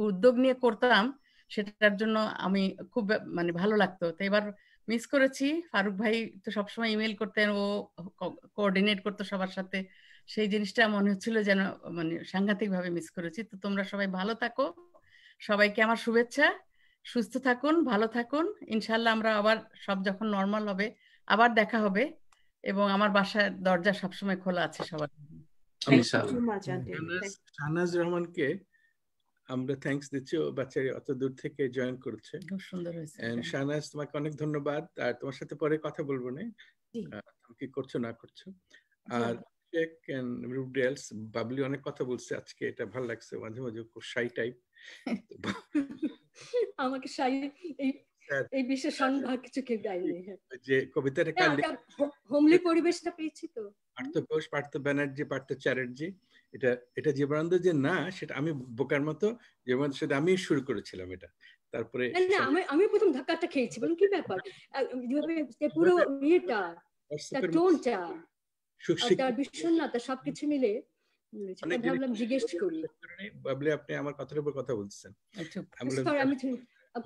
উদ্যোগ নিয়ে করতাম, সেটার জন্য আমি খুব মানে ভালো লাগতো। তো এবার মিস করেছি। ফারুক ভাই তো সবসময় ইমেল করতেন, ও কোঅর্ডিনেট করতো সবার সাথে, সেই জিনিসটা মনে হচ্ছিল যেন মানে সাংঘাতিক ভাবে মিস করেছি। তো তোমরা সবাই ভালো থাকো, সবাইকে আমার শুভেচ্ছা। সুস্থ থাকুন, ভালো থাকুন। ইনশাল্লাহ আমরা আবার সব যখন নর্মাল হবে আবার দেখা হবে, এবং আমার বাসার দরজা সবসময় খোলা আছে সবার। শাহনাজ রহমানকে আমরা থ্যাঙ্কস দিচ্ছি, ও বাচ্চারা অত দূর থেকে জয়েন করেছে, খুব সুন্দর হয়েছে। শাহনাজ তোমাকে অনেক ধন্যবাদ। আর তোমার সাথে পরে কথা বলবো না, তুমি কি করছো না করছো। আর বাবলি অনেক কথা বলছে আজকে, এটা ভালো লাগছে। মাঝে মাঝে খুব শাই টাইপ, আমাকে শাই এই বিশেষ সংবাদ কিছু কেউ গাইনি। যে কবিতাটা হোমলি পরিবেশটা পেয়েছি তো, পার্থ ঘোষ, পার্থ ব্যানার্জি, পার্থ চ্যাটার্জি, এটা জীবনানন্দ যে না, সেটা আমি বোকার মতো জীবনানন্দের সাথে আমি শুরু করেছিলাম এটা। তারপরে আমি প্রথম ধাক্কাটা খেয়েছি, বলুন কি ব্যাপার, পুরো ইয়েটা, তার টোনটা, তার বিষণ্ণতা সবকিছু মিলে ভাবলাম জিজ্ঞেস করি। বাবলি, আপনি আমার কথার উপর কথা বলছেন। আমি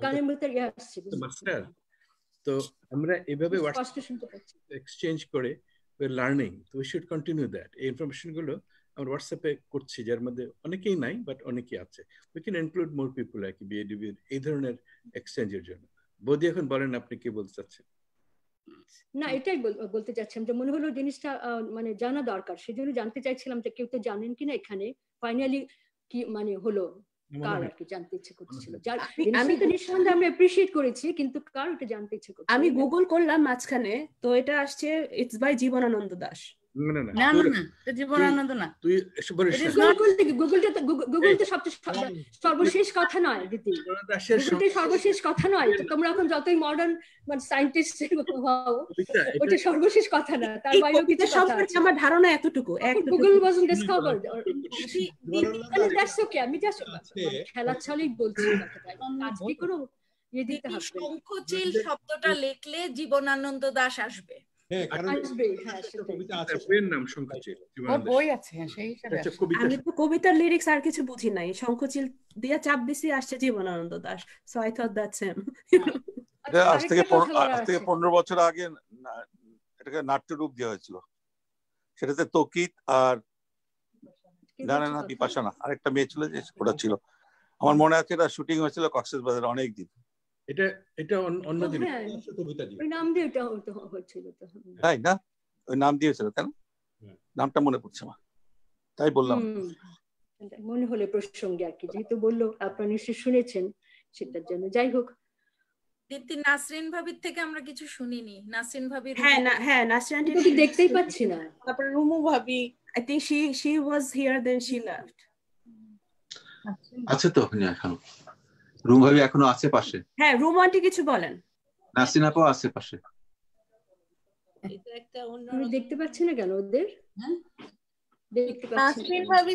কানের মধ্যে আসছে মাস্টার। তো আমরা এভাবে এক্সচেঞ্জ করে লার্নিং, তো উই শুড কন্টিনিউ দ্যাট। এই ইনফরমেশন গুলো আমরা হোয়াটসঅ্যাপে করছি, যার মধ্যে অনেকেই নাই বাট অনেকেই আছে। We can include more people আর কি বিএডিবির এই ধরনের এক্সচেঞ্জের জন্য। বৌদি, এখন বলেন আপনি কি বলতে চাচ্ছেন? না, এটাই বলতে চাচ্ছিলাম যে মনে হলো জিনিসটা মানে জানা দরকার, সেজন্য জানতে চাইছিলাম যে কেউ তো জানেন কিনা এখানে ফাইনালি কি মানে হলো, কার আর কি জানতে ইচ্ছে করছিল। আমি তো নিঃসন্দেহে আমরা অ্যাপ্রিশিয়েট করেছি, কিন্তু কার এটা জানতে ইচ্ছে করছে। আমি গুগল করলাম মাঝখানে, তো এটা আসছে ইটস বাই জীবনানন্দ দাশ। না, জীবনানন্দ না, গুগল তো সর্বশেষ কথা নয় দিদি, গুগলটা সর্বশেষ কথা নয়। তোমরা এখন যতই মডার্ন মানে সায়েন্টিস্ট হও, ওটা সর্বশেষ কথা না, তার বাইরেও কিছু কথা আছে। আমার ধারণা এতটুকু, Google wasn't discovered. That's okay, আমি জাস্ট খেলার ছলেই বলছি কথাটা, আজকে কোনো ইয়ে দিতে হবে। শঙ্খচিল শব্দটা লিখলে জীবনানন্দ দাশ আসবে। আমি তো কবিতার লিরিক্স আর কিছু বুঝি নাই, শঙ্খচিল দিয়ে চাপ দিছি, আসছে Jibanananda Das. So I thought that's him. আজ থেকে 15 বছর আগে এটাকে নাট্যরূপ দেওয়া হয়েছিল। সেটাতে তৌকিত আর না বিপাশা না, আরেকটা মেয়ে ছিল, যে ওটা ছিল আমার মনে আছে। এটা শুটিং হয়েছিল কক্সবাজারে অনেক দিন। এটা অন্য দিন কবিতা দিয়ে ওই নাম দিয়ে ওটা হচ্ছিল তো, তাই না? ওই নাম দিয়েছিল কেন, নামটা মনে পড়ছে না, তাই বললাম। মনে হলে প্রসঙ্গে আর কি, যেহেতু বললো আপনারা নিশ্চয়ই শুনেছেন সেটার জন্য। যাই হোক, দীপ্তি, নাসরিন ভাবির থেকে আমরা কিছু শুনিনি। নাসরিন ভাবি, হ্যাঁ নাসরিন আন্টি দেখতেই পাচ্ছি না। তারপরে রুমু ভাবি, I think she was here then she left. আছে তো এখন রুম ভাবি এখনো আছে পাশে। হ্যাঁ, রুম আন্টি কিছু বলেন। নাসরিন আপু আছে পাশে। এটা একটা অন্য, দেখতে পাচ্ছি না কেন ওদের? নাসরিন ভাবি